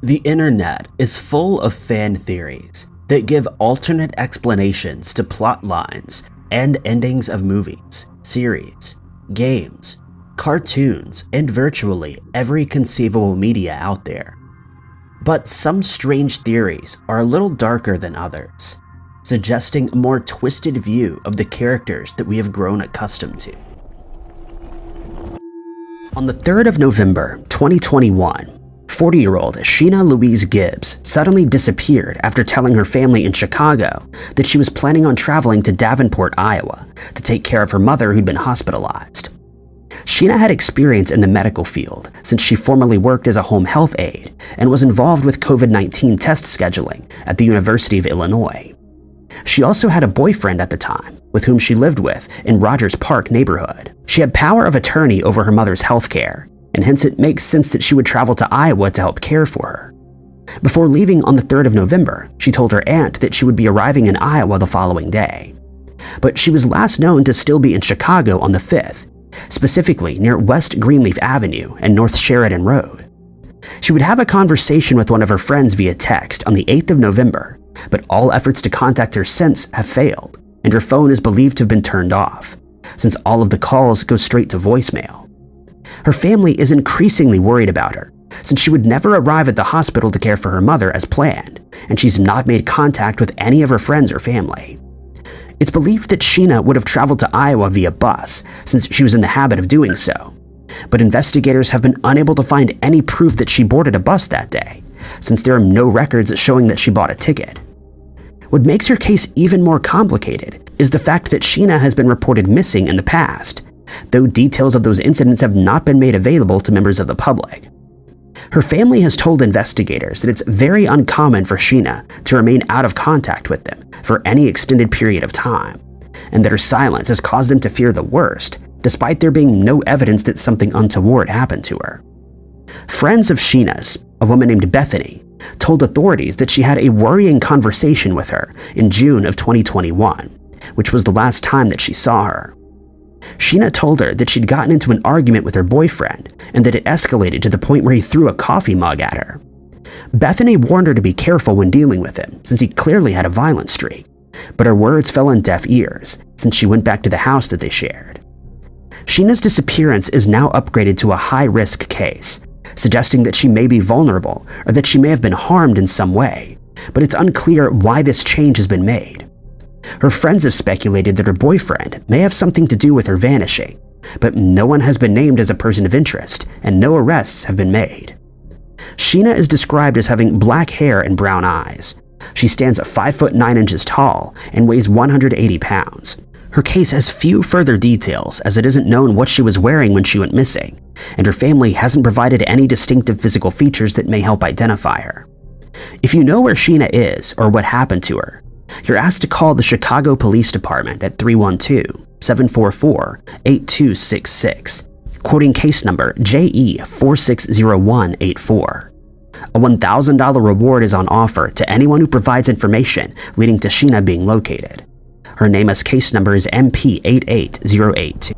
The internet is full of fan theories that give alternate explanations to plot lines and endings of movies, series, games, cartoons, and virtually every conceivable media out there. But some strange theories are a little darker than others, suggesting a more twisted view of the characters that we have grown accustomed to. On the 3rd of November, 2021, 40-year-old Sheena Louise Gibbs suddenly disappeared after telling her family in Chicago that she was planning on traveling to Davenport, Iowa, to take care of her mother who'd been hospitalized. Sheena had experience in the medical field since she formerly worked as a home health aide and was involved with COVID-19 test scheduling at the University of Illinois. She also had a boyfriend at the time, with whom she lived with in Rogers Park neighborhood. She had power of attorney over her mother's health care, and hence it makes sense that she would travel to Iowa to help care for her. Before leaving on the 3rd of November, she told her aunt that she would be arriving in Iowa the following day. But she was last known to still be in Chicago on the 5th, specifically near West Greenleaf Avenue and North Sheridan Road. She would have a conversation with one of her friends via text on the 8th of November, but all efforts to contact her since have failed, and her phone is believed to have been turned off, since all of the calls go straight to voicemail. Her family is increasingly worried about her, since she would never arrive at the hospital to care for her mother as planned, and she's not made contact with any of her friends or family. It's believed that Sheena would have traveled to Iowa via bus, since she was in the habit of doing so, but investigators have been unable to find any proof that she boarded a bus that day, since there are no records showing that she bought a ticket. What makes her case even more complicated is the fact that Sheena has been reported missing in the past, though details of those incidents have not been made available to members of the public. Her family has told investigators that it's very uncommon for Sheena to remain out of contact with them for any extended period of time, and that her silence has caused them to fear the worst, despite there being no evidence that something untoward happened to her. Friends of Sheena's, a woman named Bethany, told authorities that she had a worrying conversation with her in June of 2021, which was the last time that she saw her. Sheena told her that she'd gotten into an argument with her boyfriend and that it escalated to the point where he threw a coffee mug at her. Bethany warned her to be careful when dealing with him, since he clearly had a violent streak, but her words fell on deaf ears since she went back to the house that they shared. Sheena's disappearance is now upgraded to a high-risk case, suggesting that she may be vulnerable or that she may have been harmed in some way, but it's unclear why this change has been made. Her friends have speculated that her boyfriend may have something to do with her vanishing, but no one has been named as a person of interest and no arrests have been made. Sheena is described as having black hair and brown eyes. She stands at 5 foot 9 inches tall and weighs 180 pounds. Her case has few further details as it isn't known what she was wearing when she went missing, and her family hasn't provided any distinctive physical features that may help identify her. If you know where Sheena is or what happened to her, you're asked to call the Chicago Police Department at 312-744-8266, quoting case number JE460184. A $1,000 reward is on offer to anyone who provides information leading to Sheena being located. Her name as case number is MP88082.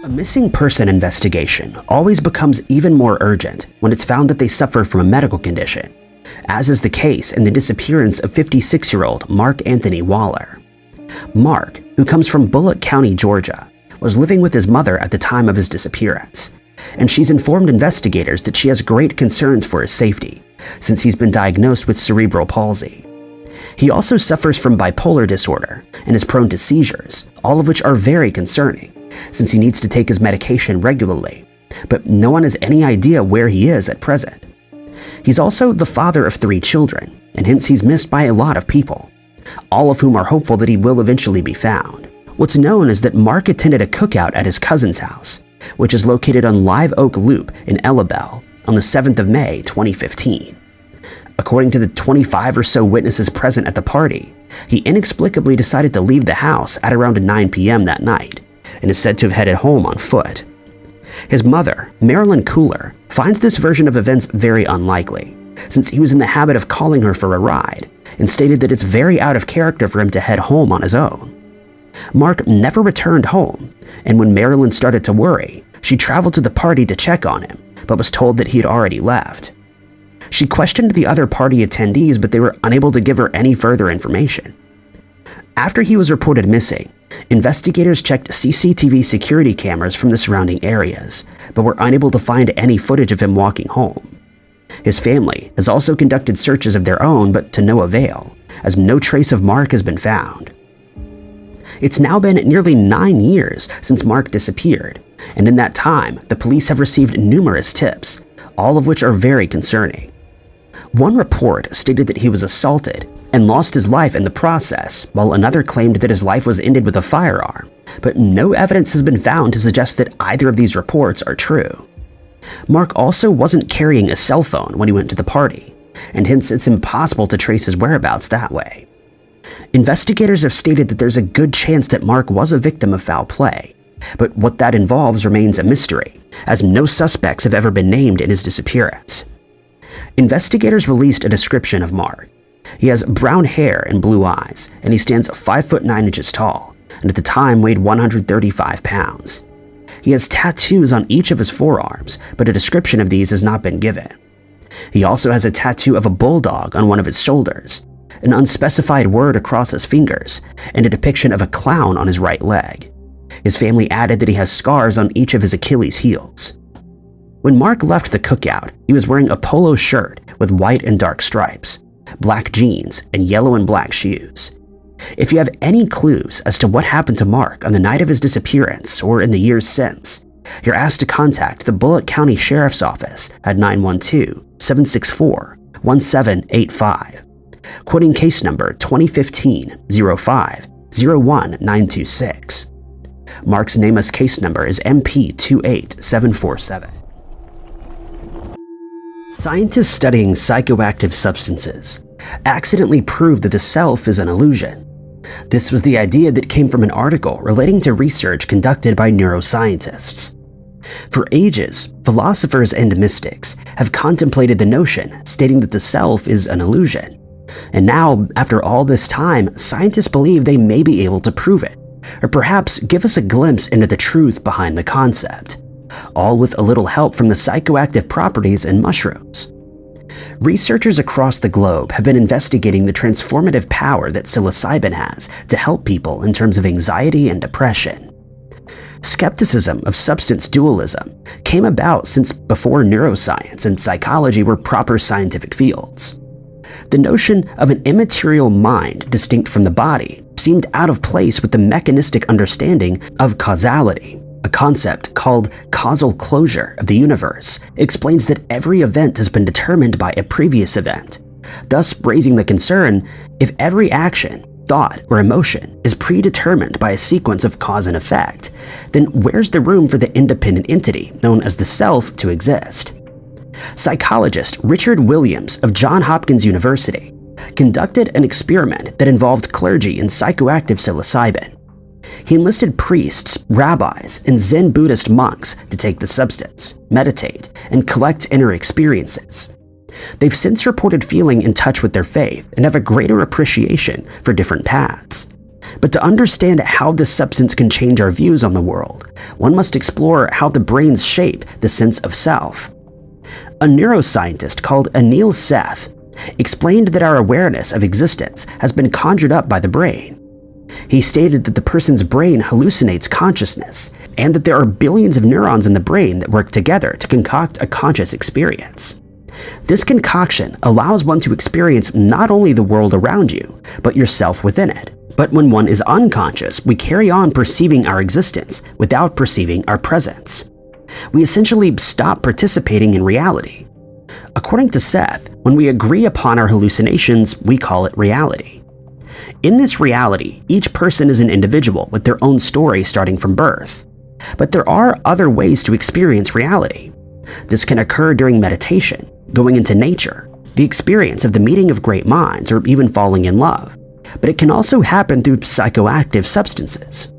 A missing person investigation always becomes even more urgent when it's found that they suffer from a medical condition, as is the case in the disappearance of 56-year-old Mark Anthony Waller. Mark, who comes from Bullock County, Georgia, was living with his mother at the time of his disappearance, and she's informed investigators that she has great concerns for his safety, since he's been diagnosed with cerebral palsy. He also suffers from bipolar disorder and is prone to seizures, all of which are very concerning, since he needs to take his medication regularly, but no one has any idea where he is at present. He's also the father of 3 children, and hence he's missed by a lot of people, all of whom are hopeful that he will eventually be found. What's known is that Mark attended a cookout at his cousin's house, which is located on Live Oak Loop in Ellabelle on the 7th of May, 2015. According to the 25 or so witnesses present at the party, he inexplicably decided to leave the house at around 9 p.m. that night, and is said to have headed home on foot. His mother, Marilyn Cooler, finds this version of events very unlikely, since he was in the habit of calling her for a ride, and stated that it's very out of character for him to head home on his own. Mark never returned home, and when Marilyn started to worry, she traveled to the party to check on him, but was told that he had already left. She questioned the other party attendees, but they were unable to give her any further information. After he was reported missing, investigators checked CCTV security cameras from the surrounding areas, but were unable to find any footage of him walking home. His family has also conducted searches of their own, but to no avail, as no trace of Mark has been found. It's now been nearly 9 years since Mark disappeared, and in that time, the police have received numerous tips, all of which are very concerning. One report stated that he was assaulted and lost his life in the process, while another claimed that his life was ended with a firearm, but no evidence has been found to suggest that either of these reports are true. Mark also wasn't carrying a cell phone when he went to the party, and hence it's impossible to trace his whereabouts that way. Investigators have stated that there's a good chance that Mark was a victim of foul play, but what that involves remains a mystery, as no suspects have ever been named in his disappearance. Investigators released a description of Mark. He has brown hair and blue eyes, and he stands 5 foot 9 inches tall, and at the time weighed 135 pounds. He has tattoos on each of his forearms, but a description of these has not been given. He also has a tattoo of a bulldog on one of his shoulders, an unspecified word across his fingers, and a depiction of a clown on his right leg. His family added that he has scars on each of his Achilles heels. When Mark left the cookout, he was wearing a polo shirt with white and dark stripes, black jeans, and yellow and black shoes. If you have any clues as to what happened to Mark on the night of his disappearance or in the years since, you're asked to contact the Bullitt County Sheriff's Office at 912-764-1785, quoting case number 2015-05-01926. Mark's nameless case number is MP28747. Scientists studying psychoactive substances accidentally proved that the self is an illusion. This was the idea that came from an article relating to research conducted by neuroscientists. For ages, philosophers and mystics have contemplated the notion, stating that the self is an illusion. And now, after all this time, scientists believe they may be able to prove it, or perhaps give us a glimpse into the truth behind the concept, all with a little help from the psychoactive properties in mushrooms. Researchers across the globe have been investigating the transformative power that psilocybin has to help people in terms of anxiety and depression. Skepticism of substance dualism came about since before neuroscience and psychology were proper scientific fields. The notion of an immaterial mind distinct from the body seemed out of place with the mechanistic understanding of causality. A concept called causal closure of the universe explains that every event has been determined by a previous event, thus raising the concern: if every action, thought, or emotion is predetermined by a sequence of cause and effect, then where's the room for the independent entity known as the self to exist? Psychologist Richard Williams of Johns Hopkins University conducted an experiment that involved clergy in psychoactive psilocybin. He enlisted priests, rabbis, and Zen Buddhist monks to take the substance, meditate, and collect inner experiences. They've since reported feeling in touch with their faith and have a greater appreciation for different paths. But to understand how this substance can change our views on the world, one must explore how the brains shape the sense of self. A neuroscientist called Anil Seth explained that our awareness of existence has been conjured up by the brain. He stated that the person's brain hallucinates consciousness, and that there are billions of neurons in the brain that work together to concoct a conscious experience. This concoction allows one to experience not only the world around you, but yourself within it. But when one is unconscious, we carry on perceiving our existence without perceiving our presence. We essentially stop participating in reality. According to Seth, when we agree upon our hallucinations, we call it reality. In this reality, each person is an individual with their own story starting from birth. But there are other ways to experience reality. This can occur during meditation, going into nature, the experience of the meeting of great minds, or even falling in love. But it can also happen through psychoactive substances.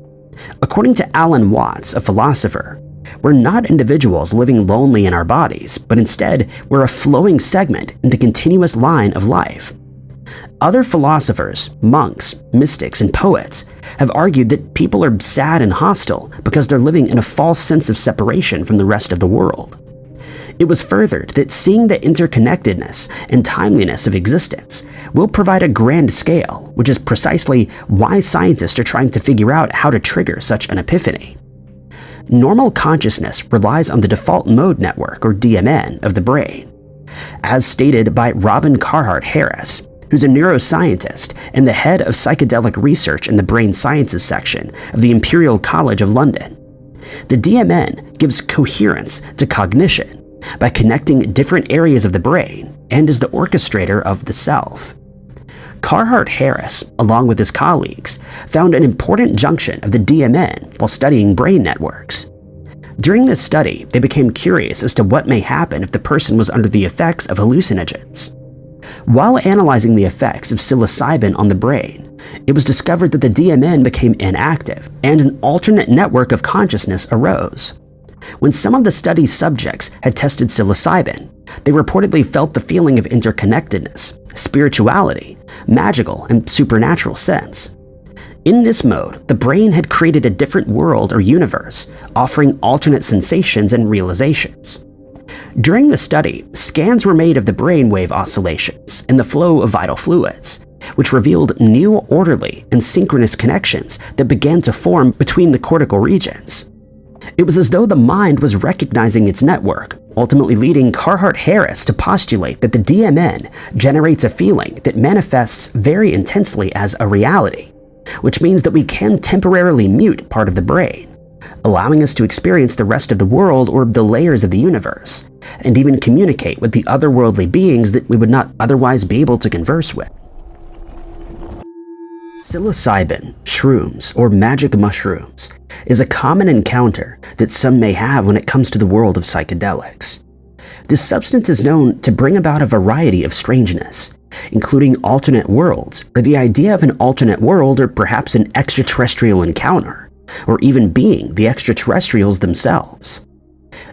According to Alan Watts, a philosopher, we're not individuals living lonely in our bodies, but instead we're a flowing segment in the continuous line of life. Other philosophers, monks, mystics, and poets have argued that people are sad and hostile because they're living in a false sense of separation from the rest of the world. It was furthered that seeing the interconnectedness and timeliness of existence will provide a grand scale, which is precisely why scientists are trying to figure out how to trigger such an epiphany. Normal consciousness relies on the default mode network, or DMN, of the brain. As stated by Robin Carhart Harris, who's a neuroscientist and the head of psychedelic research in the brain sciences section of the Imperial College of London, the DMN gives coherence to cognition by connecting different areas of the brain and is the orchestrator of the self. Carhart Harris, along with his colleagues, found an important junction of the DMN while studying brain networks. During this study, they became curious as to what may happen if the person was under the effects of hallucinogens. While analyzing the effects of psilocybin on the brain, it was discovered that the DMN became inactive and an alternate network of consciousness arose. When some of the study's subjects had tested psilocybin, they reportedly felt the feeling of interconnectedness, spirituality, magical and supernatural sense. In this mode, the brain had created a different world or universe, offering alternate sensations and realizations. During the study, scans were made of the brainwave oscillations and the flow of vital fluids, which revealed new orderly and synchronous connections that began to form between the cortical regions. It was as though the mind was recognizing its network, ultimately leading Carhart Harris to postulate that the DMN generates a feeling that manifests very intensely as a reality, which means that we can temporarily mute part of the brain, allowing us to experience the rest of the world or the layers of the universe, and even communicate with the otherworldly beings that we would not otherwise be able to converse with. Psilocybin, shrooms, or magic mushrooms is a common encounter that some may have when it comes to the world of psychedelics. This substance is known to bring about a variety of strangeness, including alternate worlds, or the idea of an alternate world or perhaps an extraterrestrial encounter, or even being the extraterrestrials themselves.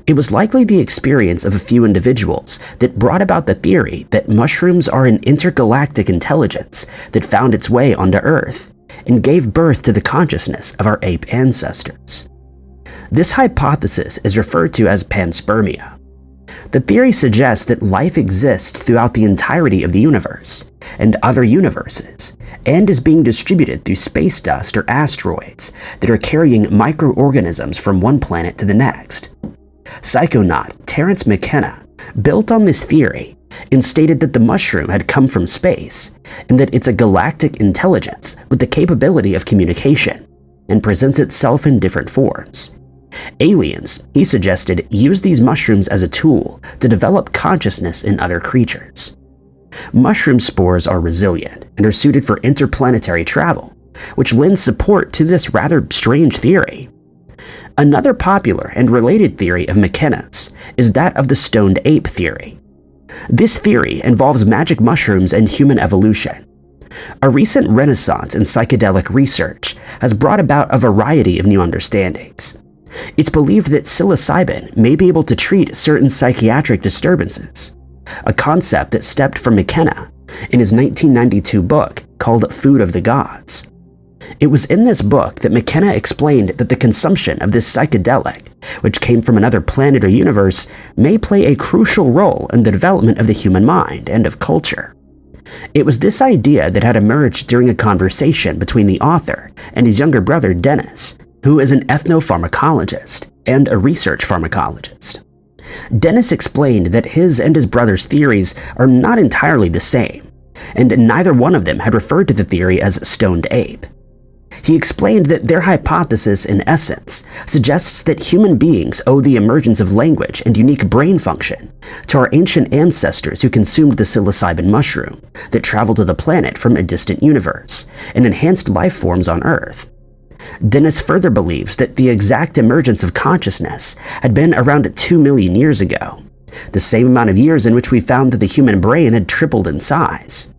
It was likely the experience of a few individuals that brought about the theory that mushrooms are an intergalactic intelligence that found its way onto Earth and gave birth to the consciousness of our ape ancestors. This hypothesis is referred to as panspermia. The theory suggests that life exists throughout the entirety of the universe and other universes, and is being distributed through space dust or asteroids that are carrying microorganisms from one planet to the next. Psychonaut Terence McKenna built on this theory and stated that the mushroom had come from space and that it's a galactic intelligence with the capability of communication and presents itself in different forms. Aliens, he suggested, use these mushrooms as a tool to develop consciousness in other creatures. Mushroom spores are resilient and are suited for interplanetary travel, which lends support to this rather strange theory. Another popular and related theory of McKenna's is that of the stoned ape theory. This theory involves magic mushrooms and human evolution. A recent renaissance in psychedelic research has brought about a variety of new understandings. It's believed that psilocybin may be able to treat certain psychiatric disturbances, a concept that stepped from McKenna in his 1992 book called Food of the Gods. It was in this book that McKenna explained that the consumption of this psychedelic, which came from another planet or universe, may play a crucial role in the development of the human mind and of culture. It was this idea that had emerged during a conversation between the author and his younger brother Dennis, who is an ethnopharmacologist and a research pharmacologist. Dennis explained that his and his brother's theories are not entirely the same, and neither one of them had referred to the theory as stoned ape. He explained that their hypothesis, in essence, suggests that human beings owe the emergence of language and unique brain function to our ancient ancestors who consumed the psilocybin mushroom that traveled to the planet from a distant universe and enhanced life forms on Earth. Dennis further believes that the exact emergence of consciousness had been around 2 million years ago, the same amount of years in which we found that the human brain had tripled in size.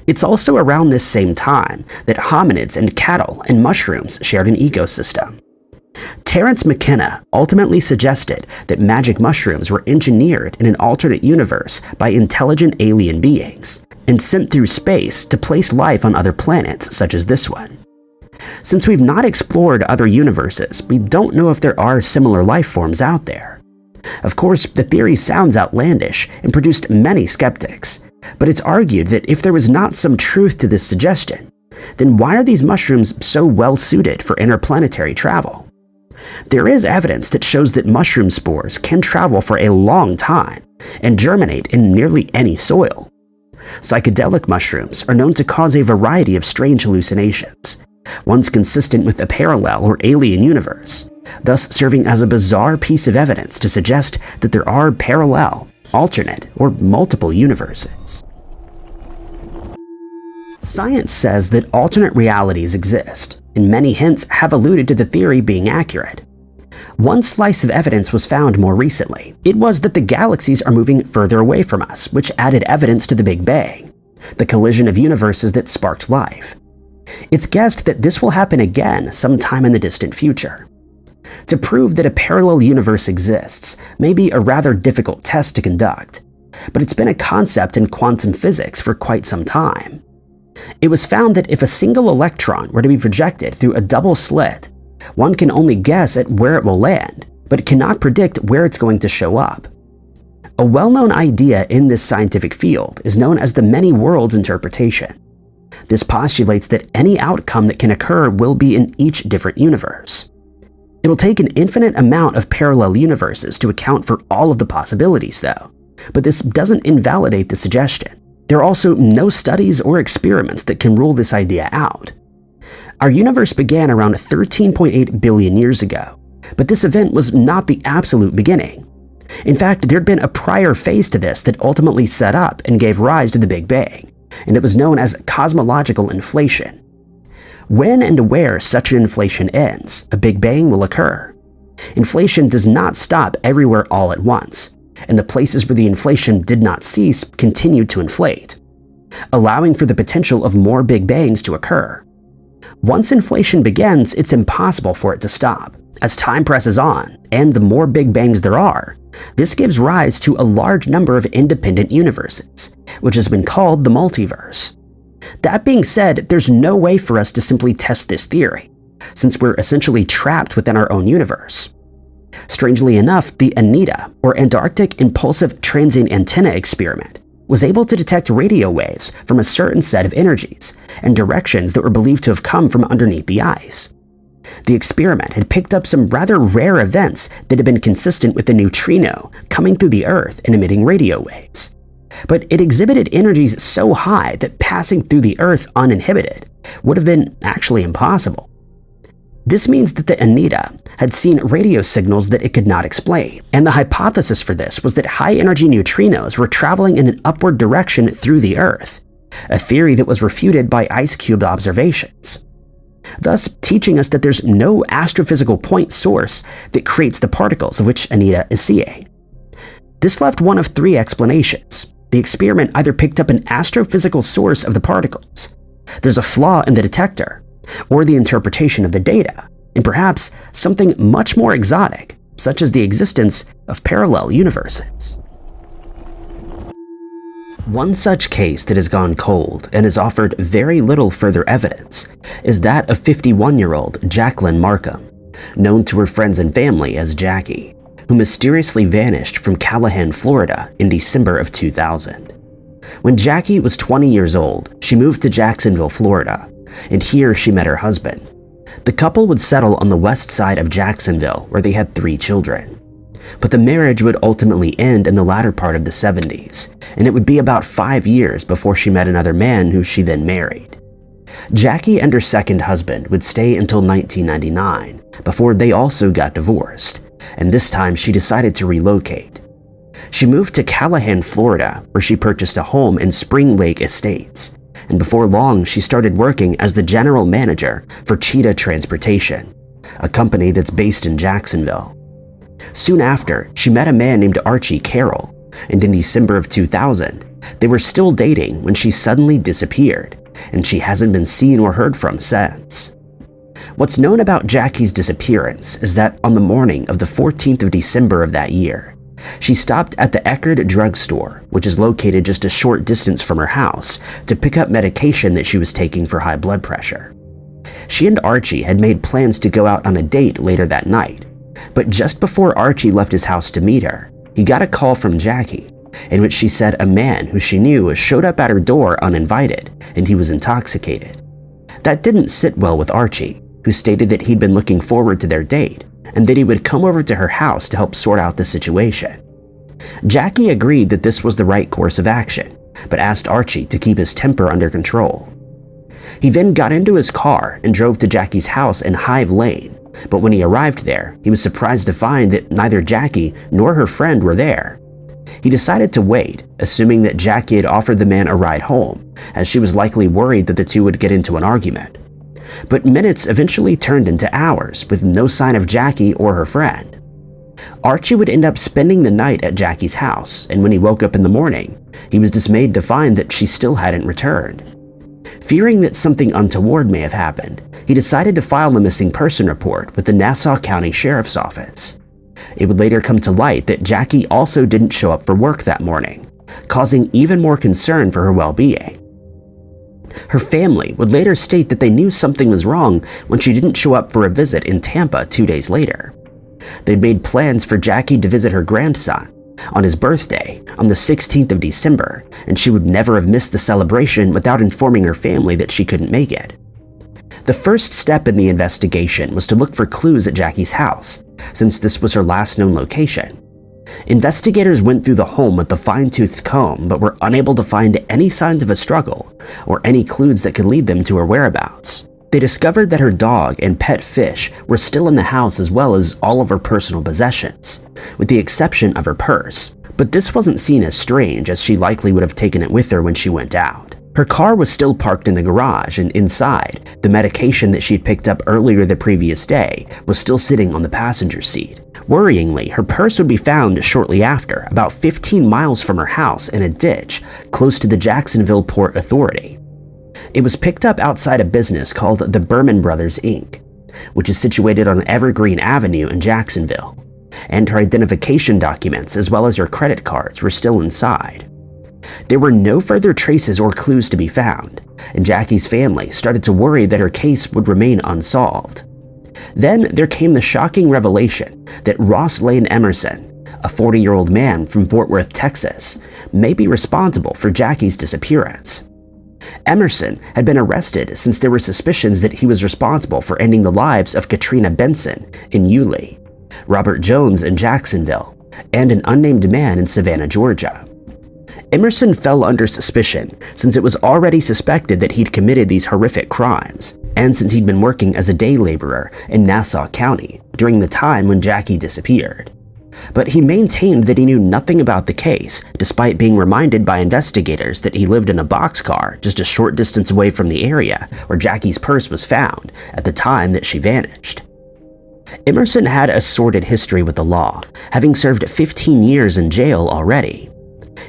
It's also around this same time that hominids and cattle and mushrooms shared an ecosystem. Terence McKenna ultimately suggested that magic mushrooms were engineered in an alternate universe by intelligent alien beings and sent through space to place life on other planets such as this one. Since we've not explored other universes, we don't know if there are similar life forms out there. Of course, the theory sounds outlandish and produced many skeptics, but it's argued that if there was not some truth to this suggestion, then why are these mushrooms so well suited for interplanetary travel? There is evidence that shows that mushroom spores can travel for a long time and germinate in nearly any soil. Psychedelic mushrooms are known to cause a variety of strange hallucinations, ones consistent with a parallel or alien universe, thus serving as a bizarre piece of evidence to suggest that there are parallel, alternate, or multiple universes. Science says that alternate realities exist, and many hints have alluded to the theory being accurate. One slice of evidence was found more recently. It was that the galaxies are moving further away from us, which added evidence to the Big Bang, the collision of universes that sparked life. It's guessed that this will happen again sometime in the distant future. To prove that a parallel universe exists may be a rather difficult test to conduct, but it's been a concept in quantum physics for quite some time. It was found that if a single electron were to be projected through a double slit, one can only guess at where it will land, but cannot predict where it's going to show up. A well-known idea in this scientific field is known as the many worlds interpretation. This postulates that any outcome that can occur will be in each different universe. It will take an infinite amount of parallel universes to account for all of the possibilities, though, but this doesn't invalidate the suggestion. There are also no studies or experiments that can rule this idea out. Our universe began around 13.8 billion years ago, but this event was not the absolute beginning. In fact, there'd been a prior phase to this that ultimately set up and gave rise to the Big Bang, and it was known as cosmological inflation. When and where such an inflation ends, a Big Bang will occur. Inflation does not stop everywhere all at once, and the places where the inflation did not cease continued to inflate, allowing for the potential of more Big Bangs to occur. Once inflation begins, it's impossible for it to stop. As time presses on, and the more Big Bangs there are, this gives rise to a large number of independent universes, which has been called the multiverse. That being said, there's no way for us to simply test this theory, since we're essentially trapped within our own universe. Strangely enough, the ANITA, or Antarctic Impulsive Transient Antenna experiment, was able to detect radio waves from a certain set of energies and directions that were believed to have come from underneath the ice. The experiment had picked up some rather rare events that had been consistent with the neutrino coming through the Earth and emitting radio waves. But it exhibited energies so high that passing through the Earth uninhibited would have been actually impossible. This means that the ANITA had seen radio signals that it could not explain, and the hypothesis for this was that high-energy neutrinos were traveling in an upward direction through the Earth, a theory that was refuted by ice-cube observations, thus teaching us that there's no astrophysical point source that creates the particles of which ANITA is seeing. This left one of three explanations. The experiment either picked up an astrophysical source of the particles, there's a flaw in the detector, or the interpretation of the data, and perhaps something much more exotic, such as the existence of parallel universes. One such case that has gone cold and has offered very little further evidence is that of 51-year-old Jacqueline Markham, known to her friends and family as Jackie, who mysteriously vanished from Callahan, Florida in December of 2000. When Jackie was 20 years old, she moved to Jacksonville, Florida, and here she met her husband. The couple would settle on the west side of Jacksonville, where they had 3 children. But the marriage would ultimately end in the latter part of the 70s, and it would be about 5 years before she met another man who she then married. Jackie and her second husband would stay until 1999, before they also got divorced, and this time she decided to relocate. She moved to Callahan, Florida, where she purchased a home in Spring Lake Estates, and before long she started working as the general manager for Cheetah Transportation, a company that's based in Jacksonville. Soon after, she met a man named Archie Carroll, and in December of 2000, they were still dating when she suddenly disappeared, and she hasn't been seen or heard from since. What's known about Jackie's disappearance is that on the morning of the 14th of December of that year, she stopped at the Eckerd drugstore, which is located just a short distance from her house, to pick up medication that she was taking for high blood pressure. She and Archie had made plans to go out on a date later that night, But just before Archie left his house to meet her, he got a call from Jackie, in which she said a man who she knew showed up at her door uninvited and he was intoxicated. That didn't sit well with Archie, who stated that he'd been looking forward to their date and that he would come over to her house to help sort out the situation. Jackie agreed that this was the right course of action, but asked Archie to keep his temper under control. He then got into his car and drove to Jackie's house in Hive Lane, but when he arrived there, he was surprised to find that neither Jackie nor her friend were there. He decided to wait, assuming that Jackie had offered the man a ride home, as she was likely worried that the two would get into an argument. But minutes eventually turned into hours with no sign of Jackie or her friend. Archie would end up spending the night at Jackie's house, and when he woke up in the morning, he was dismayed to find that she still hadn't returned. Fearing that something untoward may have happened, he decided to file a missing person report with the Nassau County Sheriff's Office. It would later come to light that Jackie also didn't show up for work that morning, causing even more concern for her well-being. Her family would later state that they knew something was wrong when she didn't show up for a visit in Tampa 2 days later. They'd made plans for Jackie to visit her grandson on his birthday on the 16th of December, and she would never have missed the celebration without informing her family that she couldn't make it. The first step in the investigation was to look for clues at Jackie's house, since this was her last known location. Investigators went through the home with a fine-toothed comb but were unable to find any signs of a struggle or any clues that could lead them to her whereabouts. They discovered that her dog and pet fish were still in the house as well as all of her personal possessions, with the exception of her purse, but this wasn't seen as strange as she likely would have taken it with her when she went out. Her car was still parked in the garage, and inside, the medication that she'd picked up earlier the previous day was still sitting on the passenger seat. Worryingly, her purse would be found shortly after, about 15 miles from her house in a ditch close to the Jacksonville Port Authority. It was picked up outside a business called the Berman Brothers, Inc., which is situated on Evergreen Avenue in Jacksonville, and her identification documents as well as her credit cards were still inside. There were no further traces or clues to be found, and Jackie's family started to worry that her case would remain unsolved. Then there came the shocking revelation that Ross Lane Emerson, a 40-year-old man from Fort Worth, Texas, may be responsible for Jackie's disappearance. Emerson had been arrested since there were suspicions that he was responsible for ending the lives of Katrina Benson in Yulee, Robert Jones in Jacksonville, and an unnamed man in Savannah, Georgia. Emerson fell under suspicion since it was already suspected that he'd committed these horrific crimes, and since he'd been working as a day laborer in Nassau County during the time when Jackie disappeared. But he maintained that he knew nothing about the case, despite being reminded by investigators that he lived in a boxcar just a short distance away from the area where Jackie's purse was found at the time that she vanished. Emerson had a sordid history with the law, having served 15 years in jail already.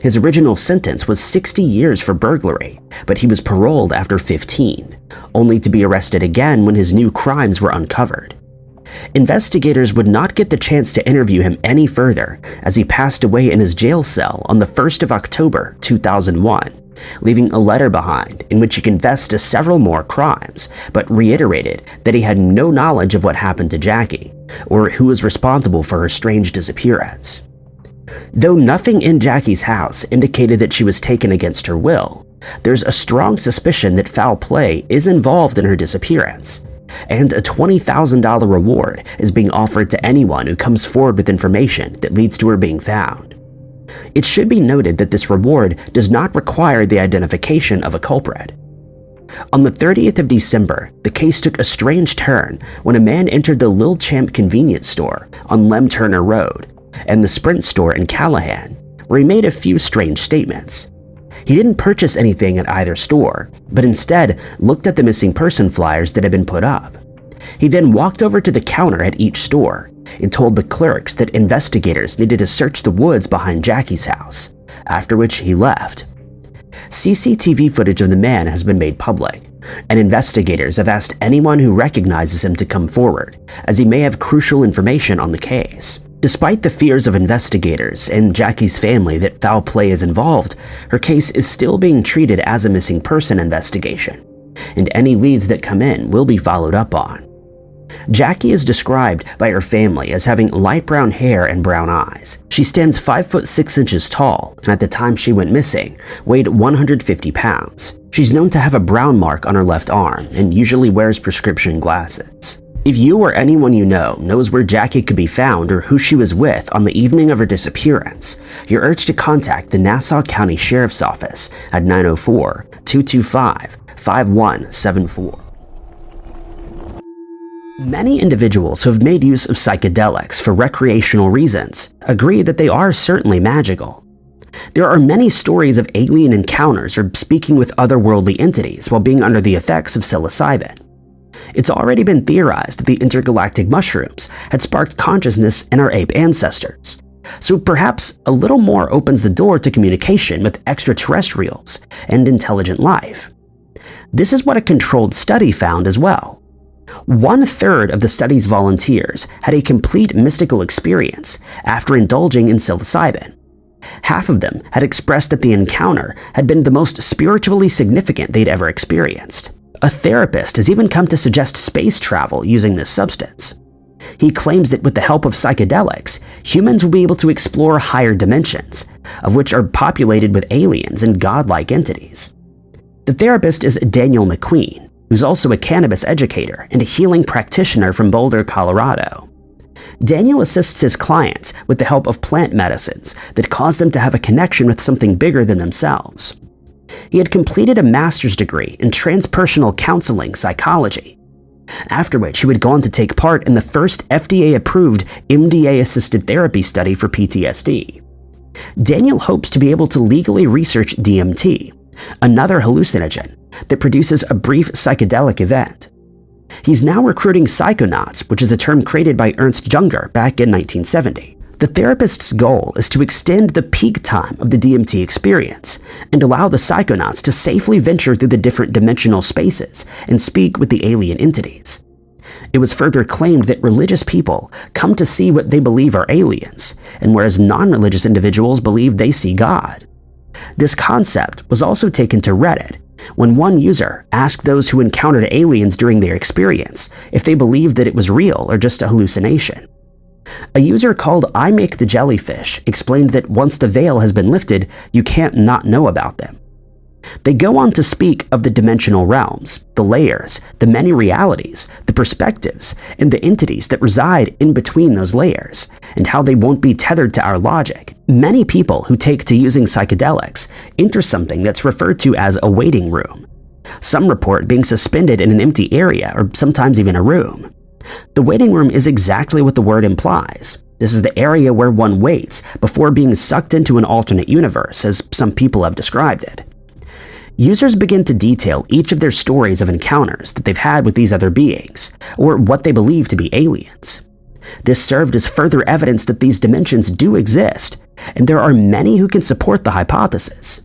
His original sentence was 60 years for burglary, but he was paroled after 15, only to be arrested again when his new crimes were uncovered. Investigators would not get the chance to interview him any further as he passed away in his jail cell on the 1st of October 2001, leaving a letter behind in which he confessed to several more crimes, but reiterated that he had no knowledge of what happened to Jackie or who was responsible for her strange disappearance. Though nothing in Jackie's house indicated that she was taken against her will, there's a strong suspicion that foul play is involved in her disappearance, and a $20,000 reward is being offered to anyone who comes forward with information that leads to her being found. It should be noted that this reward does not require the identification of a culprit. On the 30th of December, the case took a strange turn when a man entered the Lil Champ convenience store on Lem Turner Road and the Sprint store in Callahan, where he made a few strange statements. He didn't purchase anything at either store, but instead looked at the missing person flyers that had been put up. He then walked over to the counter at each store and told the clerks that investigators needed to search the woods behind Jackie's house, after which he left. CCTV footage of the man has been made public, and investigators have asked anyone who recognizes him to come forward, as he may have crucial information on the case. Despite the fears of investigators and Jackie's family that foul play is involved, her case is still being treated as a missing person investigation, and any leads that come in will be followed up on. Jackie is described by her family as having light brown hair and brown eyes. She stands 5 foot 6 inches tall, and at the time she went missing, weighed 150 pounds. She's known to have a brown mark on her left arm and usually wears prescription glasses. If you or anyone you know knows where Jackie could be found or who she was with on the evening of her disappearance, you're urged to contact the Nassau County Sheriff's Office at 904-225-5174. Many individuals who have made use of psychedelics for recreational reasons agree that they are certainly magical. There are many stories of alien encounters or speaking with otherworldly entities while being under the effects of psilocybin. It's already been theorized that the intergalactic mushrooms had sparked consciousness in our ape ancestors, so perhaps a little more opens the door to communication with extraterrestrials and intelligent life. This is what a controlled study found as well. 1/3 of the study's volunteers had a complete mystical experience after indulging in psilocybin. Half of them had expressed that the encounter had been the most spiritually significant they'd ever experienced. A therapist has even come to suggest space travel using this substance. He claims that with the help of psychedelics, humans will be able to explore higher dimensions, of which are populated with aliens and godlike entities. The therapist is Daniel McQueen, who's also a cannabis educator and a healing practitioner from Boulder, Colorado. Daniel assists his clients with the help of plant medicines that cause them to have a connection with something bigger than themselves. He had completed a master's degree in transpersonal counseling psychology, after which he would go on to take part in the first FDA-approved MDA-assisted therapy study for PTSD. Daniel hopes to be able to legally research DMT, another hallucinogen that produces a brief psychedelic event. He's now recruiting psychonauts, which is a term created by Ernst Junger back in 1970. The therapist's goal is to extend the peak time of the DMT experience and allow the psychonauts to safely venture through the different dimensional spaces and speak with the alien entities. It was further claimed that religious people come to see what they believe are aliens, and whereas non-religious individuals believe they see God. This concept was also taken to Reddit, when one user asked those who encountered aliens during their experience if they believed that it was real or just a hallucination. A user called I Make the Jellyfish explained that once the veil has been lifted, you can't not know about them. They go on to speak of the dimensional realms, the layers, the many realities, the perspectives, and the entities that reside in between those layers, and how they won't be tethered to our logic. Many people who take to using psychedelics enter something that's referred to as a waiting room. Some report being suspended in an empty area or sometimes even a room. The waiting room is exactly what the word implies. This is the area where one waits before being sucked into an alternate universe, as some people have described it. Users begin to detail each of their stories of encounters that they've had with these other beings, or what they believe to be aliens. This served as further evidence that these dimensions do exist, and there are many who can support the hypothesis.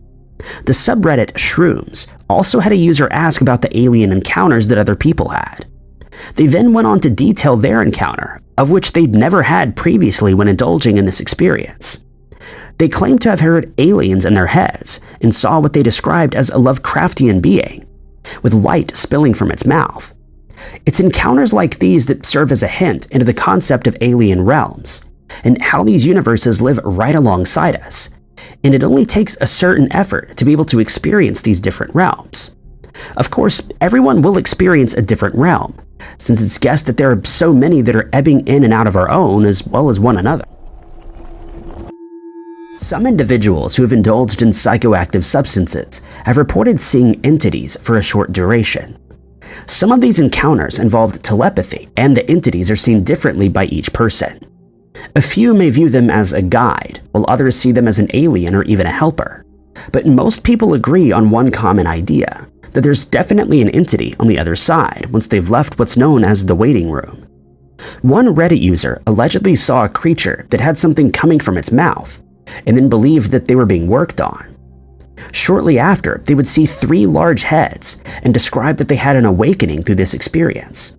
The subreddit Shrooms also had a user ask about the alien encounters that other people had. They then went on to detail their encounter, of which they'd never had previously when indulging in this experience. They claimed to have heard aliens in their heads and saw what they described as a Lovecraftian being, with light spilling from its mouth. It's encounters like these that serve as a hint into the concept of alien realms, and how these universes live right alongside us, and it only takes a certain effort to be able to experience these different realms. Of course, everyone will experience a different realm, since it's guessed that there are so many that are ebbing in and out of our own as well as one another. Some individuals who have indulged in psychoactive substances have reported seeing entities for a short duration. Some of these encounters involved telepathy, and the entities are seen differently by each person. A few may view them as a guide, while others see them as an alien or even a helper. But most people agree on one common idea, that there's definitely an entity on the other side once they've left what's known as the waiting room. One Reddit user allegedly saw a creature that had something coming from its mouth, and then believed that they were being worked on. Shortly after, they would see 3 large heads and describe that they had an awakening through this experience.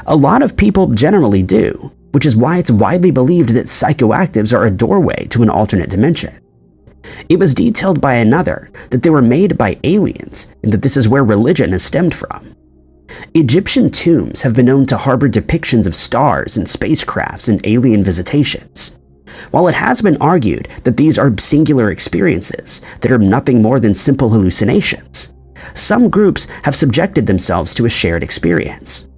A lot of people generally do, which is why it's widely believed that psychoactives are a doorway to an alternate dimension. It was detailed by another that they were made by aliens and that this is where religion is stemmed from. Egyptian tombs have been known to harbor depictions of stars and spacecrafts and alien visitations. While it has been argued that these are singular experiences that are nothing more than simple hallucinations, some groups have subjected themselves to a shared experience.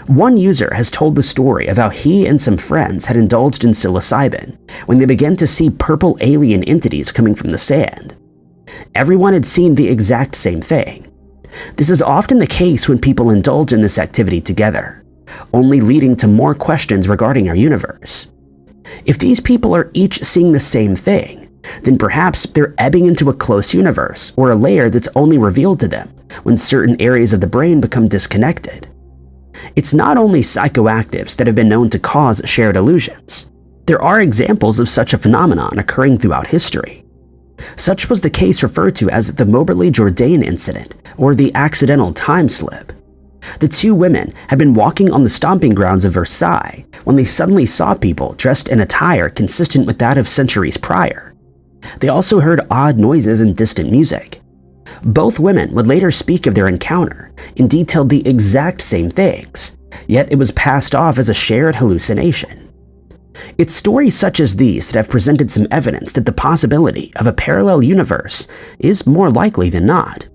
One user has told the story of how he and some friends had indulged in psilocybin when they began to see purple alien entities coming from the sand. Everyone had seen the exact same thing. This is often the case when people indulge in this activity together, only leading to more questions regarding our universe. If these people are each seeing the same thing, then perhaps they're ebbing into a close universe or a layer that's only revealed to them when certain areas of the brain become disconnected. It's not only psychoactives that have been known to cause shared illusions. There are examples of such a phenomenon occurring throughout history. Such was the case referred to as the Moberly-Jourdain incident, or the accidental time slip. The two women had been walking on the stomping grounds of Versailles when they suddenly saw people dressed in attire consistent with that of centuries prior. They also heard odd noises and distant music. Both women would later speak of their encounter and detailed the exact same things, yet it was passed off as a shared hallucination. It's stories such as these that have presented some evidence that the possibility of a parallel universe is more likely than not.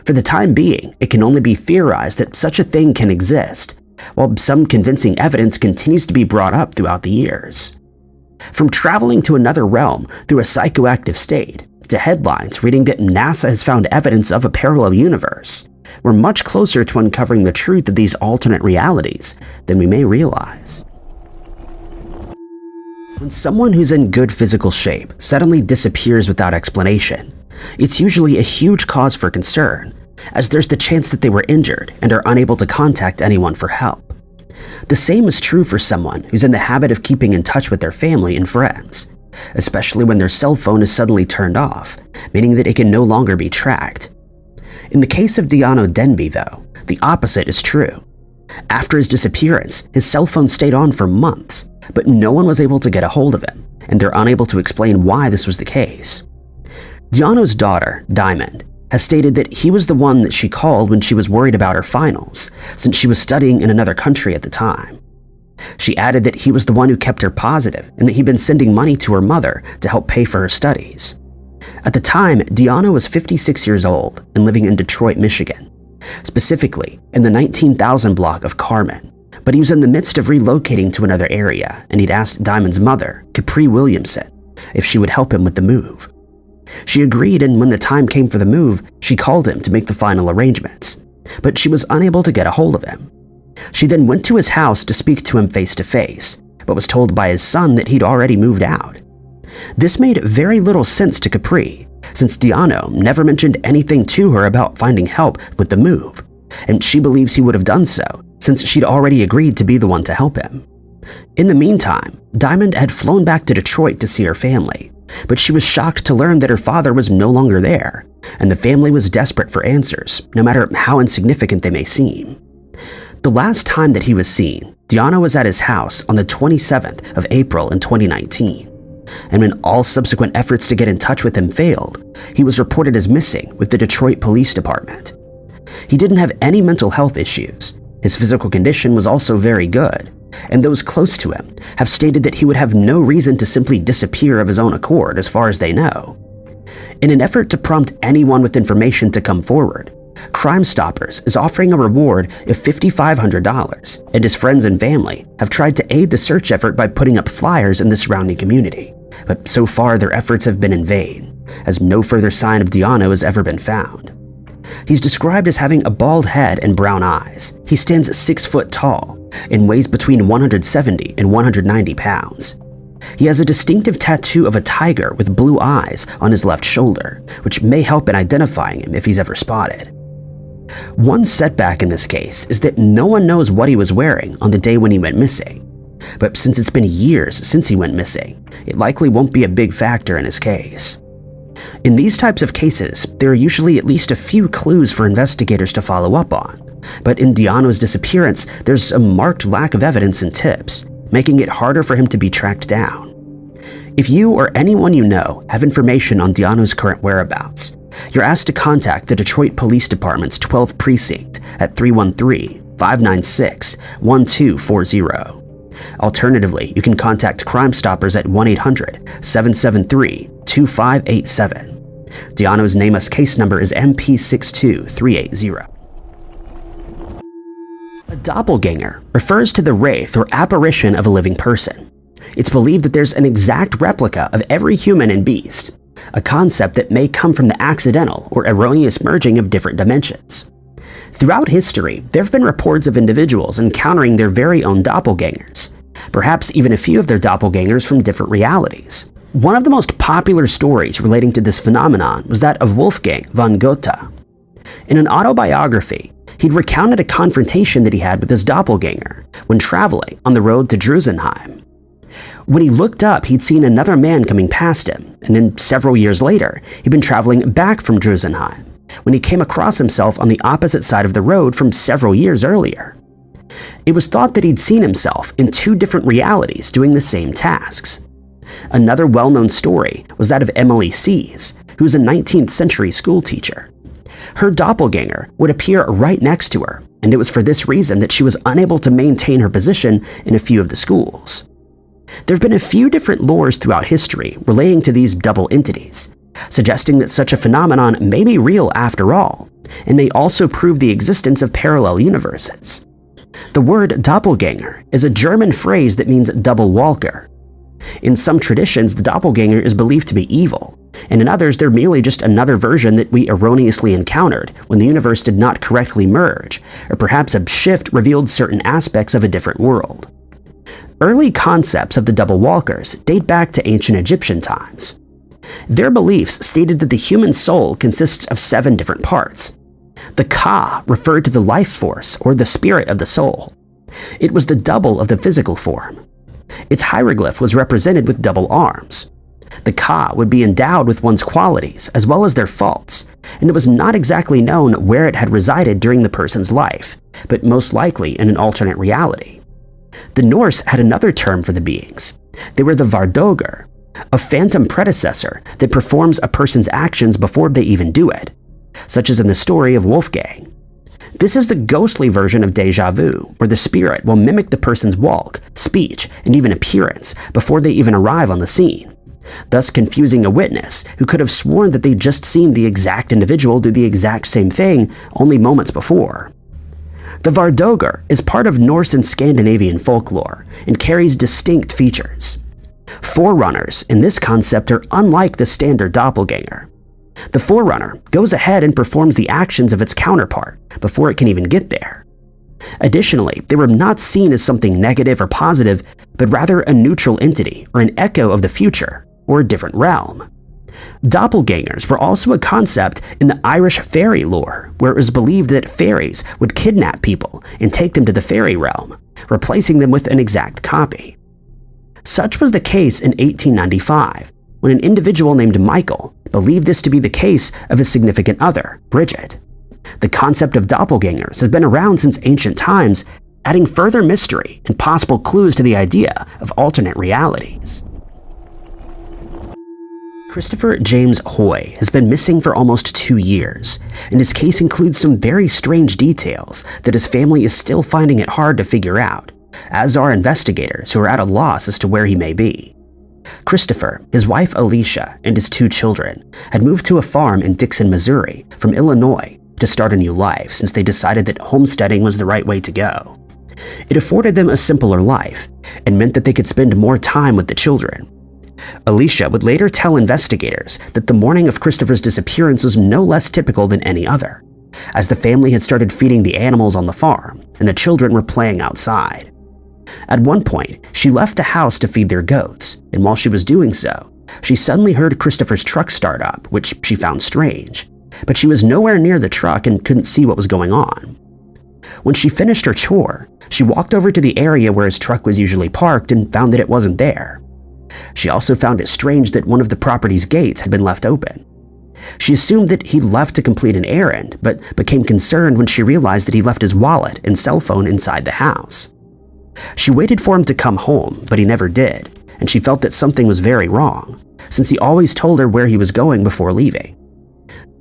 For the time being, it can only be theorized that such a thing can exist, while some convincing evidence continues to be brought up throughout the years. From traveling to another realm through a psychoactive state, to headlines reading that NASA has found evidence of a parallel universe, we're much closer to uncovering the truth of these alternate realities than we may realize. When someone who's in good physical shape suddenly disappears without explanation, it's usually a huge cause for concern, as there's the chance that they were injured and are unable to contact anyone for help. The same is true for someone who's in the habit of keeping in touch with their family and friends, especially when their cell phone is suddenly turned off, meaning that it can no longer be tracked. In the case of Diano Denby, though, the opposite is true. After his disappearance, his cell phone stayed on for months, but no one was able to get a hold of him, and they're unable to explain why this was the case. Diano's daughter, Diamond, has stated that he was the one that she called when she was worried about her finals, since she was studying in another country at the time. She added that he was the one who kept her positive and that he'd been sending money to her mother to help pay for her studies. At the time, Diano was 56 years old and living in Detroit, Michigan, specifically in the 19,000 block of Carmen, but he was in the midst of relocating to another area, and he'd asked Diamond's mother, Capri Williamson, if she would help him with the move. She agreed, and when the time came for the move, she called him to make the final arrangements, but she was unable to get a hold of him. She then went to his house to speak to him face to face, but was told by his son that he'd already moved out. This made very little sense to Capri, since Diano never mentioned anything to her about finding help with the move, and she believes he would have done so since she'd already agreed to be the one to help him. In the meantime, Diamond had flown back to Detroit to see her family, but she was shocked to learn that her father was no longer there, and the family was desperate for answers, no matter how insignificant they may seem. The last time that he was seen, Diano was at his house on the 27th of April in 2019, and when all subsequent efforts to get in touch with him failed, he was reported as missing with the Detroit Police Department. He didn't have any mental health issues. His physical condition was also very good, and those close to him have stated that he would have no reason to simply disappear of his own accord as far as they know. In an effort to prompt anyone with information to come forward, Crime Stoppers is offering a reward of $5,500, and his friends and family have tried to aid the search effort by putting up flyers in the surrounding community, but so far their efforts have been in vain, as no further sign of Diano has ever been found. He's described as having a bald head and brown eyes. He stands 6 foot tall and weighs between 170 and 190 pounds. He has a distinctive tattoo of a tiger with blue eyes on his left shoulder, which may help in identifying him if he's ever spotted. One setback in this case is that no one knows what he was wearing on the day when he went missing, but since it's been years since he went missing, it likely won't be a big factor in his case. In these types of cases, there are usually at least a few clues for investigators to follow up on, but in Diano's disappearance, there's a marked lack of evidence and tips, making it harder for him to be tracked down. If you or anyone you know have information on Diano's current whereabouts, you're asked to contact the Detroit Police Department's 12th Precinct at 313-596-1240. Alternatively, you can contact Crime Stoppers at 1-800-773-2587. Diano's Nameless case number is MP62380. A doppelganger refers to the wraith or apparition of a living person. It's believed that there's an exact replica of every human and beast, a concept that may come from the accidental or erroneous merging of different dimensions. Throughout history, there have been reports of individuals encountering their very own doppelgangers, perhaps even a few of their doppelgangers from different realities. One of the most popular stories relating to this phenomenon was that of Wolfgang von Goethe. In an autobiography, he'd recounted a confrontation that he had with his doppelganger when traveling on the road to Drusenheim. When he looked up, he'd seen another man coming past him, and then several years later, he'd been traveling back from Drusenheim when he came across himself on the opposite side of the road from several years earlier. It was thought that he'd seen himself in two different realities doing the same tasks. Another well-known story was that of Emily Sees, who was a 19th century schoolteacher. Her doppelganger would appear right next to her, and it was for this reason that she was unable to maintain her position in a few of the schools. There have been a few different lores throughout history relating to these double entities, suggesting that such a phenomenon may be real after all, and may also prove the existence of parallel universes. The word doppelganger is a German phrase that means double walker. In some traditions, the doppelganger is believed to be evil, and in others they're merely just another version that we erroneously encountered when the universe did not correctly merge, or perhaps a shift revealed certain aspects of a different world. Early concepts of the double walkers date back to ancient Egyptian times. Their beliefs stated that the human soul consists of 7 different parts. The Ka referred to the life force or the spirit of the soul. It was the double of the physical form. Its hieroglyph was represented with double arms. The Ka would be endowed with one's qualities as well as their faults, and it was not exactly known where it had resided during the person's life, but most likely in an alternate reality. The Norse had another term for the beings. They were the Vardogur, a phantom predecessor that performs a person's actions before they even do it, such as in the story of Wolfgang. This is the ghostly version of déjà vu, where the spirit will mimic the person's walk, speech, and even appearance before they even arrive on the scene, thus confusing a witness who could have sworn that they'd just seen the exact individual do the exact same thing only moments before. The Vardogur is part of Norse and Scandinavian folklore and carries distinct features. Forerunners in this concept are unlike the standard doppelganger. The Forerunner goes ahead and performs the actions of its counterpart before it can even get there. Additionally, they were not seen as something negative or positive, but rather a neutral entity or an echo of the future or a different realm. Doppelgangers were also a concept in the Irish fairy lore, where it was believed that fairies would kidnap people and take them to the fairy realm, replacing them with an exact copy. Such was the case in 1895, when an individual named Michael believed this to be the case of his significant other, Bridget. The concept of doppelgangers has been around since ancient times, adding further mystery and possible clues to the idea of alternate realities. Christopher James Hoy has been missing for almost 2 years, and his case includes some very strange details that his family is still finding it hard to figure out, as are investigators who are at a loss as to where he may be. Christopher, his wife Alicia, and his 2 children had moved to a farm in Dixon, Missouri from Illinois to start a new life since they decided that homesteading was the right way to go. It afforded them a simpler life and meant that they could spend more time with the children. Alicia would later tell investigators that the morning of Christopher's disappearance was no less typical than any other, as the family had started feeding the animals on the farm and the children were playing outside. At one point, she left the house to feed their goats, and while she was doing so, she suddenly heard Christopher's truck start up, which she found strange, but she was nowhere near the truck and couldn't see what was going on. When she finished her chore, she walked over to the area where his truck was usually parked and found that it wasn't there. She also found it strange that one of the property's gates had been left open. She assumed that he left to complete an errand, but became concerned when she realized that he left his wallet and cell phone inside the house. She waited for him to come home, but he never did, and she felt that something was very wrong, since he always told her where he was going before leaving.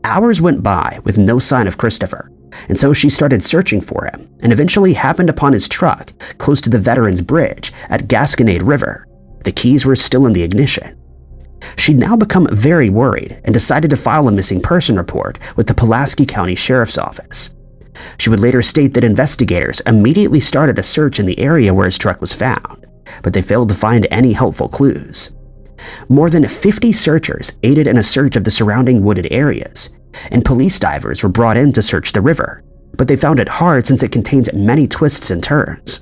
Hours went by with no sign of Christopher, and so she started searching for him and eventually happened upon his truck close to the Veterans Bridge at Gasconade River. The keys were still in the ignition. She'd now become very worried and decided to file a missing person report with the Pulaski County Sheriff's Office. She would later state that investigators immediately started a search in the area where his truck was found, but they failed to find any helpful clues. More than 50 searchers aided in a search of the surrounding wooded areas, and police divers were brought in to search the river, but they found it hard since it contains many twists and turns.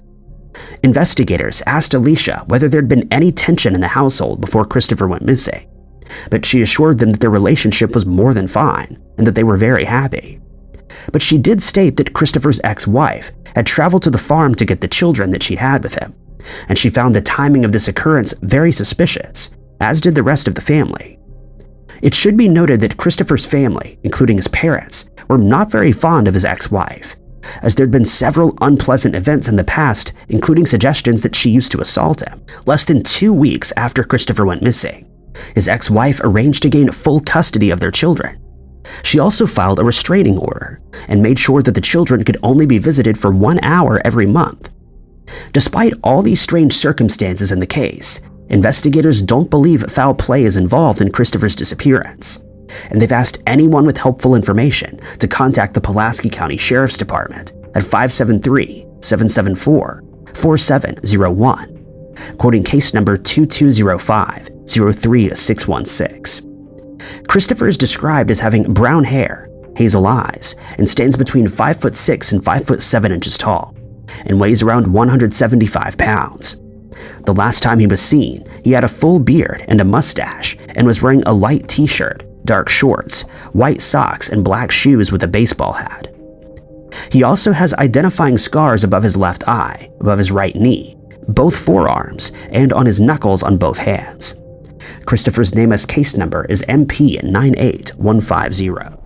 Investigators asked Alicia whether there'd been any tension in the household before Christopher went missing, but she assured them that their relationship was more than fine and that they were very happy. But she did state that Christopher's ex-wife had traveled to the farm to get the children that she'd had with him, and she found the timing of this occurrence very suspicious, as did the rest of the family. It should be noted that Christopher's family, including his parents, were not very fond of his ex-wife, as there'd been several unpleasant events in the past, including suggestions that she used to assault him. Less than 2 weeks after Christopher went missing, his ex-wife arranged to gain full custody of their children. She also filed a restraining order and made sure that the children could only be visited for 1 hour every month. Despite all these strange circumstances in the case, investigators don't believe foul play is involved in Christopher's disappearance, and they've asked anyone with helpful information to contact the Pulaski County Sheriff's Department at 573-774-4701, quoting case number 2205-03616. Christopher is described as having brown hair, hazel eyes, and stands between 5'6" and 5'7" inches tall, and weighs around 175 pounds. The last time he was seen, he had a full beard and a mustache and was wearing a light t-shirt, dark shorts, white socks, and black shoes with a baseball hat. He also has identifying scars above his left eye, above his right knee, both forearms, and on his knuckles on both hands. Christopher's NamUs case number is MP98150.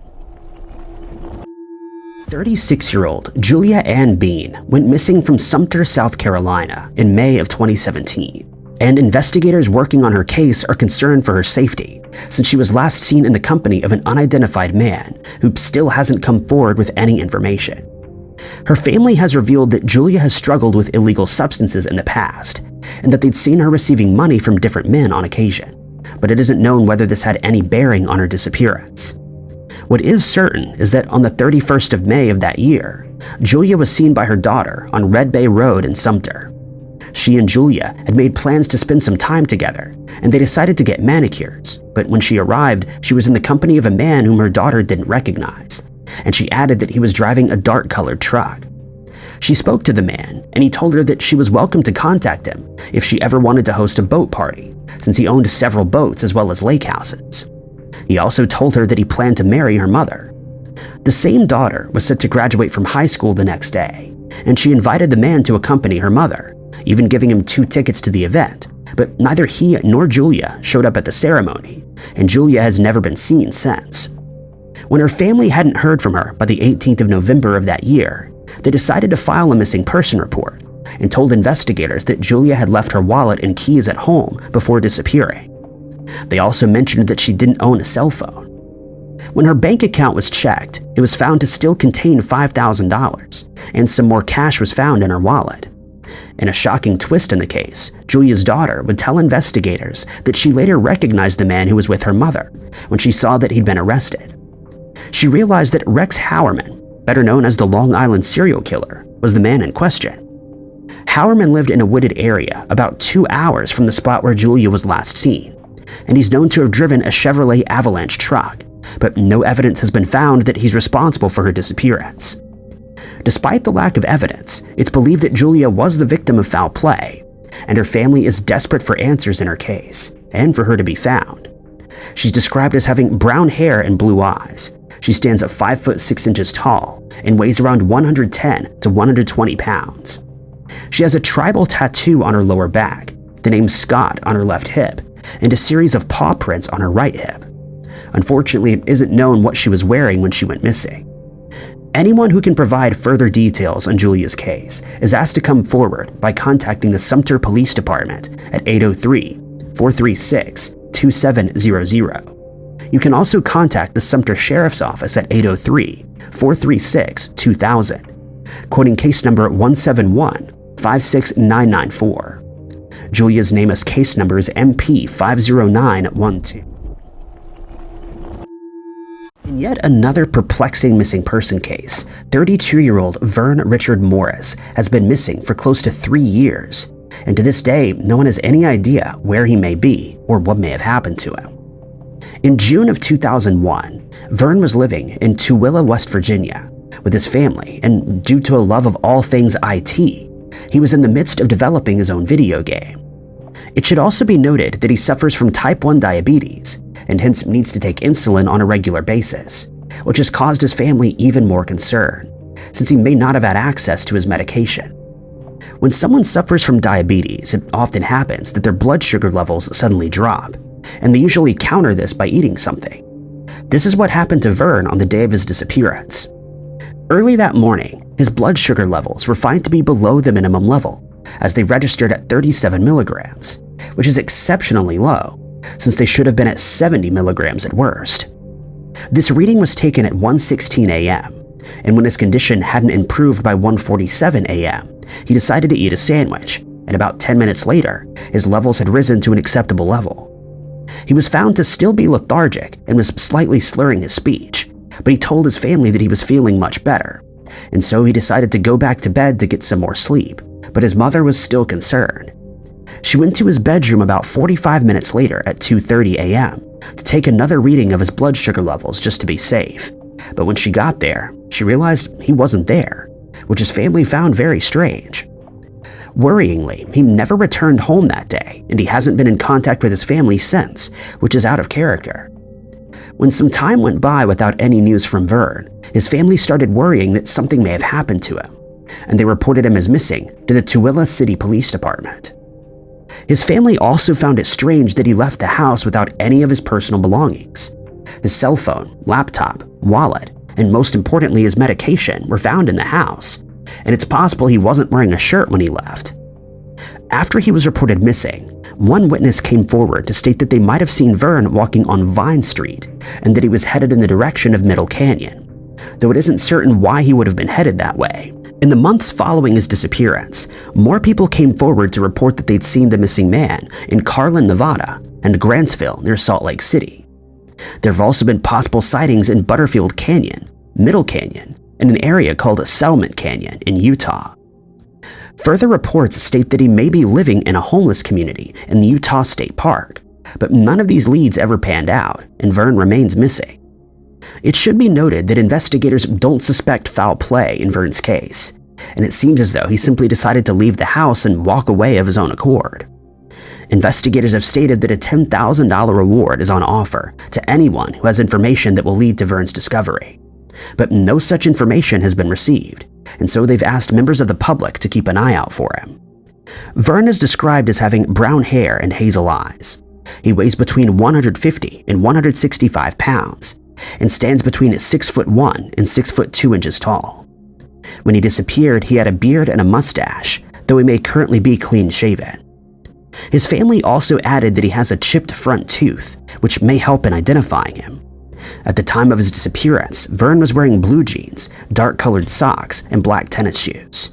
36-year-old Julia Ann Bean went missing from Sumter, South Carolina in May of 2017, and investigators working on her case are concerned for her safety since she was last seen in the company of an unidentified man who still hasn't come forward with any information. Her family has revealed that Julia has struggled with illegal substances in the past, and that they'd seen her receiving money from different men on occasion, but it isn't known whether this had any bearing on her disappearance. What is certain is that on the 31st of May of that year, Julia was seen by her daughter on Red Bay Road in Sumter. She and Julia had made plans to spend some time together, and they decided to get manicures, but when she arrived, she was in the company of a man whom her daughter didn't recognize, and she added that he was driving a dark-colored truck. She spoke to the man, and he told her that she was welcome to contact him if she ever wanted to host a boat party, since he owned several boats as well as lake houses. He also told her that he planned to marry her mother. The same daughter was set to graduate from high school the next day, and she invited the man to accompany her mother, even giving him 2 tickets to the event, but neither he nor Julia showed up at the ceremony, and Julia has never been seen since. When her family hadn't heard from her by the 18th of November of that year, they decided to file a missing person report and told investigators that Julia had left her wallet and keys at home before disappearing. They also mentioned that she didn't own a cell phone. When her bank account was checked, it was found to still contain $5,000, and some more cash was found in her wallet. In a shocking twist in the case, Julia's daughter would tell investigators that she later recognized the man who was with her mother when she saw that he'd been arrested. She realized that Rex Howerman, better known as the Long Island serial killer, was the man in question. Howerman lived in a wooded area about 2 hours from the spot where Julia was last seen, and he's known to have driven a Chevrolet Avalanche truck, but no evidence has been found that he's responsible for her disappearance. Despite the lack of evidence, it's believed that Julia was the victim of foul play, and her family is desperate for answers in her case, and for her to be found. She's described as having brown hair and blue eyes. She stands at 5'6" inches tall and weighs around 110 to 120 pounds. She has a tribal tattoo on her lower back, the name Scott on her left hip, and a series of paw prints on her right hip. Unfortunately, it isn't known what she was wearing when she went missing. Anyone who can provide further details on Julia's case is asked to come forward by contacting the Sumter Police Department at 803-436-2700. You can also contact the Sumter Sheriff's Office at 803-436-2000, quoting case number 171-56994. Julia's NamUs case number is MP50912. In yet another perplexing missing person case, 32-year-old Vern Richard Morris has been missing for close to 3 years, and to this day, no one has any idea where he may be or what may have happened to him. In June of 2001, Vern was living in Tooele, West Virginia, with his family, and due to a love of all things IT, he was in the midst of developing his own video game. It should also be noted that he suffers from type 1 diabetes, and hence needs to take insulin on a regular basis, which has caused his family even more concern, since he may not have had access to his medication. When someone suffers from diabetes, it often happens that their blood sugar levels suddenly drop, and they usually counter this by eating something. This is what happened to Vern on the day of his disappearance. Early that morning, his blood sugar levels were found to be below the minimum level, as they registered at 37 milligrams, which is exceptionally low, since they should have been at 70 milligrams at worst. This reading was taken at 1:16 a.m., and when his condition hadn't improved by 1:47 a.m., he decided to eat a sandwich, and about 10 minutes later, his levels had risen to an acceptable level. He was found to still be lethargic and was slightly slurring his speech, but he told his family that he was feeling much better, and so he decided to go back to bed to get some more sleep, but his mother was still concerned. She went to his bedroom about 45 minutes later at 2:30 a.m. to take another reading of his blood sugar levels just to be safe, but when she got there, she realized he wasn't there, which his family found very strange. Worryingly, he never returned home that day, and he hasn't been in contact with his family since, which is out of character. When some time went by without any news from Vern, his family started worrying that something may have happened to him, and they reported him as missing to the Tooele City Police Department. His family also found it strange that he left the house without any of his personal belongings. His cell phone, laptop, wallet, and most importantly his medication were found in the house, and it's possible he wasn't wearing a shirt when he left. After he was reported missing, one witness came forward to state that they might have seen Vern walking on Vine Street and that he was headed in the direction of Middle Canyon, though it isn't certain why he would have been headed that way. In the months following his disappearance, more people came forward to report that they'd seen the missing man in Carlin, Nevada, and Grantsville near Salt Lake City. There have also been possible sightings in Butterfield Canyon, Middle Canyon, and an area called Settlement Canyon in Utah. Further reports state that he may be living in a homeless community in the Utah State Park, but none of these leads ever panned out, and Vern remains missing. It should be noted that investigators don't suspect foul play in Vern's case, and it seems as though he simply decided to leave the house and walk away of his own accord. Investigators have stated that a $10,000 reward is on offer to anyone who has information that will lead to Vern's discovery, but no such information has been received, and so they've asked members of the public to keep an eye out for him. Vern is described as having brown hair and hazel eyes. He weighs between 150 and 165 pounds, and stands between 6'1" and 6'2" tall. When he disappeared, he had a beard and a mustache, though he may currently be clean-shaven. His family also added that he has a chipped front tooth, which may help in identifying him. At the time of his disappearance, Vern was wearing blue jeans, dark-colored socks, and black tennis shoes.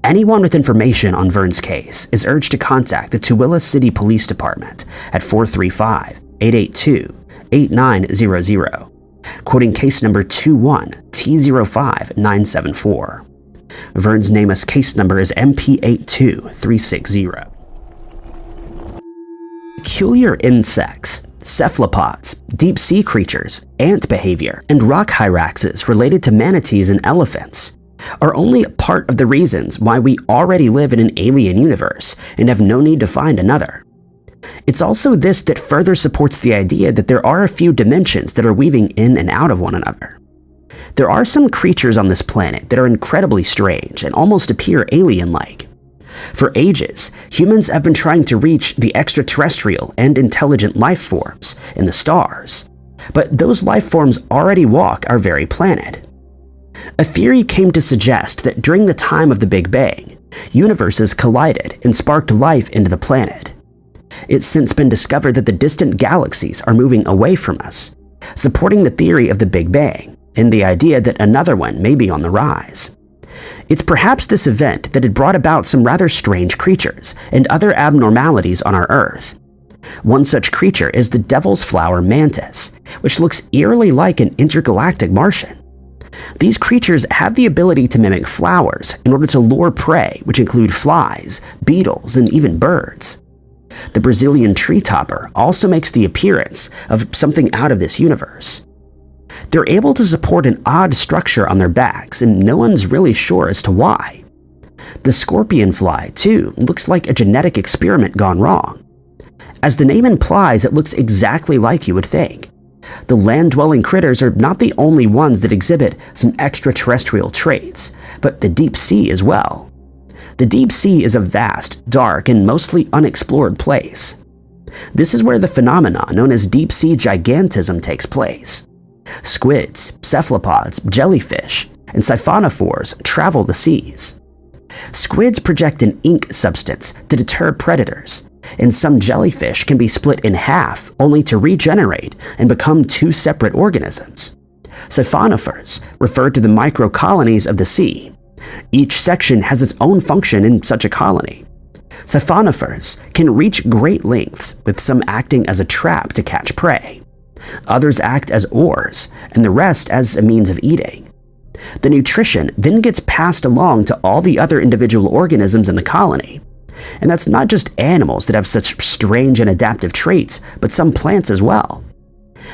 Anyone with information on Vern's case is urged to contact the Tooele City Police Department at 435-882-8900, quoting case number 21T05974. Vern's NamUs case number is MP82360. Peculiar insects, cephalopods, deep-sea creatures, ant behavior, and rock hyraxes related to manatees and elephants are only part of the reasons why we already live in an alien universe and have no need to find another. It's also this that further supports the idea that there are a few dimensions that are weaving in and out of one another. There are some creatures on this planet that are incredibly strange and almost appear alien-like. For ages, humans have been trying to reach the extraterrestrial and intelligent life forms in the stars, but those life forms already walk our very planet. A theory came to suggest that during the time of the Big Bang, universes collided and sparked life into the planet. It's since been discovered that the distant galaxies are moving away from us, supporting the theory of the Big Bang and the idea that another one may be on the rise. It's perhaps this event that had brought about some rather strange creatures and other abnormalities on our Earth. One such creature is the devil's flower mantis, which looks eerily like an intergalactic Martian. These creatures have the ability to mimic flowers in order to lure prey, which include flies, beetles, and even birds. The Brazilian tree topper also makes the appearance of something out of this universe. They're able to support an odd structure on their backs, and no one's really sure as to why. The scorpion fly, too, looks like a genetic experiment gone wrong. As the name implies, it looks exactly like you would think. The land-dwelling critters are not the only ones that exhibit some extraterrestrial traits, but the deep sea as well. The deep sea is a vast, dark, and mostly unexplored place. This is where the phenomenon known as deep sea gigantism takes place. Squids, cephalopods, jellyfish, and siphonophores travel the seas. Squids project an ink substance to deter predators, and some jellyfish can be split in half only to regenerate and become two separate organisms. Siphonophores refer to the microcolonies of the sea. Each section has its own function in such a colony. Siphonophores can reach great lengths, with some acting as a trap to catch prey. Others act as oars, and the rest as a means of eating. The nutrition then gets passed along to all the other individual organisms in the colony. And that's not just animals that have such strange and adaptive traits, but some plants as well.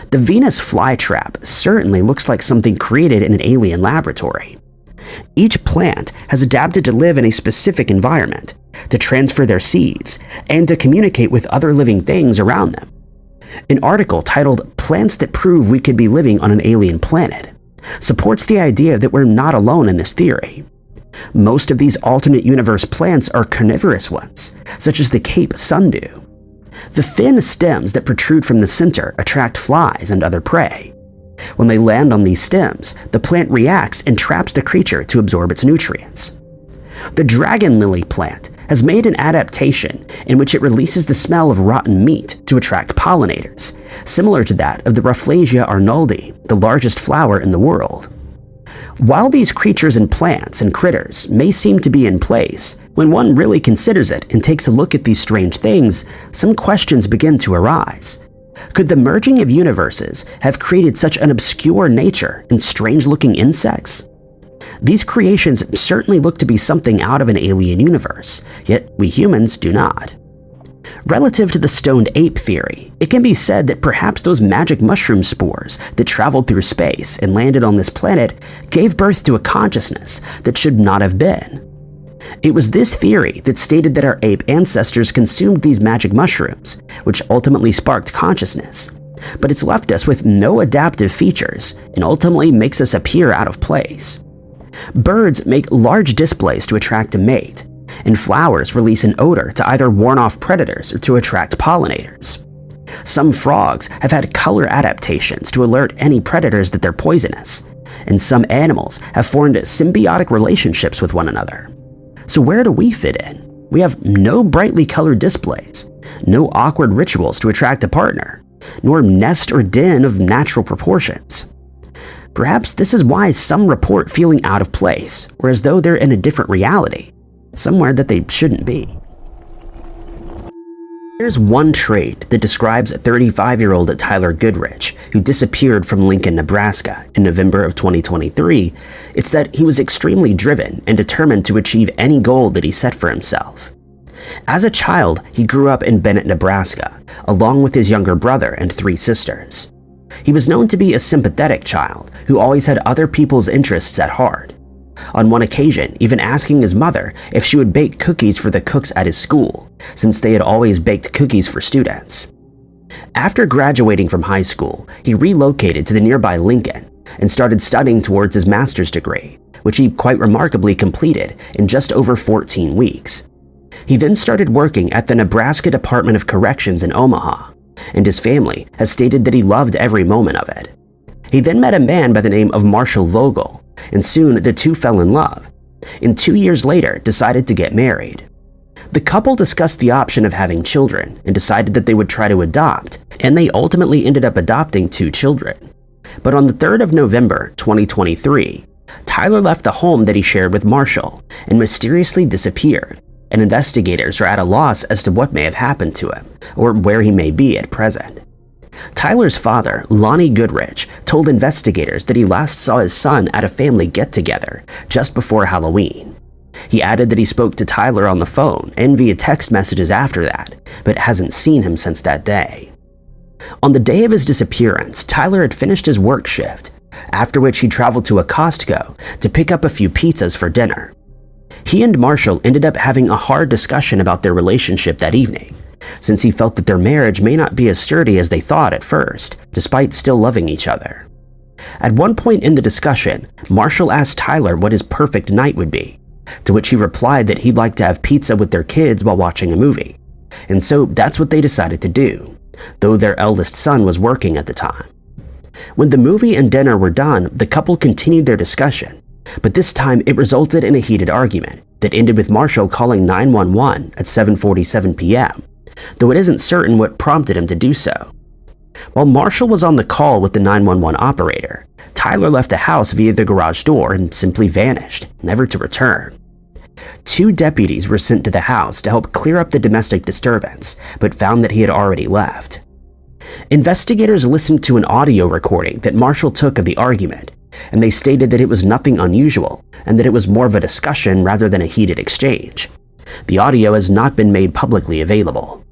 The Venus flytrap certainly looks like something created in an alien laboratory. Each plant has adapted to live in a specific environment, to transfer their seeds, and to communicate with other living things around them. An article titled "Plants That Prove We Could Be Living on an Alien Planet" supports the idea that we're not alone in this theory. Most of these alternate universe plants are carnivorous ones, such as the Cape sundew. The thin stems that protrude from the center attract flies and other prey. When they land on these stems, the plant reacts and traps the creature to absorb its nutrients. The dragon lily plant has made an adaptation in which it releases the smell of rotten meat to attract pollinators, similar to that of the Rafflesia arnoldi, the largest flower in the world. While these creatures and plants and critters may seem to be in place, when one really considers it and takes a look at these strange things, some questions begin to arise. Could the merging of universes have created such an obscure nature and strange-looking insects? These creations certainly look to be something out of an alien universe, yet we humans do not. Relative to the stoned ape theory, it can be said that perhaps those magic mushroom spores that traveled through space and landed on this planet gave birth to a consciousness that should not have been. It was this theory that stated that our ape ancestors consumed these magic mushrooms, which ultimately sparked consciousness. But it's left us with no adaptive features and ultimately makes us appear out of place. Birds make large displays to attract a mate, and flowers release an odor to either warn off predators or to attract pollinators. Some frogs have had color adaptations to alert any predators that they're poisonous, and some animals have formed symbiotic relationships with one another. So where do we fit in? We have no brightly colored displays, no awkward rituals to attract a partner, nor nest or den of natural proportions. Perhaps this is why some report feeling out of place, or as though they're in a different reality, somewhere that they shouldn't be. There's one trait that describes 35-year-old Tyler Goodrich, who disappeared from Lincoln, Nebraska in November of 2023. It's that he was extremely driven and determined to achieve any goal that he set for himself. As a child, he grew up in Bennett, Nebraska, along with his younger brother and 3 sisters. He was known to be a sympathetic child who always had other people's interests at heart. On one occasion, even asking his mother if she would bake cookies for the cooks at his school, since they had always baked cookies for students. After graduating from high school, he relocated to the nearby Lincoln and started studying towards his master's degree, which he quite remarkably completed in just over 14 weeks. He then started working at the Nebraska Department of Corrections in Omaha, and his family has stated that he loved every moment of it. He then met a man by the name of Marshall Vogel, and soon the two fell in love, and 2 years later decided to get married. The couple discussed the option of having children and decided that they would try to adopt, and they ultimately ended up adopting 2 children. But on the 3rd of November, 2023, Tyler left the home that he shared with Marshall and mysteriously disappeared, and investigators are at a loss as to what may have happened to him or where he may be at present. Tyler's father, Lonnie Goodrich, told investigators that he last saw his son at a family get-together just before Halloween. He added that he spoke to Tyler on the phone and via text messages after that, but hasn't seen him since that day. On the day of his disappearance, Tyler had finished his work shift, after which he traveled to a Costco to pick up a few pizzas for dinner. He and Marshall ended up having a hard discussion about their relationship that evening, since he felt that their marriage may not be as sturdy as they thought at first, despite still loving each other. At one point in the discussion, Marshall asked Tyler what his perfect night would be, to which he replied that he'd like to have pizza with their kids while watching a movie. And so that's what they decided to do, though their eldest son was working at the time. When the movie and dinner were done, the couple continued their discussion, but this time it resulted in a heated argument that ended with Marshall calling 911 at 7:47 p.m., though it isn't certain what prompted him to do so. While Marshall was on the call with the 911 operator, Tyler left the house via the garage door and simply vanished, never to return. 2 deputies were sent to the house to help clear up the domestic disturbance, but found that he had already left. Investigators listened to an audio recording that Marshall took of the argument, and they stated that it was nothing unusual and that it was more of a discussion rather than a heated exchange. The audio has not been made publicly available.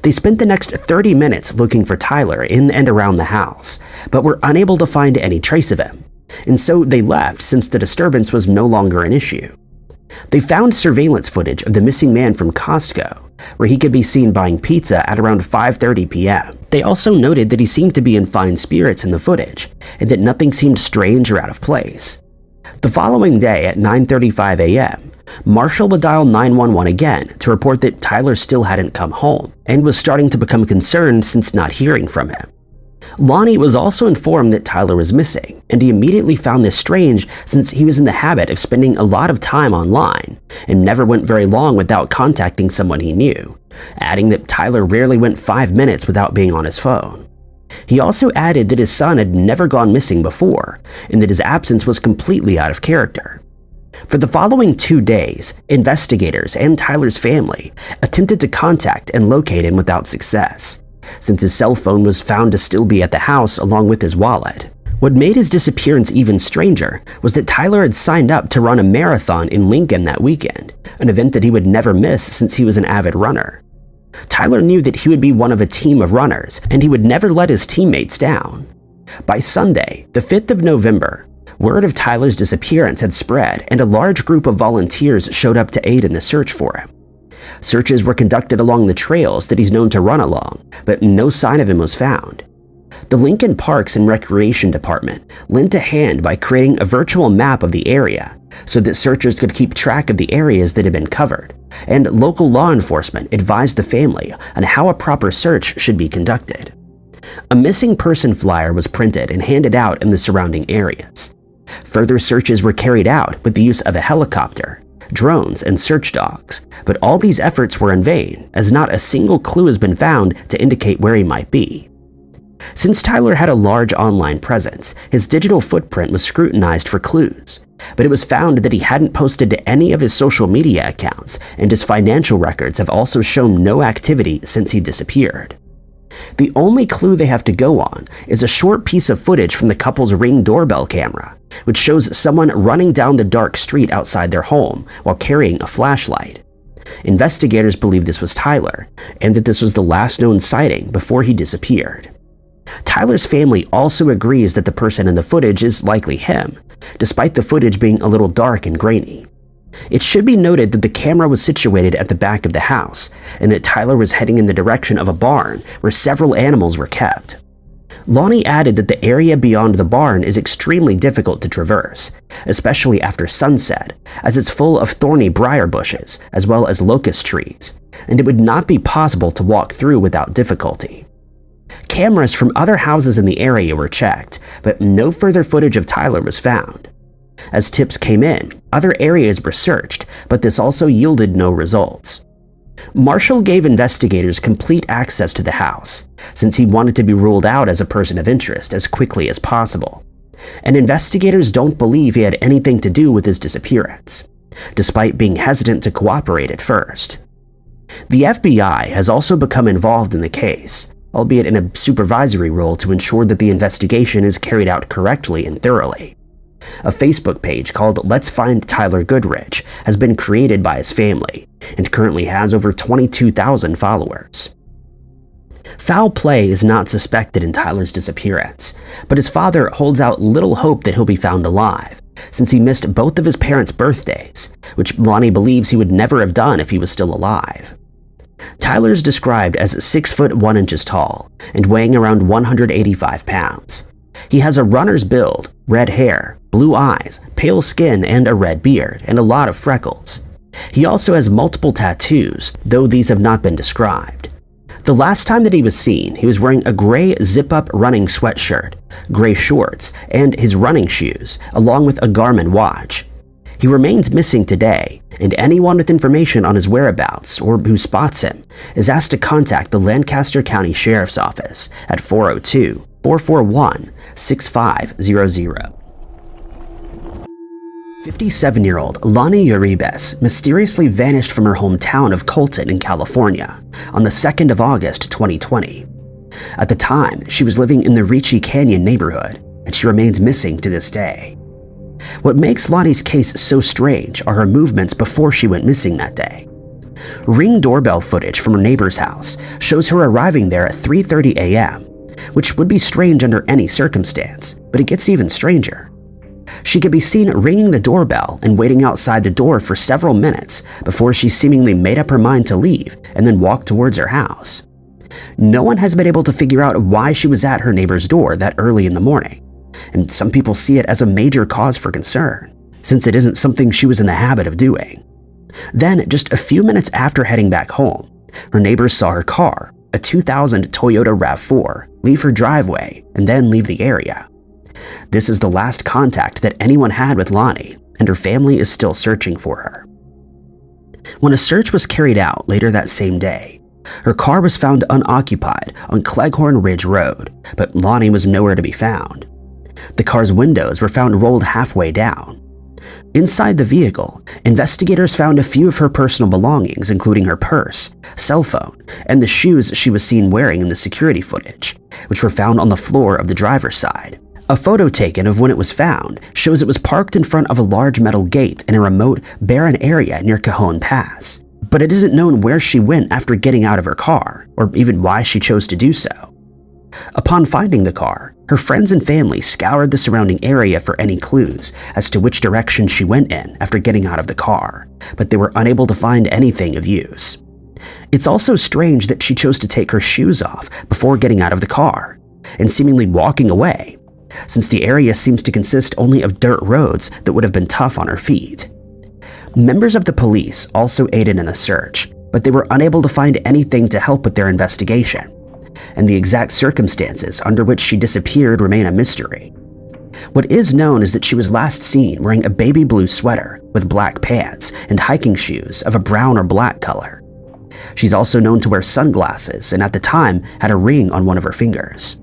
They spent the next 30 minutes looking for Tyler in and around the house, but were unable to find any trace of him, and so they left since the disturbance was no longer an issue. They found surveillance footage of the missing man from Costco, where he could be seen buying pizza at around 5:30 p.m. They also noted that he seemed to be in fine spirits in the footage, and that nothing seemed strange or out of place. The following day at 9:35 a.m., Marshall would dial 911 again to report that Tyler still hadn't come home and was starting to become concerned since not hearing from him. Lonnie was also informed that Tyler was missing, and he immediately found this strange since he was in the habit of spending a lot of time online and never went very long without contacting someone he knew, adding that Tyler rarely went 5 minutes without being on his phone. He also added that his son had never gone missing before, and that his absence was completely out of character. For the following 2 days, investigators and Tyler's family attempted to contact and locate him without success, since his cell phone was found to still be at the house along with his wallet. What made his disappearance even stranger was that Tyler had signed up to run a marathon in Lincoln that weekend, an event that he would never miss since he was an avid runner. Tyler knew that he would be one of a team of runners, and he would never let his teammates down. By Sunday, the 5th of November, word of Tyler's disappearance had spread, and a large group of volunteers showed up to aid in the search for him. Searches were conducted along the trails that he's known to run along, but no sign of him was found. The Lincoln Parks and Recreation Department lent a hand by creating a virtual map of the area so that searchers could keep track of the areas that had been covered, and local law enforcement advised the family on how a proper search should be conducted. A missing person flyer was printed and handed out in the surrounding areas. Further searches were carried out with the use of a helicopter, drones, and search dogs, but all these efforts were in vain, as not a single clue has been found to indicate where he might be. Since Tyler had a large online presence, his digital footprint was scrutinized for clues, but it was found that he hadn't posted to any of his social media accounts, and his financial records have also shown no activity since he disappeared. The only clue they have to go on is a short piece of footage from the couple's Ring doorbell camera, which shows someone running down the dark street outside their home while carrying a flashlight. Investigators believe this was Tyler, and that this was the last known sighting before he disappeared. Tyler's family also agrees that the person in the footage is likely him, despite the footage being a little dark and grainy. It should be noted that the camera was situated at the back of the house, and that Tyler was heading in the direction of a barn where several animals were kept. Lonnie added that the area beyond the barn is extremely difficult to traverse, especially after sunset, as it's full of thorny briar bushes as well as locust trees, and it would not be possible to walk through without difficulty. Cameras from other houses in the area were checked, but no further footage of Tyler was found. As tips came in, other areas were searched, but this also yielded no results. Marshall gave investigators complete access to the house, since he wanted to be ruled out as a person of interest as quickly as possible. And investigators don't believe he had anything to do with his disappearance, despite being hesitant to cooperate at first. The FBI has also become involved in the case, albeit in a supervisory role to ensure that the investigation is carried out correctly and thoroughly. A Facebook page called Let's Find Tyler Goodrich has been created by his family and currently has over 22,000 followers. Foul play is not suspected in Tyler's disappearance, but his father holds out little hope that he'll be found alive, since he missed both of his parents' birthdays, which Lonnie believes he would never have done if he was still alive. Tyler is described as 6 foot 1 inches tall and weighing around 185 pounds. He has a runner's build, red hair, blue eyes, pale skin, and a red beard, and a lot of freckles. He also has multiple tattoos, though these have not been described. The last time that he was seen, he was wearing a gray zip-up running sweatshirt, gray shorts, and his running shoes, along with a Garmin watch. He remains missing today, and anyone with information on his whereabouts or who spots him is asked to contact the Lancaster County Sheriff's Office at 402-441-6500. 57-year-old Lonnie Uribes mysteriously vanished from her hometown of Colton in California on the 2nd of August 2020. At the time, she was living in the Ricci Canyon neighborhood, and she remains missing to this day. What makes Lonnie's case so strange are her movements before she went missing that day. Ring doorbell footage from her neighbor's house shows her arriving there at 3:30 a.m., which would be strange under any circumstance, but it gets even stranger. She could be seen ringing the doorbell and waiting outside the door for several minutes before she seemingly made up her mind to leave and then walked towards her house. No one has been able to figure out why she was at her neighbor's door that early in the morning, and some people see it as a major cause for concern, since it isn't something she was in the habit of doing. Then, just a few minutes after heading back home, her neighbors saw her car, a 2000 Toyota RAV4, leave her driveway and then leave the area. This is the last contact that anyone had with Lonnie, and her family is still searching for her. When a search was carried out later that same day, her car was found unoccupied on Cleghorn Ridge Road, but Lonnie was nowhere to be found. The car's windows were found rolled halfway down. Inside the vehicle, investigators found a few of her personal belongings, including her purse, cell phone, and the shoes she was seen wearing in the security footage, which were found on the floor of the driver's side. A photo taken of when it was found shows it was parked in front of a large metal gate in a remote, barren area near Cajon Pass, but it isn't known where she went after getting out of her car, or even why she chose to do so. Upon finding the car, her friends and family scoured the surrounding area for any clues as to which direction she went in after getting out of the car, but they were unable to find anything of use. It's also strange that she chose to take her shoes off before getting out of the car, and seemingly walking away, since the area seems to consist only of dirt roads that would have been tough on her feet. Members of the police also aided in a search, but they were unable to find anything to help with their investigation, and the exact circumstances under which she disappeared remain a mystery. What is known is that she was last seen wearing a baby blue sweater with black pants and hiking shoes of a brown or black color. She's also known to wear sunglasses and at the time had a ring on one of her fingers.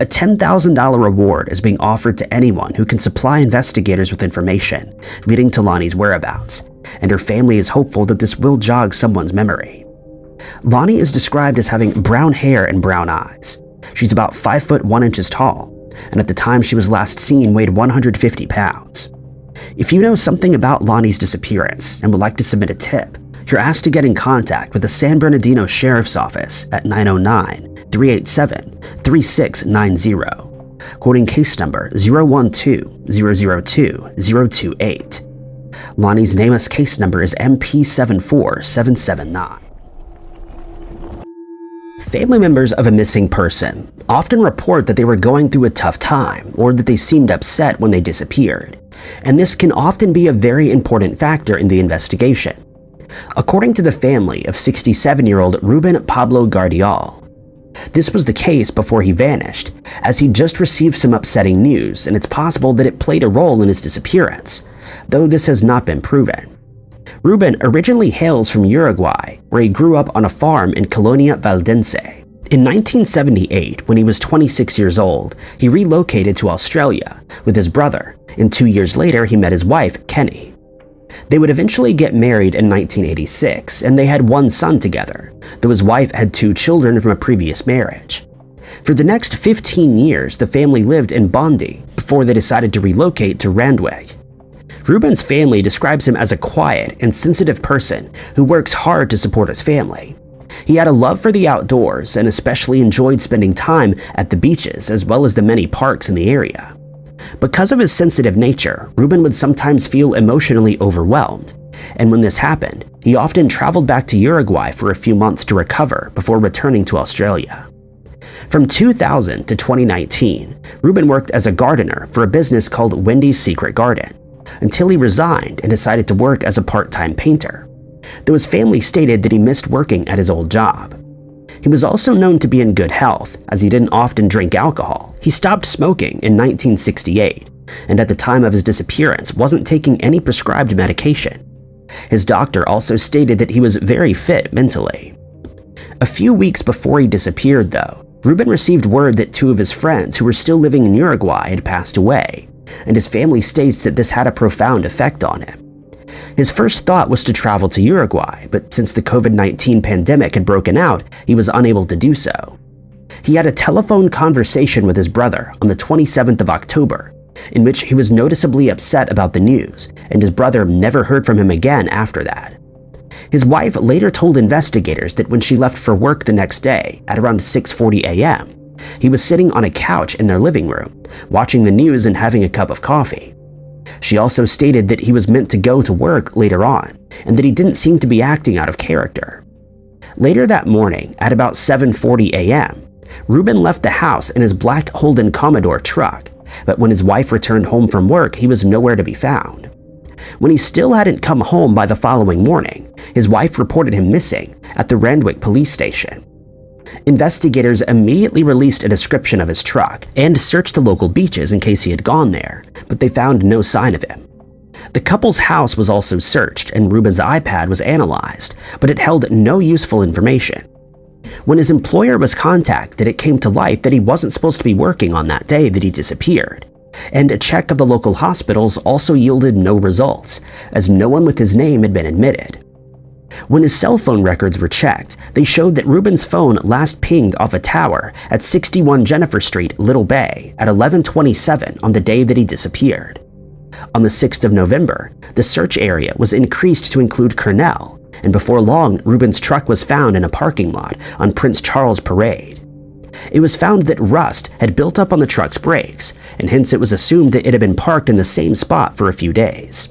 A $10,000 reward is being offered to anyone who can supply investigators with information leading to Lonnie's whereabouts, and her family is hopeful that this will jog someone's memory. Lonnie is described as having brown hair and brown eyes. She's about 5 foot 1 inches tall, and at the time she was last seen weighed 150 pounds. If you know something about Lonnie's disappearance and would like to submit a tip, you're asked to get in contact with the San Bernardino Sheriff's Office at 909-387-3690, quoting case number 012-002-028. Lonnie's nameless case number is MP74779. Family members of a missing person often report that they were going through a tough time or that they seemed upset when they disappeared, and this can often be a very important factor in the investigation. According to the family of 67-year-old Ruben Pablo Gardial, this was the case before he vanished, as he just received some upsetting news, and it's possible that it played a role in his disappearance, though this has not been proven. Ruben originally hails from Uruguay, where he grew up on a farm in Colonia Valdense. In 1978, when he was 26 years old, he relocated to Australia with his brother, and 2 years later he met his wife, Kenny. They would eventually get married in 1986, and they had one son together, though his wife had 2 children from a previous marriage. For the next 15 years, the family lived in Bondi before they decided to relocate to Randwick. Ruben's family describes him as a quiet and sensitive person who works hard to support his family. He had a love for the outdoors and especially enjoyed spending time at the beaches as well as the many parks in the area. Because of his sensitive nature, Ruben would sometimes feel emotionally overwhelmed, and when this happened, he often traveled back to Uruguay for a few months to recover before returning to Australia. From 2000 to 2019, Ruben worked as a gardener for a business called Wendy's Secret Garden, until he resigned and decided to work as a part-time painter, though his family stated that he missed working at his old job. He was also known to be in good health, as he didn't often drink alcohol. He stopped smoking in 1968, and at the time of his disappearance wasn't taking any prescribed medication. His doctor also stated that he was very fit mentally. A few weeks before he disappeared, though, Ruben received word that 2 of his friends who were still living in Uruguay had passed away, and his family states that this had a profound effect on him. His first thought was to travel to Uruguay, but since the COVID-19 pandemic had broken out, he was unable to do so. He had a telephone conversation with his brother on the 27th of October, in which he was noticeably upset about the news, and his brother never heard from him again after that. His wife later told investigators that when she left for work the next day at around 6:40 a.m., he was sitting on a couch in their living room, watching the news and having a cup of coffee. She also stated that he was meant to go to work later on, and that he didn't seem to be acting out of character. Later that morning, at about 7:40 a.m., Ruben left the house in his black Holden Commodore truck, but when his wife returned home from work, he was nowhere to be found. When he still hadn't come home by the following morning, his wife reported him missing at the Randwick police station. Investigators immediately released a description of his truck and searched the local beaches in case he had gone there, but they found no sign of him. The couple's house was also searched and Ruben's iPad was analyzed, but it held no useful information. When his employer was contacted, it came to light that he wasn't supposed to be working on that day that he disappeared, and a check of the local hospitals also yielded no results, as no one with his name had been admitted. When his cell phone records were checked, they showed that Ruben's phone last pinged off a tower at 61 Jennifer Street, Little Bay at 11:27 on the day that he disappeared. On the 6th of November, the search area was increased to include Cornell, and before long, Ruben's truck was found in a parking lot on Prince Charles Parade. It was found that rust had built up on the truck's brakes, and hence it was assumed that it had been parked in the same spot for a few days.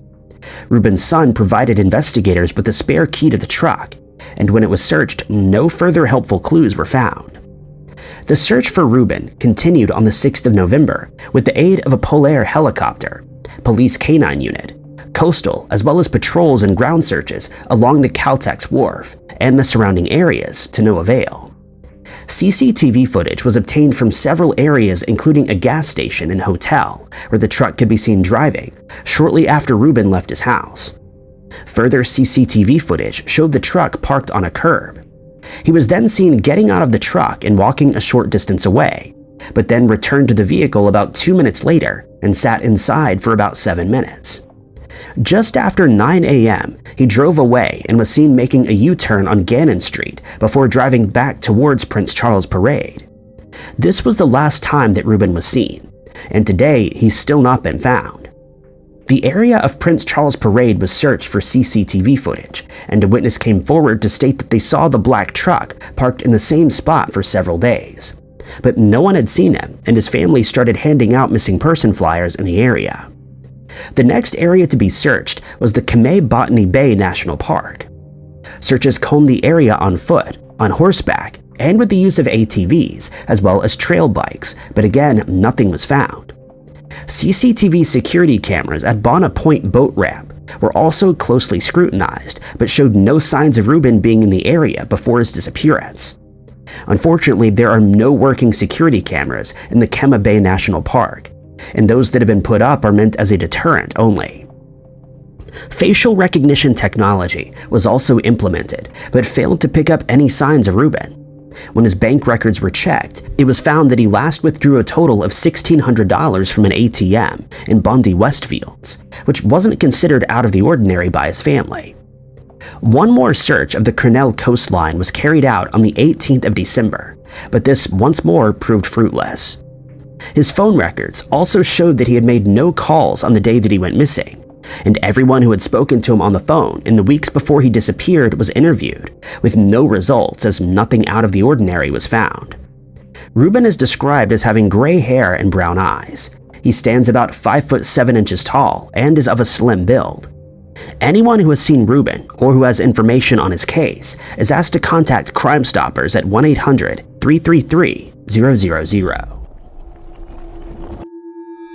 Ruben's son provided investigators with a spare key to the truck, and when it was searched, no further helpful clues were found. The search for Ruben continued on the 6th of November with the aid of a Polair helicopter, police canine unit, coastal, as well as patrols and ground searches along the Caltex Wharf and the surrounding areas to no avail. CCTV footage was obtained from several areas including a gas station and hotel where the truck could be seen driving shortly after Ruben left his house. Further CCTV footage showed the truck parked on a curb. He was then seen getting out of the truck and walking a short distance away, but then returned to the vehicle about 2 minutes later and sat inside for about 7 minutes. Just after 9 a.m., he drove away and was seen making a U-turn on Gannon Street before driving back towards Prince Charles Parade. This was the last time that Ruben was seen, and today he's still not been found. The area of Prince Charles Parade was searched for CCTV footage, and a witness came forward to state that they saw the black truck parked in the same spot for several days. But no one had seen him, and his family started handing out missing person flyers in the area. The next area to be searched was the Kamei Botany Bay National Park. Searchers combed the area on foot, on horseback, and with the use of ATVs, as well as trail bikes, but again, nothing was found. CCTV security cameras at Bona Point boat ramp were also closely scrutinized, but showed no signs of Ruben being in the area before his disappearance. Unfortunately, there are no working security cameras in the Kema Bay National Park, and those that have been put up are meant as a deterrent only. Facial recognition technology was also implemented, but failed to pick up any signs of Ruben. When his bank records were checked, it was found that he last withdrew a total of $1,600 from an ATM in Bondi Westfields, which wasn't considered out of the ordinary by his family. One more search of the Cornell coastline was carried out on the 18th of December, but this once more proved fruitless. His phone records also showed that he had made no calls on the day that he went missing, and everyone who had spoken to him on the phone in the weeks before he disappeared was interviewed, with no results as nothing out of the ordinary was found. Ruben is described as having gray hair and brown eyes. He stands about 5 foot 7 inches tall and is of a slim build. Anyone who has seen Ruben or who has information on his case is asked to contact Crime Stoppers at 1-800-333-000.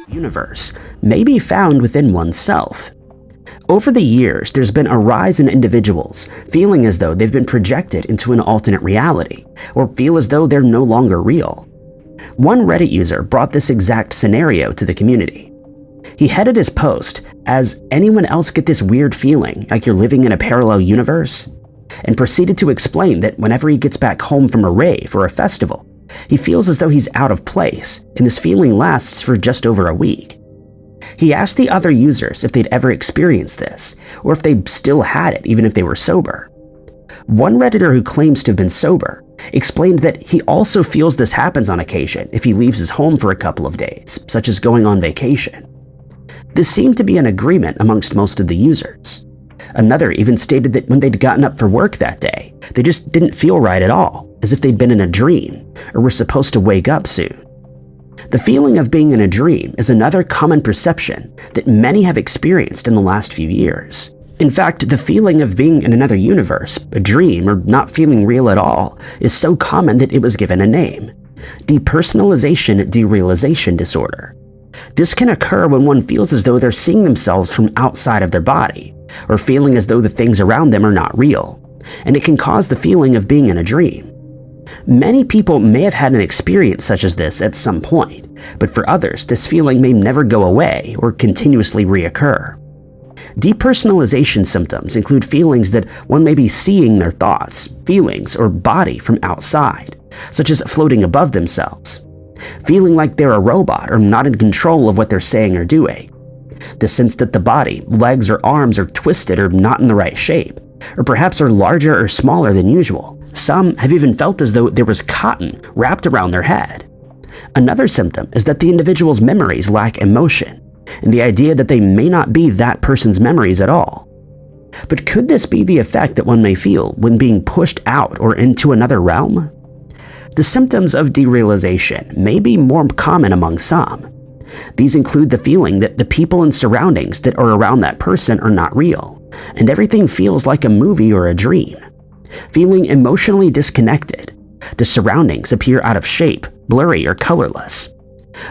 Universe may be found within oneself. Over the years, there's been a rise in individuals feeling as though they've been projected into an alternate reality, or feel as though they're no longer real. One Reddit user brought this exact scenario to the community. He headed his post as "Anyone else get this weird feeling like you're living in a parallel universe?" and proceeded to explain that whenever he gets back home from a rave or a festival, he feels as though he's out of place, and this feeling lasts for just over a week. He asked the other users if they'd ever experienced this, or if they still had it even if they were sober. One Redditor who claims to have been sober explained that he also feels this happens on occasion if he leaves his home for a couple of days, such as going on vacation. This seemed to be an agreement amongst most of the users. Another even stated that when they'd gotten up for work that day, they just didn't feel right at all, as if they'd been in a dream or were supposed to wake up soon. The feeling of being in a dream is another common perception that many have experienced in the last few years. In fact, the feeling of being in another universe, a dream, or not feeling real at all is so common that it was given a name: depersonalization derealization disorder. This can occur when one feels as though they're seeing themselves from outside of their body, or feeling as though the things around them are not real, and it can cause the feeling of being in a dream. Many people may have had an experience such as this at some point, but for others, this feeling may never go away or continuously reoccur. Depersonalization symptoms include feelings that one may be seeing their thoughts, feelings, or body from outside, such as floating above themselves, feeling like they're a robot or not in control of what they're saying or doing, the sense that the body, legs, or arms are twisted or not in the right shape, or perhaps are larger or smaller than usual. Some have even felt as though there was cotton wrapped around their head. Another symptom is that the individual's memories lack emotion, and the idea that they may not be that person's memories at all. But could this be the effect that one may feel when being pushed out or into another realm? The symptoms of derealization may be more common among some. These include the feeling that the people and surroundings that are around that person are not real, and everything feels like a movie or a dream. Feeling emotionally disconnected. The surroundings appear out of shape, blurry, or colorless.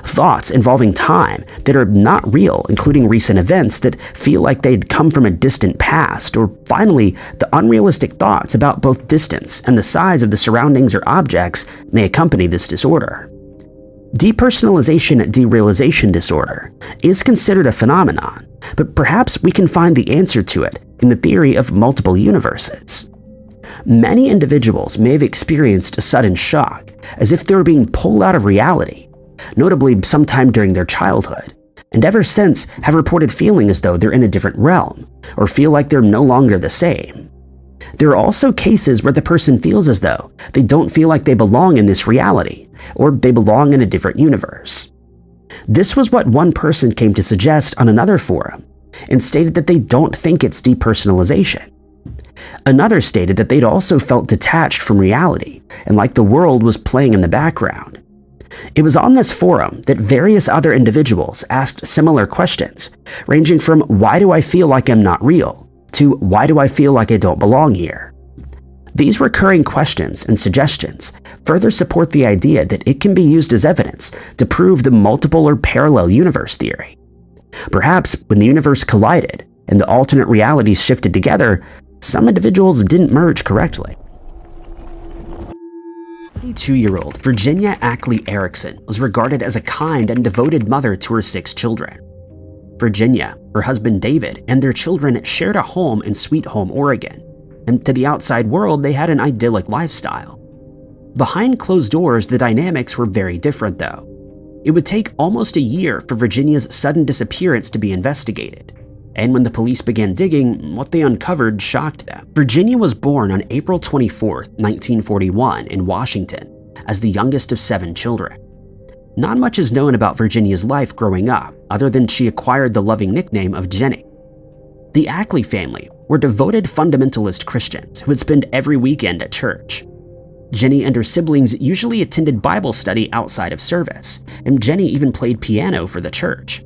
Thoughts involving time that are not real, including recent events that feel like they'd come from a distant past, or finally, the unrealistic thoughts about both distance and the size of the surroundings or objects may accompany this disorder. Depersonalization derealization disorder is considered a phenomenon, but perhaps we can find the answer to it in the theory of multiple universes. Many individuals may have experienced a sudden shock, as if they were being pulled out of reality, notably sometime during their childhood, and ever since have reported feeling as though they're in a different realm, or feel like they're no longer the same. There are also cases where the person feels as though they don't feel like they belong in this reality, or they belong in a different universe. This was what one person came to suggest on another forum, and stated that they don't think it's depersonalization. Another stated that they'd also felt detached from reality, and like the world was playing in the background. It was on this forum that various other individuals asked similar questions, ranging from "Why do I feel like I'm not real?" to "Why do I feel like I don't belong here?" These recurring questions and suggestions further support the idea that it can be used as evidence to prove the multiple or parallel universe theory. Perhaps when the universe collided and the alternate realities shifted together, some individuals didn't merge correctly. 22-year-old Virginia Ackley Erickson was regarded as a kind and devoted mother to her 6 children. Virginia, her husband David, and their children shared a home in Sweet Home, Oregon, and to the outside world they had an idyllic lifestyle. Behind closed doors, the dynamics were very different though. It would take almost a year for Virginia's sudden disappearance to be investigated, and when the police began digging, what they uncovered shocked them. Virginia was born on April 24, 1941 in Washington, as the youngest of 7 children. Not much is known about Virginia's life growing up, other than she acquired the loving nickname of Jenny. The Ackley family were devoted fundamentalist Christians who would spend every weekend at church. Jenny and her siblings usually attended Bible study outside of service, and Jenny even played piano for the church.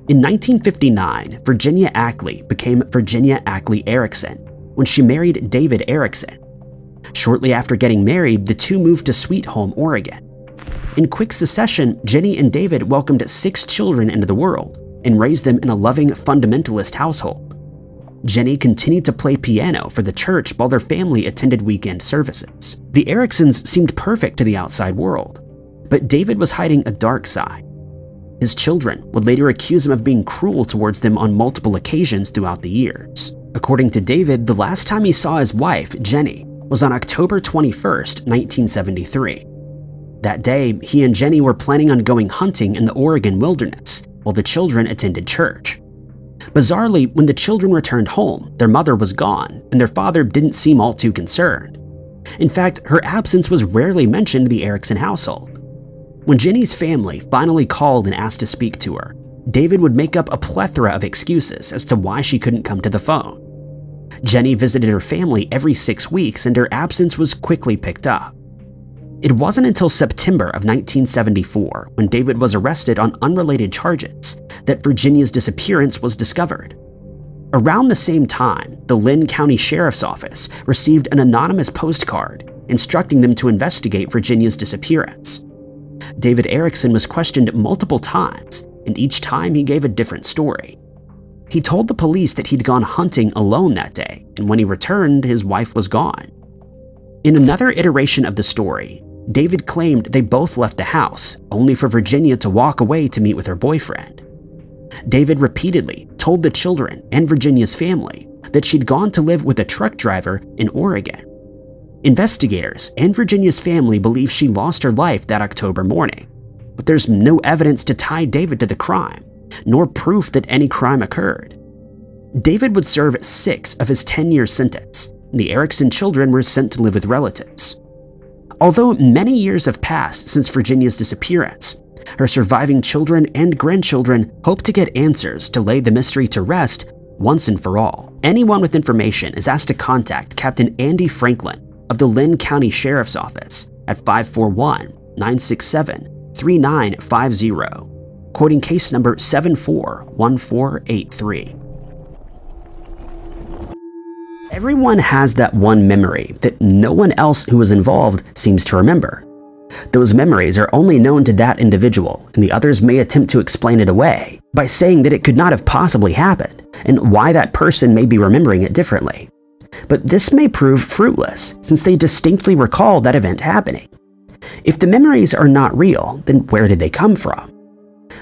In 1959, Virginia Ackley became Virginia Ackley Erickson when she married David Erickson. Shortly after getting married, the two moved to Sweet Home, Oregon. In quick succession, Jenny and David welcomed 6 children into the world and raised them in a loving fundamentalist household. Jenny continued to play piano for the church while their family attended weekend services. The Ericksons seemed perfect to the outside world, but David was hiding a dark side. His children would later accuse him of being cruel towards them on multiple occasions throughout the years. According to David, the last time he saw his wife, Jenny, was on October 21, 1973. That day, he and Jenny were planning on going hunting in the Oregon wilderness while the children attended church. Bizarrely, when the children returned home, their mother was gone, and their father didn't seem all too concerned. In fact, her absence was rarely mentioned in the Erickson household. When Jenny's family finally called and asked to speak to her, David would make up a plethora of excuses as to why she couldn't come to the phone. Jenny visited her family every 6 weeks, and her absence was quickly picked up. It wasn't until September of 1974, when David was arrested on unrelated charges, that Virginia's disappearance was discovered. Around the same time, the Lynn County Sheriff's Office received an anonymous postcard instructing them to investigate Virginia's disappearance. David Erickson was questioned multiple times, and each time he gave a different story. He told the police that he'd gone hunting alone that day, and when he returned, his wife was gone. In another iteration of the story, David claimed they both left the house, only for Virginia to walk away to meet with her boyfriend. David repeatedly told the children and Virginia's family that she'd gone to live with a truck driver in Oregon. Investigators and Virginia's family believe she lost her life that October morning, but there's no evidence to tie David to the crime, nor proof that any crime occurred. David would serve 6 of his 10-year sentence, and the Erickson children were sent to live with relatives. Although many years have passed since Virginia's disappearance, her surviving children and grandchildren hope to get answers to lay the mystery to rest once and for all. Anyone with information is asked to contact Captain Andy Franklin of the Lynn County Sheriff's Office at 541-967-3950, quoting case number 741483. Everyone has that one memory that no one else who was involved seems to remember. Those memories are only known to that individual, and the others may attempt to explain it away by saying that it could not have possibly happened, and why that person may be remembering it differently. But this may prove fruitless, since they distinctly recall that event happening. If the memories are not real, then where did they come from?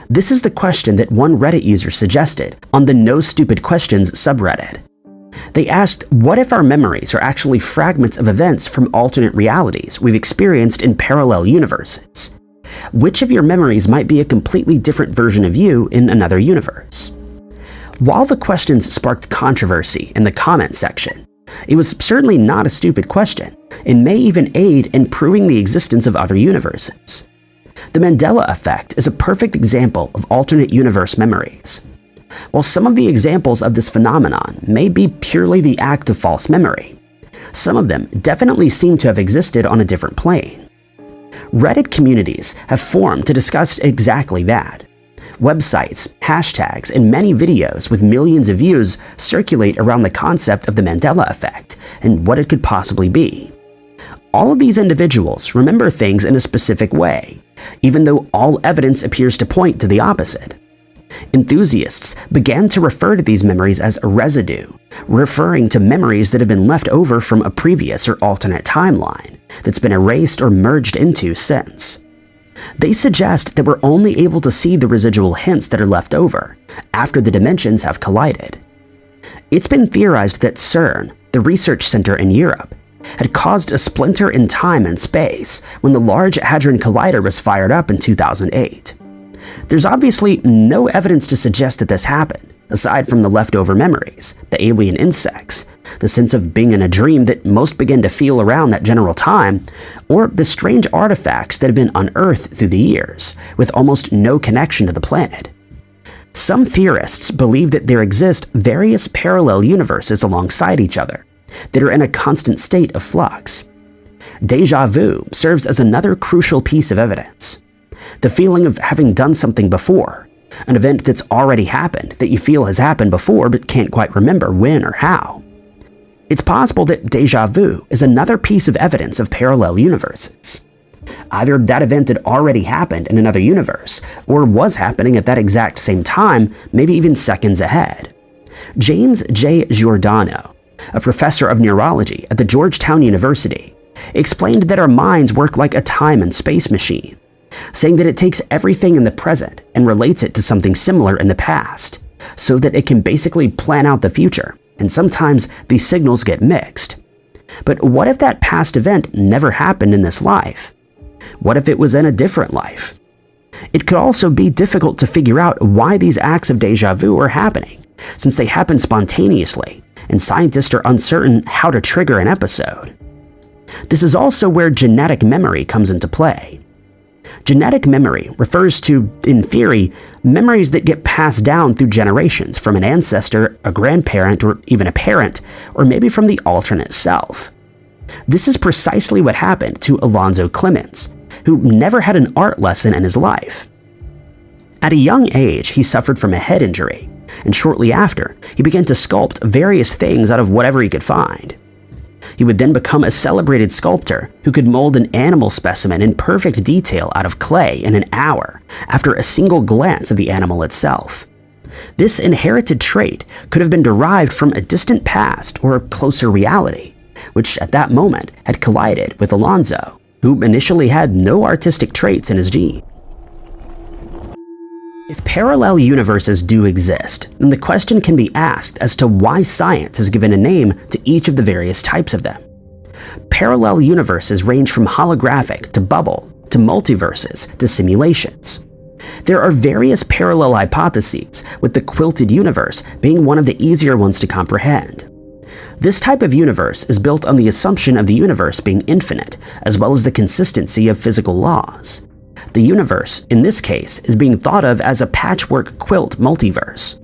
This is the question that one Reddit user suggested on the No Stupid Questions subreddit. They asked, what if our memories are actually fragments of events from alternate realities we've experienced in parallel universes? Which of your memories might be a completely different version of you in another universe? While the questions sparked controversy in the comments section, it was certainly not a stupid question, and may even aid in proving the existence of other universes. The Mandela effect is a perfect example of alternate universe memories. While some of the examples of this phenomenon may be purely the act of false memory, some of them definitely seem to have existed on a different plane. Reddit communities have formed to discuss exactly that. Websites, hashtags, and many videos with millions of views circulate around the concept of the Mandela effect and what it could possibly be. All of these individuals remember things in a specific way, even though all evidence appears to point to the opposite. Enthusiasts began to refer to these memories as a residue, referring to memories that have been left over from a previous or alternate timeline that's been erased or merged into since. They suggest that we're only able to see the residual hints that are left over after the dimensions have collided. It's been theorized that CERN, the research center in Europe, had caused a splinter in time and space when the Large Hadron Collider was fired up in 2008. There's obviously no evidence to suggest that this happened, aside from the leftover memories, the alien insects, the sense of being in a dream that most begin to feel around that general time, or the strange artifacts that have been unearthed through the years, with almost no connection to the planet. Some theorists believe that there exist various parallel universes alongside each other that are in a constant state of flux. Déjà vu serves as another crucial piece of evidence. The feeling of having done something before, an event that's already happened that you feel has happened before but can't quite remember when or how. It's possible that déjà vu is another piece of evidence of parallel universes. Either that event had already happened in another universe, or was happening at that exact same time, maybe even seconds ahead. James J. Giordano, a professor of neurology at the Georgetown University, explained that our minds work like a time and space machine, saying that it takes everything in the present and relates it to something similar in the past, so that it can basically plan out the future, and sometimes these signals get mixed. But what if that past event never happened in this life? What if it was in a different life? It could also be difficult to figure out why these acts of déjà vu are happening, since they happen spontaneously, and scientists are uncertain how to trigger an episode. This is also where genetic memory comes into play. Genetic memory refers to, in theory, memories that get passed down through generations from an ancestor, a grandparent, or even a parent, or maybe from the alternate self. This is precisely what happened to Alonzo Clemens, who never had an art lesson in his life. At a young age, he suffered from a head injury, and shortly after, he began to sculpt various things out of whatever he could find. He would then become a celebrated sculptor who could mold an animal specimen in perfect detail out of clay in an hour after a single glance of the animal itself. This inherited trait could have been derived from a distant past or a closer reality, which at that moment had collided with Alonzo, who initially had no artistic traits in his gene. If parallel universes do exist, then the question can be asked as to why science has given a name to each of the various types of them. Parallel universes range from holographic to bubble to multiverses to simulations. There are various parallel hypotheses, with the quilted universe being one of the easier ones to comprehend. This type of universe is built on the assumption of the universe being infinite, as well as the consistency of physical laws. The universe, in this case, is being thought of as a patchwork quilt multiverse.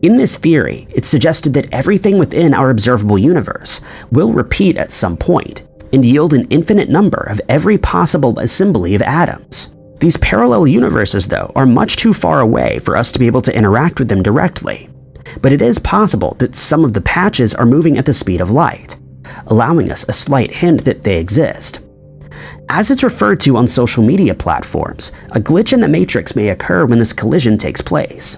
In this theory, it's suggested that everything within our observable universe will repeat at some point and yield an infinite number of every possible assembly of atoms. These parallel universes, though, are much too far away for us to be able to interact with them directly. But it is possible that some of the patches are moving at the speed of light, allowing us a slight hint that they exist. As it's referred to on social media platforms, a glitch in the matrix may occur when this collision takes place.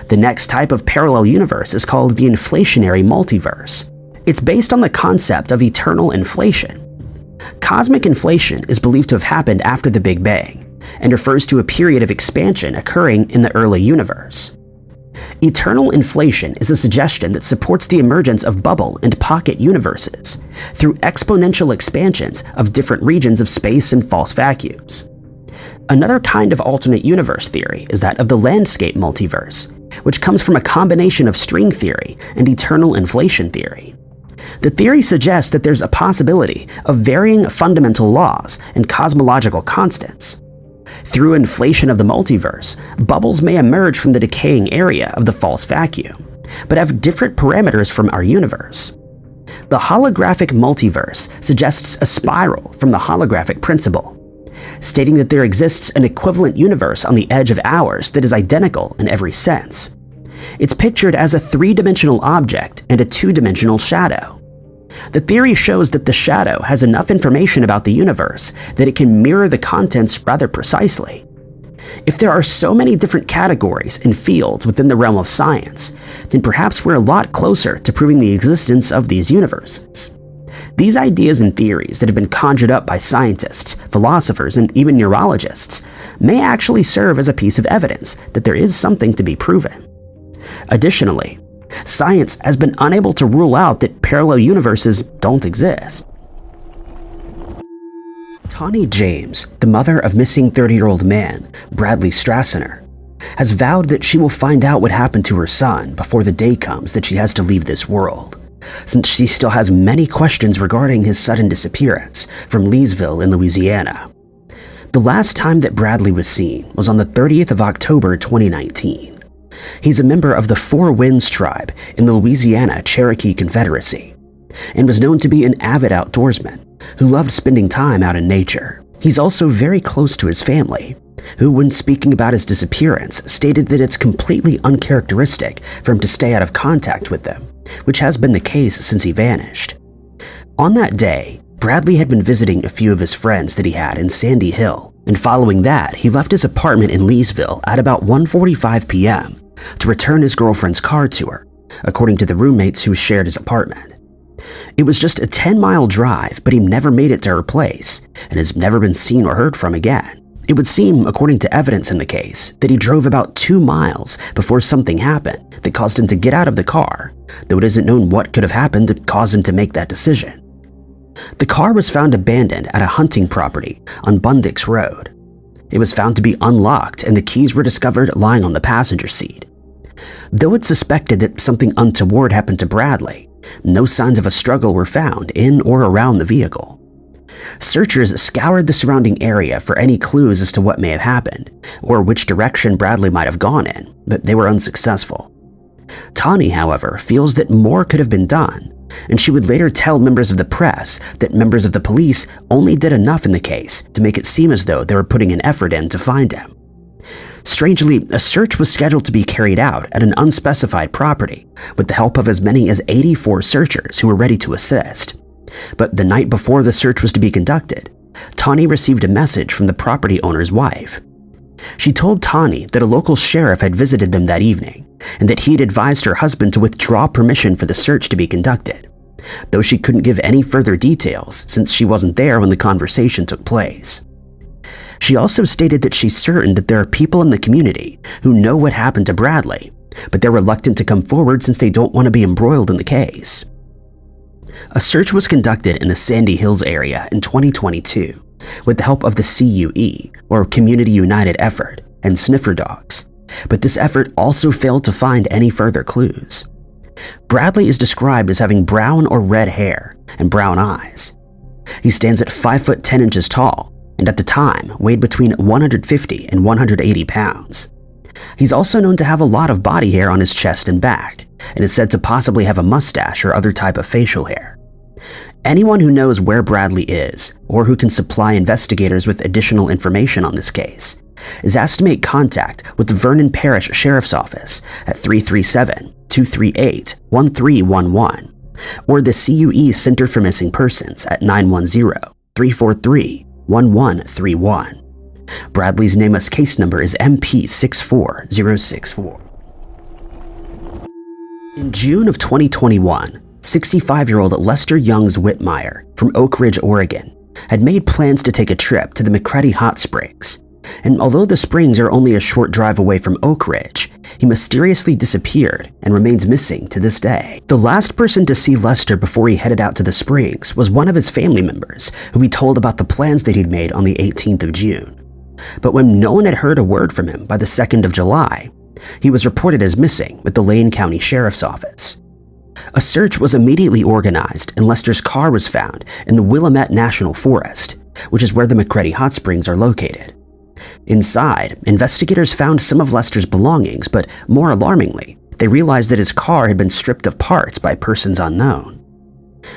The next type of parallel universe is called the inflationary multiverse. It's based on the concept of eternal inflation. Cosmic inflation is believed to have happened after the Big Bang, and refers to a period of expansion occurring in the early universe. Eternal inflation is a suggestion that supports the emergence of bubble and pocket universes through exponential expansions of different regions of space and false vacuums. Another kind of alternate universe theory is that of the landscape multiverse, which comes from a combination of string theory and eternal inflation theory. The theory suggests that there's a possibility of varying fundamental laws and cosmological constants. Through inflation of the multiverse, bubbles may emerge from the decaying area of the false vacuum, but have different parameters from our universe. The holographic multiverse suggests a spiral from the holographic principle, stating that there exists an equivalent universe on the edge of ours that is identical in every sense. It's pictured as a three-dimensional object and a two-dimensional shadow. The theory shows that the shadow has enough information about the universe that it can mirror the contents rather precisely. If there are so many different categories and fields within the realm of science, then perhaps we're a lot closer to proving the existence of these universes. These ideas and theories that have been conjured up by scientists, philosophers, and even neurologists may actually serve as a piece of evidence that there is something to be proven. Additionally, science has been unable to rule out that parallel universes don't exist. Tawny James, the mother of missing 30-year-old man Bradley Strassner, has vowed that she will find out what happened to her son before the day comes that she has to leave this world, since she still has many questions regarding his sudden disappearance from Leesville in Louisiana. The last time that Bradley was seen was on the 30th of October 2019. He's a member of the Four Winds tribe in the Louisiana Cherokee Confederacy, and was known to be an avid outdoorsman who loved spending time out in nature. He's also very close to his family, who, when speaking about his disappearance, stated that it's completely uncharacteristic for him to stay out of contact with them, which has been the case since he vanished. On that day, Bradley had been visiting a few of his friends that he had in Sandy Hill, and following that, he left his apartment in Leesville at about 1:45 p.m. to return his girlfriend's car to her, according to the roommates who shared his apartment. It was just a 10-mile drive, but he never made it to her place and has never been seen or heard from again. It would seem, according to evidence in the case, that he drove about 2 miles before something happened that caused him to get out of the car, though it isn't known what could have happened to cause him to make that decision. The car was found abandoned at a hunting property on Bundix Road. It was found to be unlocked and the keys were discovered lying on the passenger seat. Though it's suspected that something untoward happened to Bradley, no signs of a struggle were found in or around the vehicle. Searchers scoured the surrounding area for any clues as to what may have happened, or which direction Bradley might have gone in, but they were unsuccessful. Tawny, however, feels that more could have been done, and she would later tell members of the press that members of the police only did enough in the case to make it seem as though they were putting an effort in to find him. Strangely, a search was scheduled to be carried out at an unspecified property with the help of as many as 84 searchers who were ready to assist. But the night before the search was to be conducted, Tawny received a message from the property owner's wife. She told Tawny that a local sheriff had visited them that evening and that he had advised her husband to withdraw permission for the search to be conducted, though she couldn't give any further details since she wasn't there when the conversation took place. She also stated that she's certain that there are people in the community who know what happened to Bradley, but they're reluctant to come forward since they don't want to be embroiled in the case. A search was conducted in the Sandy Hills area in 2022 with the help of the CUE, or Community United Effort, and sniffer dogs, but this effort also failed to find any further clues. Bradley is described as having brown or red hair and brown eyes. He stands at 5 foot 10 inches tall, and at the time weighed between 150 and 180 pounds. He's also known to have a lot of body hair on his chest and back, and is said to possibly have a mustache or other type of facial hair. Anyone who knows where Bradley is, or who can supply investigators with additional information on this case, is asked to make contact with the Vernon Parish Sheriff's Office at 337-238-1311, or the CUE Center for Missing Persons at 910-343-1131. Bradley's nameless case number is MP64064. In June of 2021, 65-year-old Lester Youngs Whitmire from Oak Ridge, Oregon, had made plans to take a trip to the McCready Hot Springs. And although the springs are only a short drive away from Oak Ridge, he mysteriously disappeared and remains missing to this day. The last person to see Lester before he headed out to the springs was one of his family members, who he told about the plans that he'd made on the 18th of June. But when no one had heard a word from him by the 2nd of July, he was reported as missing with the Lane County Sheriff's Office. A search was immediately organized and Lester's car was found in the Willamette National Forest, which is where the McCready Hot Springs are located. Inside, investigators found some of Lester's belongings, but more alarmingly, they realized that his car had been stripped of parts by persons unknown.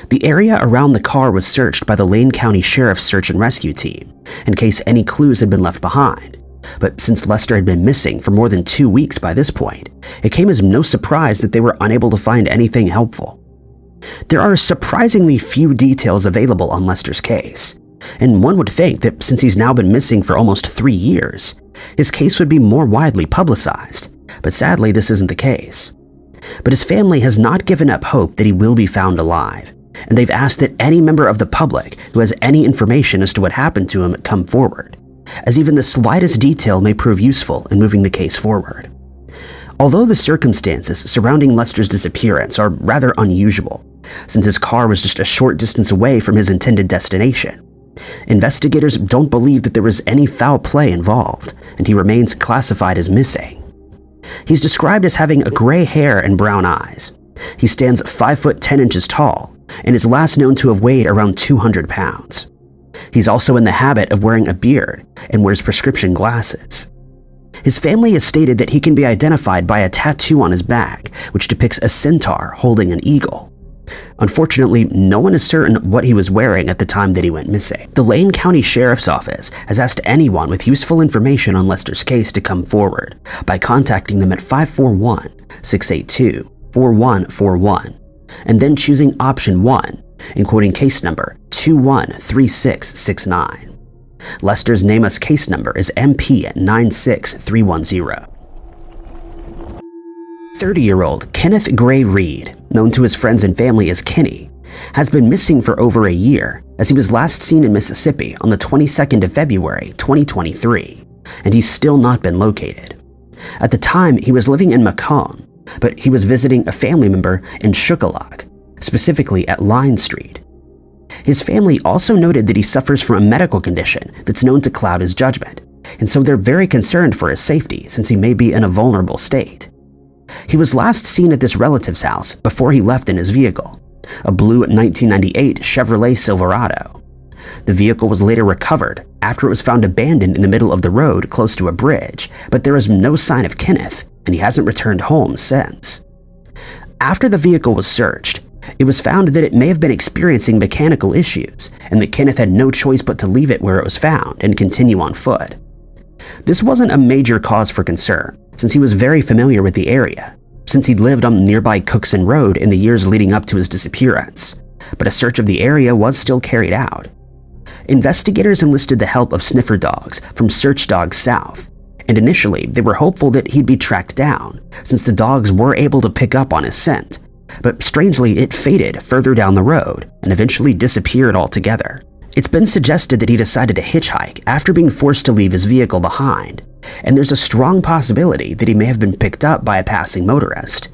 The area around the car was searched by the Lane County Sheriff's Search and Rescue Team in case any clues had been left behind. But since Lester had been missing for more than 2 weeks by this point, it came as no surprise that they were unable to find anything helpful. There are surprisingly few details available on Lester's case, and one would think that since he's now been missing for almost 3 years, his case would be more widely publicized, but sadly this isn't the case. But his family has not given up hope that he will be found alive, and they've asked that any member of the public who has any information as to what happened to him come forward, as even the slightest detail may prove useful in moving the case forward. Although the circumstances surrounding Lester's disappearance are rather unusual, since his car was just a short distance away from his intended destination, investigators don't believe that there was any foul play involved, and he remains classified as missing. He's described as having gray hair and brown eyes. He stands 5 foot 10 inches tall and is last known to have weighed around 200 pounds. He's also in the habit of wearing a beard and wears prescription glasses. His family has stated that he can be identified by a tattoo on his back, which depicts a centaur holding an eagle. Unfortunately, no one is certain what he was wearing at the time that he went missing. The Lane County Sheriff's Office has asked anyone with useful information on Lester's case to come forward by contacting them at 541-682-4141, and then choosing option 1 and quoting case number 213669. Lester's nameless case number is MP96310. 30-year-old Kenneth Gray Reed, known to his friends and family as Kenny, has been missing for over a year, as he was last seen in Mississippi on the 22nd of February 2023, and he's still not been located. At the time, he was living in Macomb, but he was visiting a family member in Shuqualak, specifically at Line Street. His family also noted that he suffers from a medical condition that's known to cloud his judgment, and so they're very concerned for his safety since he may be in a vulnerable state. He was last seen at this relative's house before he left in his vehicle, a blue 1998 Chevrolet Silverado. The vehicle was later recovered after it was found abandoned in the middle of the road close to a bridge, but there is no sign of Kenneth, and he hasn't returned home since. After the vehicle was searched, it was found that it may have been experiencing mechanical issues, and that Kenneth had no choice but to leave it where it was found and continue on foot. This wasn't a major cause for concern, since he was very familiar with the area, since he'd lived on nearby Cookson Road in the years leading up to his disappearance, but a search of the area was still carried out. Investigators enlisted the help of sniffer dogs from Search Dogs South, and initially they were hopeful that he'd be tracked down, since the dogs were able to pick up on his scent, but strangely it faded further down the road and eventually disappeared altogether. It's been suggested that he decided to hitchhike after being forced to leave his vehicle behind, and there's a strong possibility that he may have been picked up by a passing motorist.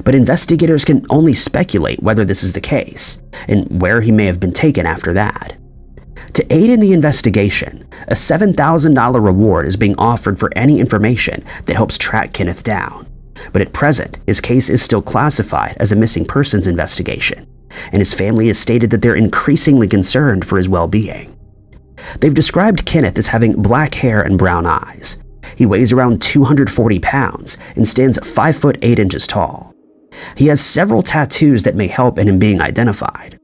But investigators can only speculate whether this is the case, and where he may have been taken after that. To aid in the investigation, a $7,000 reward is being offered for any information that helps track Kenneth down. But at present, his case is still classified as a missing persons investigation, and his family has stated that they're increasingly concerned for his well-being. They've described Kenneth as having black hair and brown eyes. He weighs around 240 pounds and stands 5 foot 8 inches tall. He has several tattoos that may help in him being identified.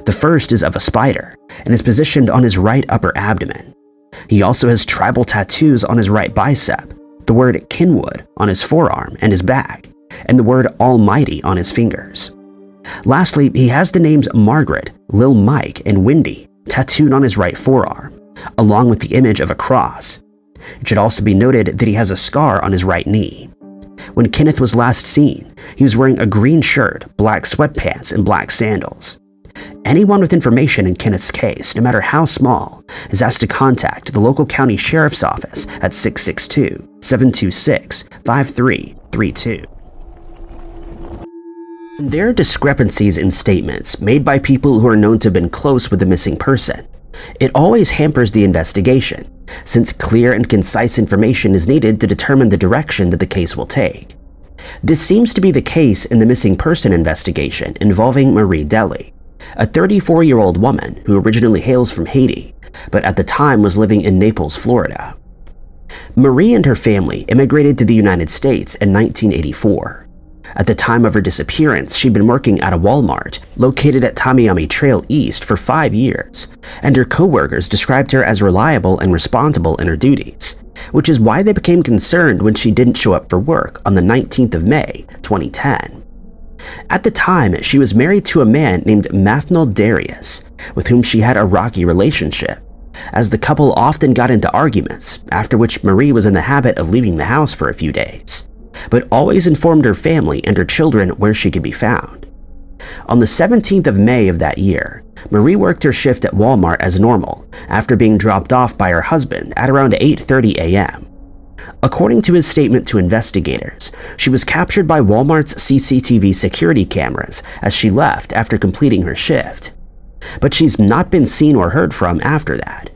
The first is of a spider and is positioned on his right upper abdomen. He also has tribal tattoos on his right bicep, the word Kinwood on his forearm and his back, and the word Almighty on his fingers. Lastly, he has the names Margaret, Lil Mike, and Wendy tattooed on his right forearm, along with the image of a cross. It should also be noted that he has a scar on his right knee. When Kenneth was last seen, he was wearing a green shirt, black sweatpants, and black sandals. Anyone with information in Kenneth's case, no matter how small, is asked to contact the local county sheriff's office at 662-726-5332. There are discrepancies in statements made by people who are known to have been close with the missing person. It always hampers the investigation, since clear and concise information is needed to determine the direction that the case will take. This seems to be the case in the missing person investigation involving Marie Deli, a 34-year-old woman who originally hails from Haiti, but at the time was living in Naples, Florida. Marie and her family immigrated to the United States in 1984. At the time of her disappearance, she'd been working at a Walmart located at Tamiami Trail East for 5 years, and her co-workers described her as reliable and responsible in her duties, which is why they became concerned when she didn't show up for work on the 19th of May, 2010. At the time, she was married to a man named Mathnal Darius, with whom she had a rocky relationship, as the couple often got into arguments, after which Marie was in the habit of leaving the house for a few days, but always informed her family and her children where she could be found. On the 17th of May of that year, Marie worked her shift at Walmart as normal after being dropped off by her husband at around 8:30 a.m. According to his statement to investigators, she was captured by Walmart's CCTV security cameras as she left after completing her shift. But she's not been seen or heard from after that.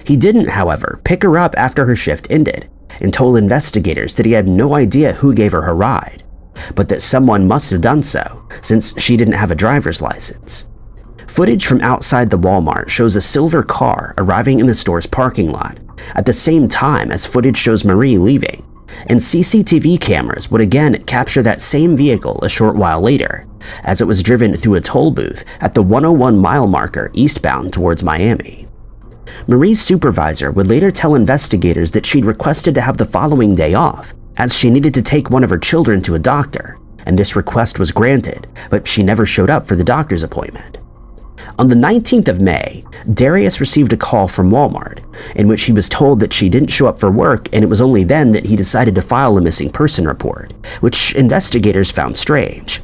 He didn't, however, pick her up after her shift ended and told investigators that he had no idea who gave her ride, but that someone must have done so since she didn't have a driver's license. Footage from outside the Walmart shows a silver car arriving in the store's parking lot at the same time as footage shows Marie leaving, and CCTV cameras would again capture that same vehicle a short while later, as it was driven through a toll booth at the 101 mile marker eastbound towards Miami. Marie's supervisor would later tell investigators that she'd requested to have the following day off, as she needed to take one of her children to a doctor, and this request was granted, but she never showed up for the doctor's appointment. On the 19th of May, Darius received a call from Walmart, in which he was told that she didn't show up for work, and it was only then that he decided to file a missing person report, which investigators found strange.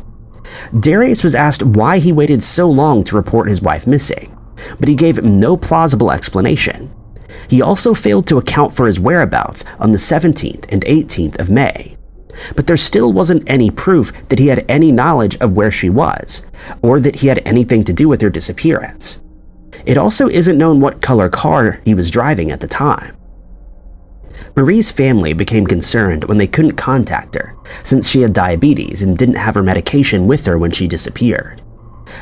Darius was asked why he waited so long to report his wife missing, but he gave no plausible explanation. He also failed to account for his whereabouts on the 17th and 18th of May. But there still wasn't any proof that he had any knowledge of where she was, or that he had anything to do with her disappearance. It also isn't known what color car he was driving at the time. Marie's family became concerned when they couldn't contact her, since she had diabetes and didn't have her medication with her when she disappeared.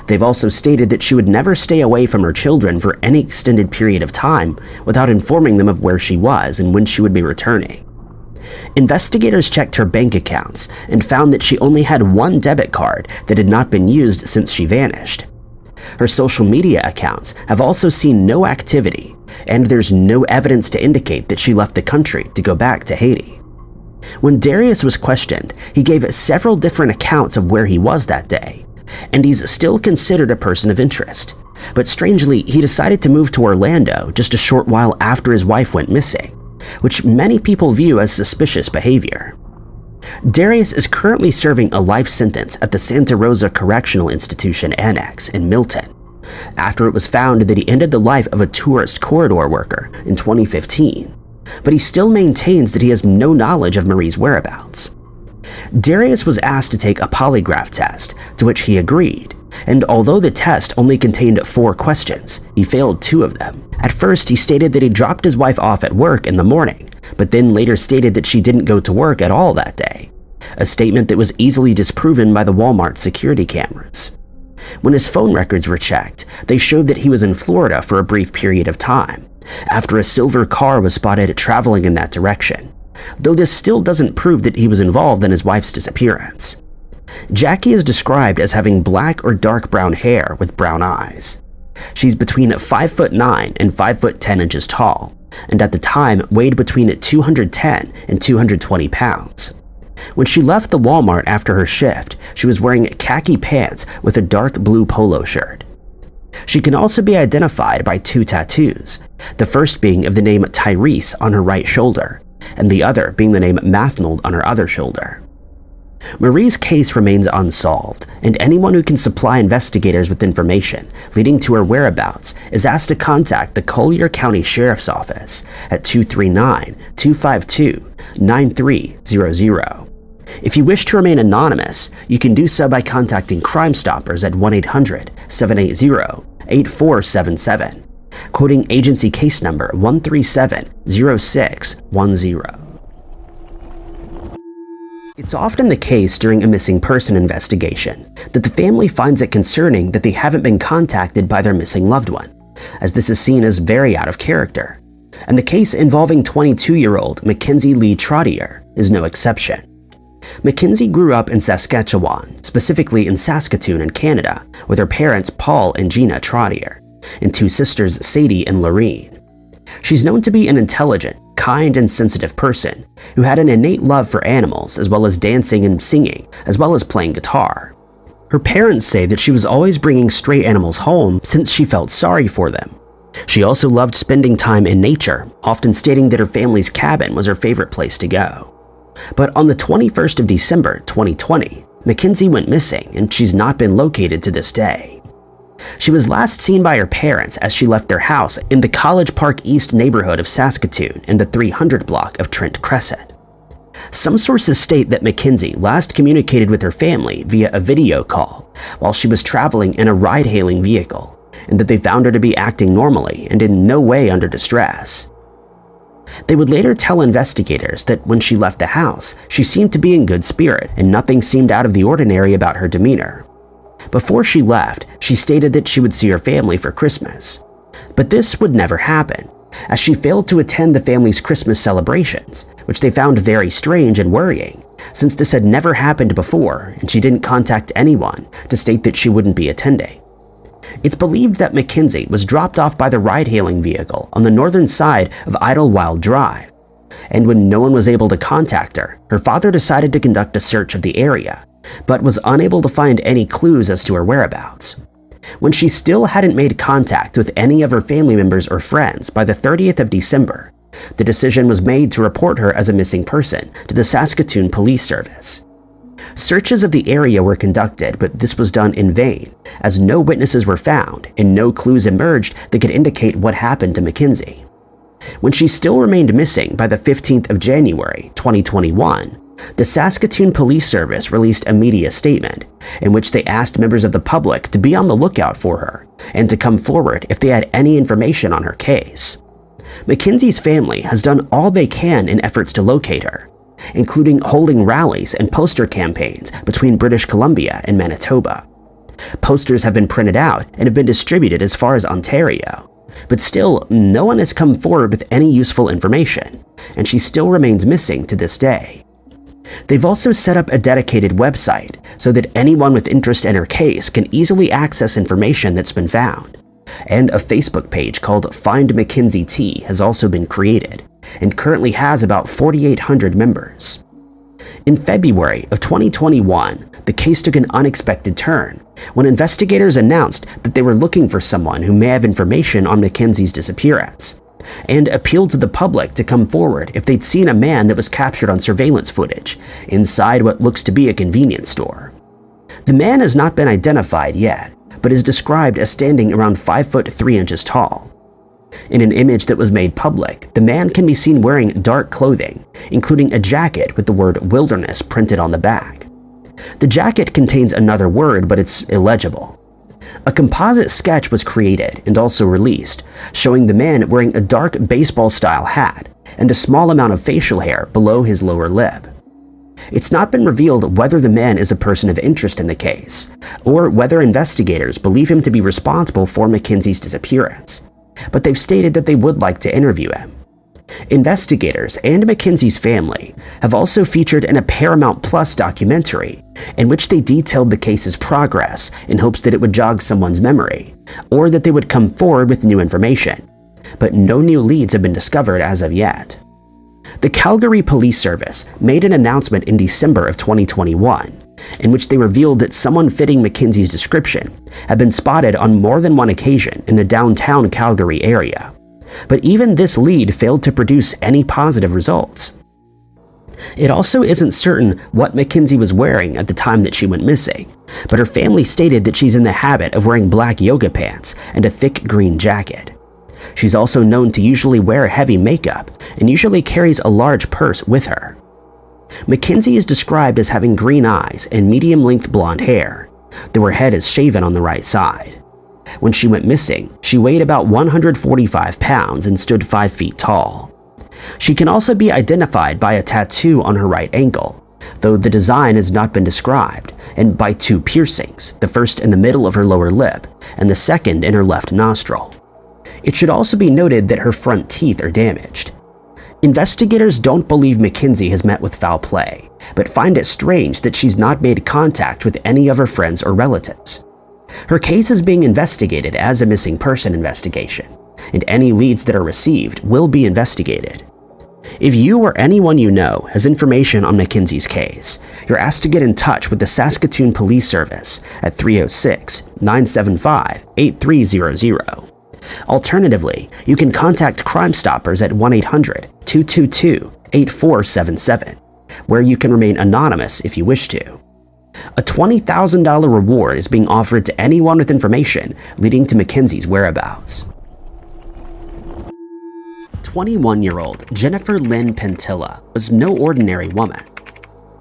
They've also stated that she would never stay away from her children for any extended period of time without informing them of where she was and when she would be returning. Investigators checked her bank accounts and found that she only had one debit card that had not been used since she vanished. Her social media accounts have also seen no activity, and there's no evidence to indicate that she left the country to go back to Haiti. When Darius was questioned, he gave several different accounts of where he was that day, and he's still considered a person of interest. But strangely, he decided to move to Orlando just a short while after his wife went missing, which many people view as suspicious behavior. Darius is currently serving a life sentence at the Santa Rosa Correctional Institution Annex in Milton, after it was found that he ended the life of a tourist corridor worker in 2015, but he still maintains that he has no knowledge of Marie's whereabouts. Darius was asked to take a polygraph test, to which he agreed, and although the test only contained 4 questions, he failed 2 of them. At first, he stated that he dropped his wife off at work in the morning, but then later stated that she didn't go to work at all that day, a statement that was easily disproven by the Walmart security cameras. When his phone records were checked, they showed that he was in Florida for a brief period of time, after a silver car was spotted traveling in that direction, though this still doesn't prove that he was involved in his wife's disappearance. Jackie is described as having black or dark brown hair with brown eyes. She's between 5'9" and 5'10" inches tall, and at the time weighed between 210 and 220 pounds. When she left the Walmart after her shift, she was wearing khaki pants with a dark blue polo shirt. She can also be identified by 2 tattoos, the first being of the name Tyrese on her right shoulder, and the other being the name Mathnold on her other shoulder. Marie's case remains unsolved, and anyone who can supply investigators with information leading to her whereabouts is asked to contact the Collier County Sheriff's Office at 239-252-9300. If you wish to remain anonymous, you can do so by contacting Crime Stoppers at 1-800-780-8477, quoting agency case number 1370610. It's often the case during a missing person investigation that the family finds it concerning that they haven't been contacted by their missing loved one, as this is seen as very out of character. And the case involving 22-year-old Mackenzie Lee Trottier is no exception. Mackenzie grew up in Saskatchewan, specifically in Saskatoon in Canada, with her parents Paul and Gina Trottier, and 2 sisters Sadie and Lorene. She's known to be an intelligent, kind, and sensitive person who had an innate love for animals as well as dancing and singing, as well as playing guitar. Her parents say that she was always bringing stray animals home since she felt sorry for them. She also loved spending time in nature, often stating that her family's cabin was her favorite place to go. But on the 21st of December 2020, Mackenzie went missing and she's not been located to this day. She was last seen by her parents as she left their house in the College Park East neighborhood of Saskatoon in the 300 block of Trent Crescent. Some sources state that Mackenzie last communicated with her family via a video call while she was traveling in a ride-hailing vehicle, and that they found her to be acting normally and in no way under distress. They would later tell investigators that when she left the house, she seemed to be in good spirit and nothing seemed out of the ordinary about her demeanor. Before she left, she stated that she would see her family for Christmas. But this would never happen, as she failed to attend the family's Christmas celebrations, which they found very strange and worrying, since this had never happened before and she didn't contact anyone to state that she wouldn't be attending. It's believed that Mackenzie was dropped off by the ride-hailing vehicle on the northern side of Idlewild Drive, and when no one was able to contact her, her father decided to conduct a search of the area, but was unable to find any clues as to her whereabouts. When she still hadn't made contact with any of her family members or friends by the 30th of December, the decision was made to report her as a missing person to the Saskatoon Police Service. Searches of the area were conducted, but this was done in vain, as no witnesses were found and no clues emerged that could indicate what happened to Mackenzie. When she still remained missing by the 15th of January, 2021, the Saskatoon Police Service released a media statement in which they asked members of the public to be on the lookout for her and to come forward if they had any information on her case. Mackenzie's family has done all they can in efforts to locate her, including holding rallies and poster campaigns between British Columbia and Manitoba. Posters have been printed out and have been distributed as far as Ontario, but still no one has come forward with any useful information, and she still remains missing to this day. They've also set up a dedicated website so that anyone with interest in her case can easily access information that's been found, and a Facebook page called Find Mackenzie T has also been created and currently has about 4,800 members. In February of 2021, the case took an unexpected turn when investigators announced that they were looking for someone who may have information on Mackenzie's disappearance, and appealed to the public to come forward if they'd seen a man that was captured on surveillance footage inside what looks to be a convenience store. The man has not been identified yet, but is described as standing around 5 foot 3 inches tall. In an image that was made public, the man can be seen wearing dark clothing, including a jacket with the word wilderness printed on the back. The jacket contains another word, but it's illegible. A composite sketch was created and also released, showing the man wearing a dark baseball-style hat and a small amount of facial hair below his lower lip. It's not been revealed whether the man is a person of interest in the case, or whether investigators believe him to be responsible for Mackenzie's disappearance, but they've stated that they would like to interview him. Investigators and Mackenzie's family have also featured in a Paramount Plus documentary in which they detailed the case's progress in hopes that it would jog someone's memory, or that they would come forward with new information, but no new leads have been discovered as of yet. The Calgary Police Service made an announcement in December of 2021 in which they revealed that someone fitting Mackenzie's description had been spotted on more than one occasion in the downtown Calgary area. But even this lead failed to produce any positive results. It also isn't certain what Mackenzie was wearing at the time that she went missing, but her family stated that she's in the habit of wearing black yoga pants and a thick green jacket. She's also known to usually wear heavy makeup and usually carries a large purse with her. Mackenzie is described as having green eyes and medium-length blonde hair, though her head is shaven on the right side. When she went missing, she weighed about 145 pounds and stood 5 feet tall. She can also be identified by a tattoo on her right ankle, though the design has not been described, and by 2 piercings, the first in the middle of her lower lip and the second in her left nostril. It should also be noted that her front teeth are damaged. Investigators don't believe Mackenzie has met with foul play, but find it strange that she's not made contact with any of her friends or relatives. Her case is being investigated as a missing person investigation, and any leads that are received will be investigated. If you or anyone you know has information on Mackenzie's case, you're asked to get in touch with the Saskatoon Police Service at 306-975-8300. Alternatively, you can contact Crime Stoppers at 1-800-222-8477, where you can remain anonymous if you wish to. A $20,000 reward is being offered to anyone with information leading to Mackenzie's whereabouts. 21-year-old Jennifer Lynn Pentilla was no ordinary woman.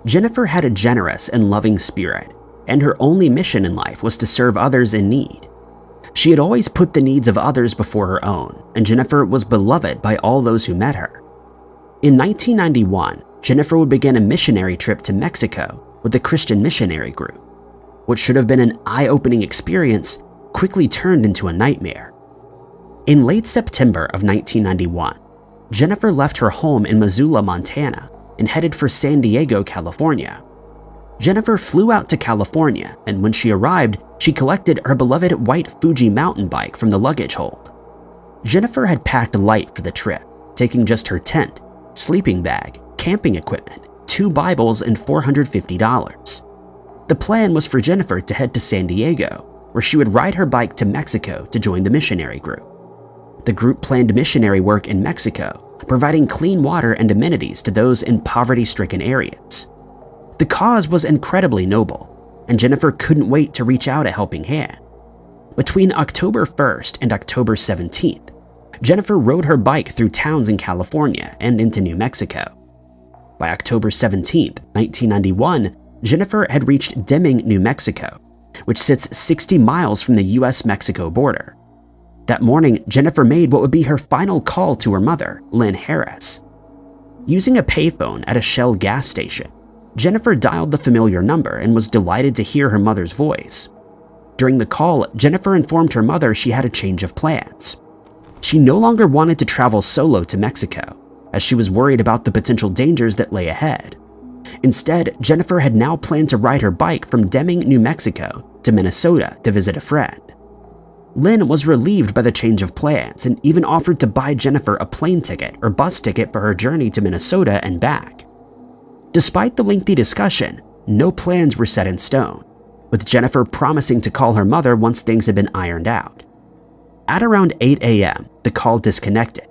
Jennifer had a generous and loving spirit, and her only mission in life was to serve others in need. She had always put the needs of others before her own, and Jennifer was beloved by all those who met her. In 1991, Jennifer would begin a missionary trip to Mexico with the Christian missionary group. What should have been an eye-opening experience quickly turned into a nightmare. In late September of 1991, Jennifer left her home in Missoula, Montana, and headed for San Diego, California. Jennifer flew out to California, and when she arrived, she collected her beloved white Fuji mountain bike from the luggage hold. Jennifer had packed light for the trip, taking just her tent, sleeping bag, camping equipment, 2 Bibles, and $450. The plan was for Jennifer to head to San Diego, where she would ride her bike to Mexico to join the missionary group. The group planned missionary work in Mexico, providing clean water and amenities to those in poverty-stricken areas. The cause was incredibly noble, and Jennifer couldn't wait to reach out a helping hand. Between October 1st and October 17th, Jennifer rode her bike through towns in California and into New Mexico. By October 17th, 1991, Jennifer had reached Deming, New Mexico, which sits 60 miles from the US-Mexico border. That morning, Jennifer made what would be her final call to her mother, Lynn Harris. Using a payphone at a Shell gas station, Jennifer dialed the familiar number and was delighted to hear her mother's voice. During the call, Jennifer informed her mother she had a change of plans. She no longer wanted to travel solo to Mexico, as she was worried about the potential dangers that lay ahead. Instead, Jennifer had now planned to ride her bike from Deming, New Mexico to Minnesota to visit a friend. Lynn was relieved by the change of plans and even offered to buy Jennifer a plane ticket or bus ticket for her journey to Minnesota and back. Despite the lengthy discussion, no plans were set in stone, with Jennifer promising to call her mother once things had been ironed out. At around 8 a.m., the call disconnected.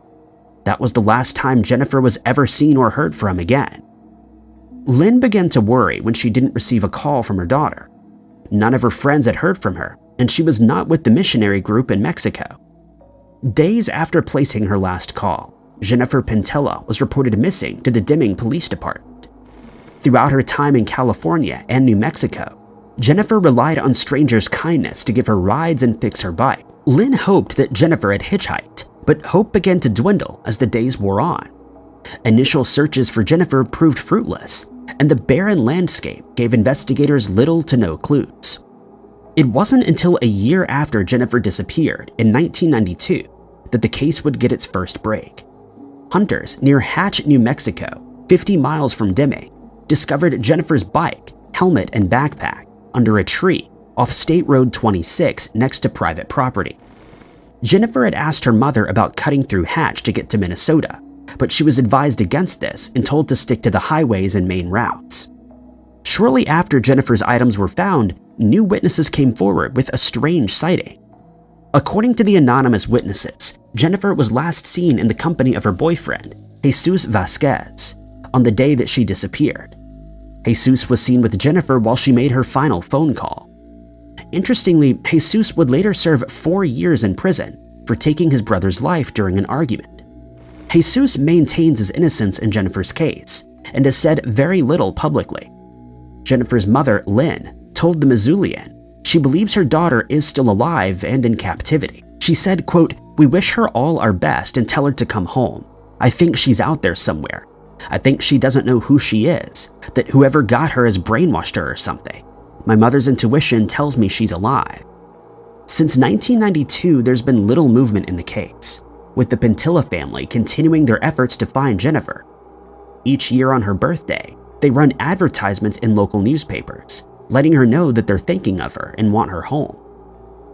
That was the last time Jennifer was ever seen or heard from again. Lynn began to worry when she didn't receive a call from her daughter. None of her friends had heard from her, and she was not with the missionary group in Mexico. Days after placing her last call, Jennifer Pentilla was reported missing to the Deming Police Department. Throughout her time in California and New Mexico, Jennifer relied on strangers' kindness to give her rides and fix her bike. Lynn hoped that Jennifer had hitchhiked, but hope began to dwindle as the days wore on. Initial searches for Jennifer proved fruitless, and the barren landscape gave investigators little to no clues. It wasn't until a year after Jennifer disappeared in 1992 that the case would get its first break. Hunters near Hatch, New Mexico, 50 miles from Deming, discovered Jennifer's bike, helmet, and backpack under a tree off State Road 26 next to private property. Jennifer had asked her mother about cutting through Hatch to get to Minnesota, but she was advised against this and told to stick to the highways and main routes. Shortly after Jennifer's items were found, new witnesses came forward with a strange sighting. According to the anonymous witnesses, Jennifer was last seen in the company of her boyfriend, Jesus Vasquez, on the day that she disappeared. Jesus was seen with Jennifer while she made her final phone call. Interestingly, Jesus would later serve 4 years in prison for taking his brother's life during an argument. Jesus maintains his innocence in Jennifer's case and has said very little publicly. Jennifer's mother, Lynn, told the Missoulian she believes her daughter is still alive and in captivity. She said, quote, "We wish her all our best and tell her to come home. I think she's out there somewhere. I think she doesn't know who she is, that whoever got her has brainwashed her or something. My mother's intuition tells me she's alive." Since 1992, there's been little movement in the case, with the Pentilla family continuing their efforts to find Jennifer. Each year on her birthday, they run advertisements in local newspapers, letting her know that they're thinking of her and want her home.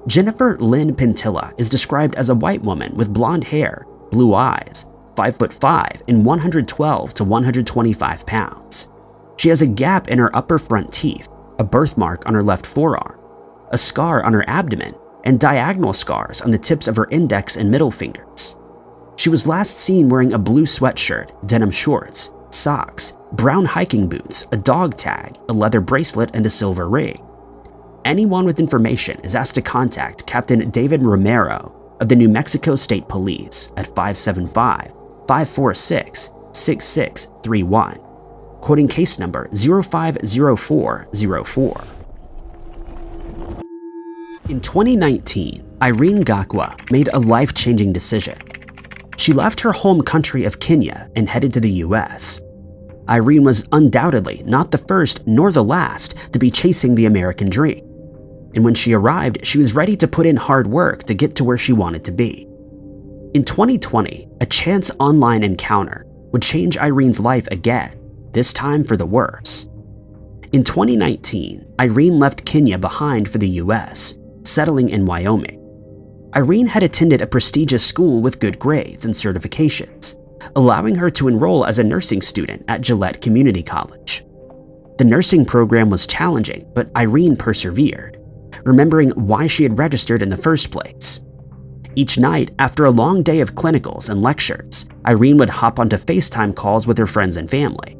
Jennifer Lynn Pentilla is described as a white woman with blonde hair, blue eyes, 5'5" and 112 to 125 pounds. She has a gap in her upper front teeth, a birthmark on her left forearm, a scar on her abdomen, and diagonal scars on the tips of her index and middle fingers. She was last seen wearing a blue sweatshirt, denim shorts, socks, brown hiking boots, a dog tag, a leather bracelet, and a silver ring. Anyone with information is asked to contact Captain David Romero of the New Mexico State Police at 575-546-6631, quoting case number 050404. In 2019, Irene Gakwa made a life-changing decision. She left her home country of Kenya and headed to the US. Irene was undoubtedly not the first nor the last to be chasing the American dream. And when she arrived, she was ready to put in hard work to get to where she wanted to be. In 2020, a chance online encounter would change Irene's life again, this time for the worse. In 2019, Irene left Kenya behind for the US, settling in Wyoming. Irene had attended a prestigious school with good grades and certifications, allowing her to enroll as a nursing student at Gillette Community College. The nursing program was challenging, but Irene persevered, remembering why she had registered in the first place. Each night, after a long day of clinicals and lectures, Irene would hop onto FaceTime calls with her friends and family.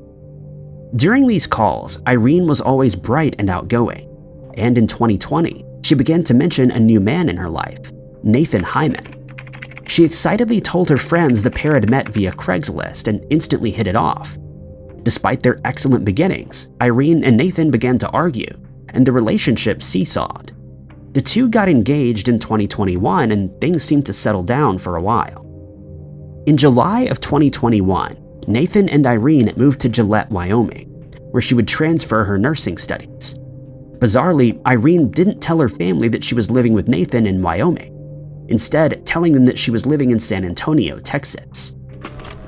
During these calls, Irene was always bright and outgoing, and in 2020, she began to mention a new man in her life, Nathan Hyman. She excitedly told her friends the pair had met via Craigslist and instantly hit it off. Despite their excellent beginnings, Irene and Nathan began to argue, and the relationship seesawed. The two got engaged in 2021 and things seemed to settle down for a while. In July of 2021, Nathan and Irene moved to Gillette, Wyoming, where she would transfer her nursing studies. Bizarrely, Irene didn't tell her family that she was living with Nathan in Wyoming, instead telling them that she was living in San Antonio, Texas.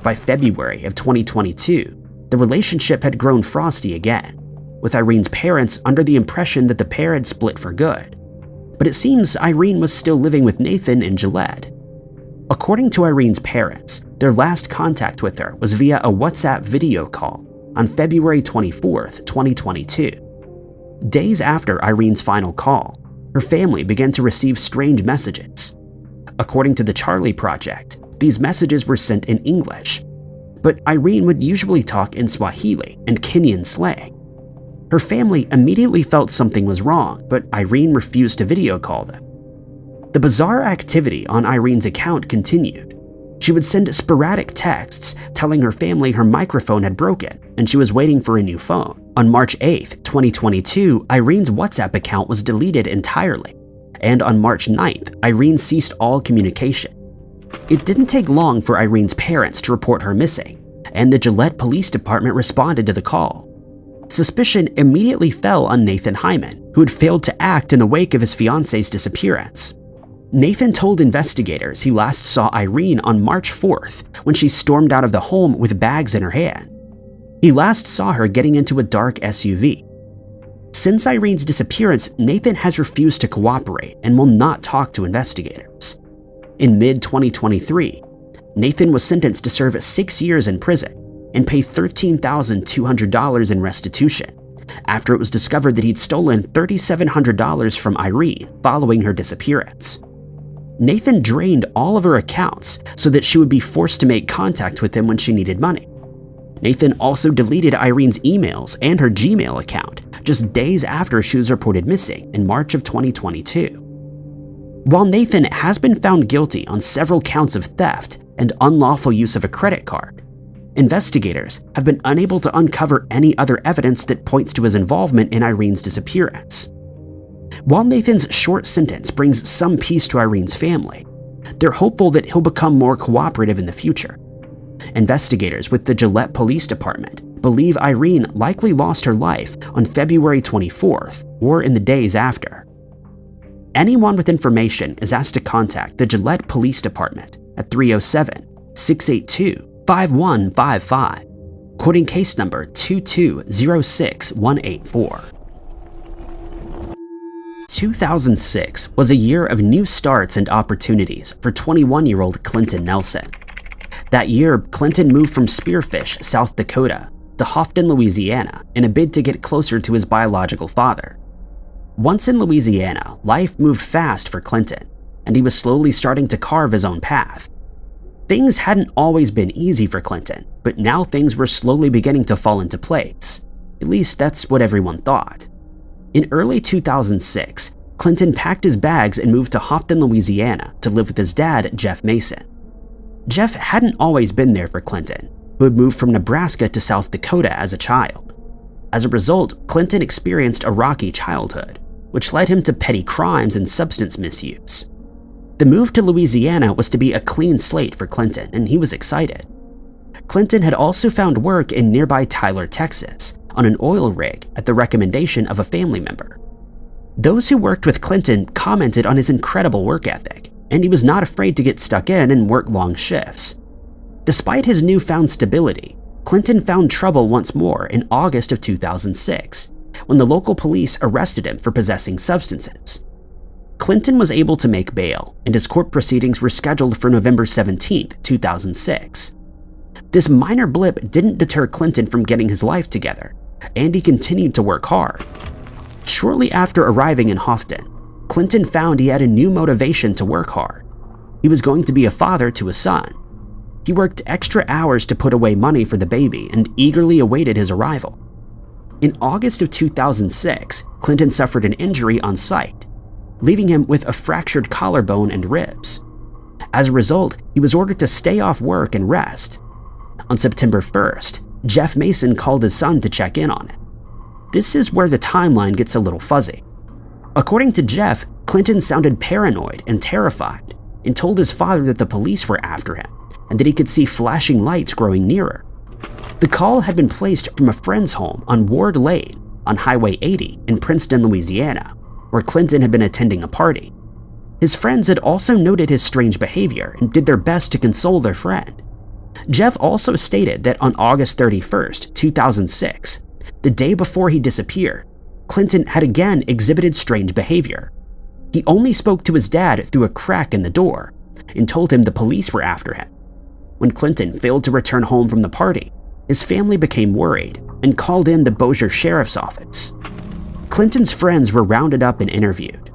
By February of 2022, the relationship had grown frosty again, with Irene's parents under the impression that the pair had split for good. But it seems Irene was still living with Nathan in Gillette. According to Irene's parents, their last contact with her was via a WhatsApp video call on February 24th, 2022. Days after Irene's final call, her family began to receive strange messages. According to the Charlie Project, these messages were sent in English, but Irene would usually talk in Swahili and Kenyan slang. Her family immediately felt something was wrong, but Irene refused to video call them. The bizarre activity on Irene's account continued. She would send sporadic texts telling her family her microphone had broken and she was waiting for a new phone. On March 8th, 2022, Irene's WhatsApp account was deleted entirely, and on March 9th, Irene ceased all communication. It didn't take long for Irene's parents to report her missing, and the Gillette Police Department responded to the call. Suspicion immediately fell on Nathan Hyman, who had failed to act in the wake of his fiance's disappearance. Nathan told investigators he last saw Irene on March 4th when she stormed out of the home with bags in her hand. He last saw her getting into a dark SUV. Since Irene's disappearance, Nathan has refused to cooperate and will not talk to investigators. In mid-2023, Nathan was sentenced to serve 6 years in prison and pay $13,200 in restitution after it was discovered that he'd stolen $3,700 from Irene following her disappearance. Nathan drained all of her accounts so that she would be forced to make contact with him when she needed money. Nathan also deleted Irene's emails and her Gmail account just days after she was reported missing in March of 2022. While Nathan has been found guilty on several counts of theft and unlawful use of a credit card, investigators have been unable to uncover any other evidence that points to his involvement in Irene's disappearance. While Nathan's short sentence brings some peace to Irene's family, they're hopeful that he'll become more cooperative in the future. Investigators with the Gillette Police Department believe Irene likely lost her life on February 24th or in the days after. Anyone with information is asked to contact the Gillette Police Department at 307-682-5155, quoting case number 2206184. 2006 was a year of new starts and opportunities for 21-year-old Clinton Nelson. That year, Clinton moved from Spearfish, South Dakota, to Houghton, Louisiana, in a bid to get closer to his biological father. Once in Louisiana, life moved fast for Clinton, and he was slowly starting to carve his own path. Things hadn't always been easy for Clinton, but now things were slowly beginning to fall into place. At least that's what everyone thought. In early 2006, Clinton packed his bags and moved to Houghton, Louisiana to live with his dad, Jeff Mason. Jeff hadn't always been there for Clinton, who had moved from Nebraska to South Dakota as a child. As a result, Clinton experienced a rocky childhood, which led him to petty crimes and substance misuse. The move to Louisiana was to be a clean slate for Clinton, and he was excited. Clinton had also found work in nearby Tyler, Texas, on an oil rig at the recommendation of a family member. Those who worked with Clinton commented on his incredible work ethic, and he was not afraid to get stuck in and work long shifts. Despite his newfound stability, Clinton found trouble once more in August of 2006, when the local police arrested him for possessing substances. Clinton was able to make bail, and his court proceedings were scheduled for November 17, 2006. This minor blip didn't deter Clinton from getting his life together, and he continued to work hard. Shortly after arriving in Houghton, Clinton found he had a new motivation to work hard. He was going to be a father to a son. He worked extra hours to put away money for the baby and eagerly awaited his arrival. In August of 2006, Clinton suffered an injury on site, leaving him with a fractured collarbone and ribs. As a result, he was ordered to stay off work and rest. On September 1st, Jeff Mason called his son to check in on it. This is where the timeline gets a little fuzzy. According to Jeff, Clinton sounded paranoid and terrified and told his father that the police were after him and that he could see flashing lights growing nearer. The call had been placed from a friend's home on Ward Lane on Highway 80 in Princeton, Louisiana, where Clinton had been attending a party. His friends had also noted his strange behavior and did their best to console their friend. Jeff also stated that on August 31st, 2006, the day before he disappeared, Clinton had again exhibited strange behavior. He only spoke to his dad through a crack in the door and told him the police were after him. When Clinton failed to return home from the party, his family became worried and called in the Bossier Sheriff's Office. Clinton's friends were rounded up and interviewed.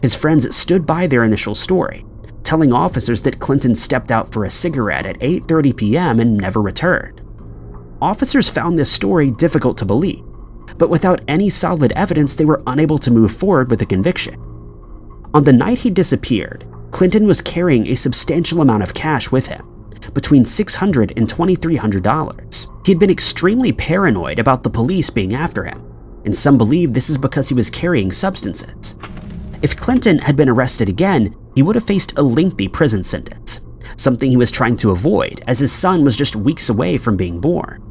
His friends stood by their initial story, telling officers that Clinton stepped out for a cigarette at 8:30 p.m. and never returned. Officers found this story difficult to believe, but without any solid evidence, they were unable to move forward with a conviction. On the night he disappeared, Clinton was carrying a substantial amount of cash with him, between $600 and $2,300. He had been extremely paranoid about the police being after him, and some believe this is because he was carrying substances. If Clinton had been arrested again, he would have faced a lengthy prison sentence, something he was trying to avoid as his son was just weeks away from being born.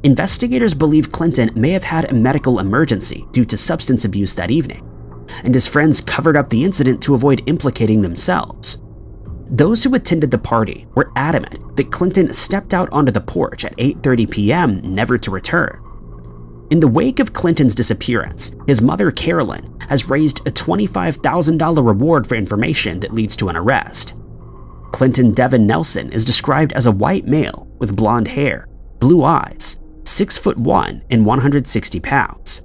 Investigators believe Clinton may have had a medical emergency due to substance abuse that evening, and his friends covered up the incident to avoid implicating themselves. Those who attended the party were adamant that Clinton stepped out onto the porch at 8:30 p.m. never to return. In the wake of Clinton's disappearance, his mother, Carolyn, has raised a $25,000 reward for information that leads to an arrest. Clinton Devin Nelson is described as a white male with blonde hair, blue eyes, 6'1" and 160 pounds.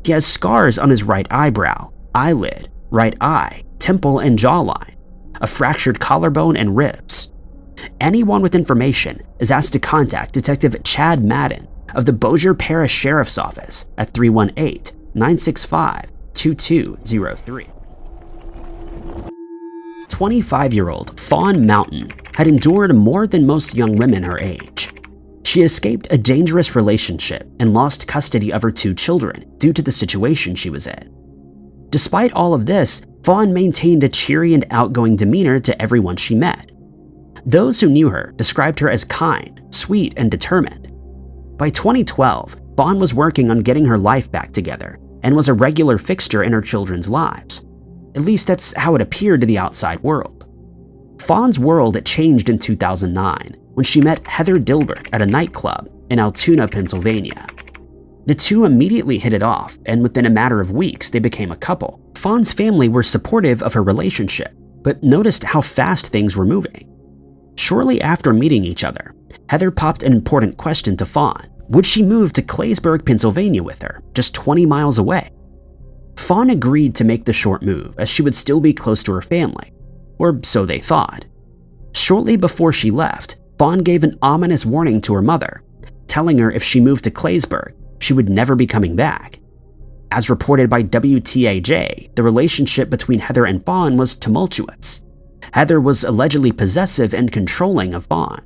He has scars on his right eyebrow, eyelid, right eye, temple, and jawline, a fractured collarbone and ribs. Anyone with information is asked to contact Detective Chad Madden of the Bossier Parish Sheriff's Office at 318-965-2203. 25-year-old Fawn Mountain had endured more than most young women her age. She escaped a dangerous relationship and lost custody of her 2 children due to the situation she was in. Despite all of this, Fawn maintained a cheery and outgoing demeanor to everyone she met. Those who knew her described her as kind, sweet, and determined. By 2012, Fawn was working on getting her life back together and was a regular fixture in her children's lives. At least that's how it appeared to the outside world. Fawn's world changed in 2009 when she met Heather Dilbert at a nightclub in Altoona, Pennsylvania. The two immediately hit it off, and within a matter of weeks, they became a couple. Fawn's family were supportive of her relationship, but noticed how fast things were moving. Shortly after meeting each other, Heather popped an important question to Fawn. Would she move to Claysburg, Pennsylvania with her, just 20 miles away? Fawn agreed to make the short move as she would still be close to her family, or so they thought. Shortly before she left, Vaughn gave an ominous warning to her mother, telling her if she moved to Claysburg, she would never be coming back. As reported by WTAJ, the relationship between Heather and Vaughn was tumultuous. Heather was allegedly possessive and controlling of Vaughn.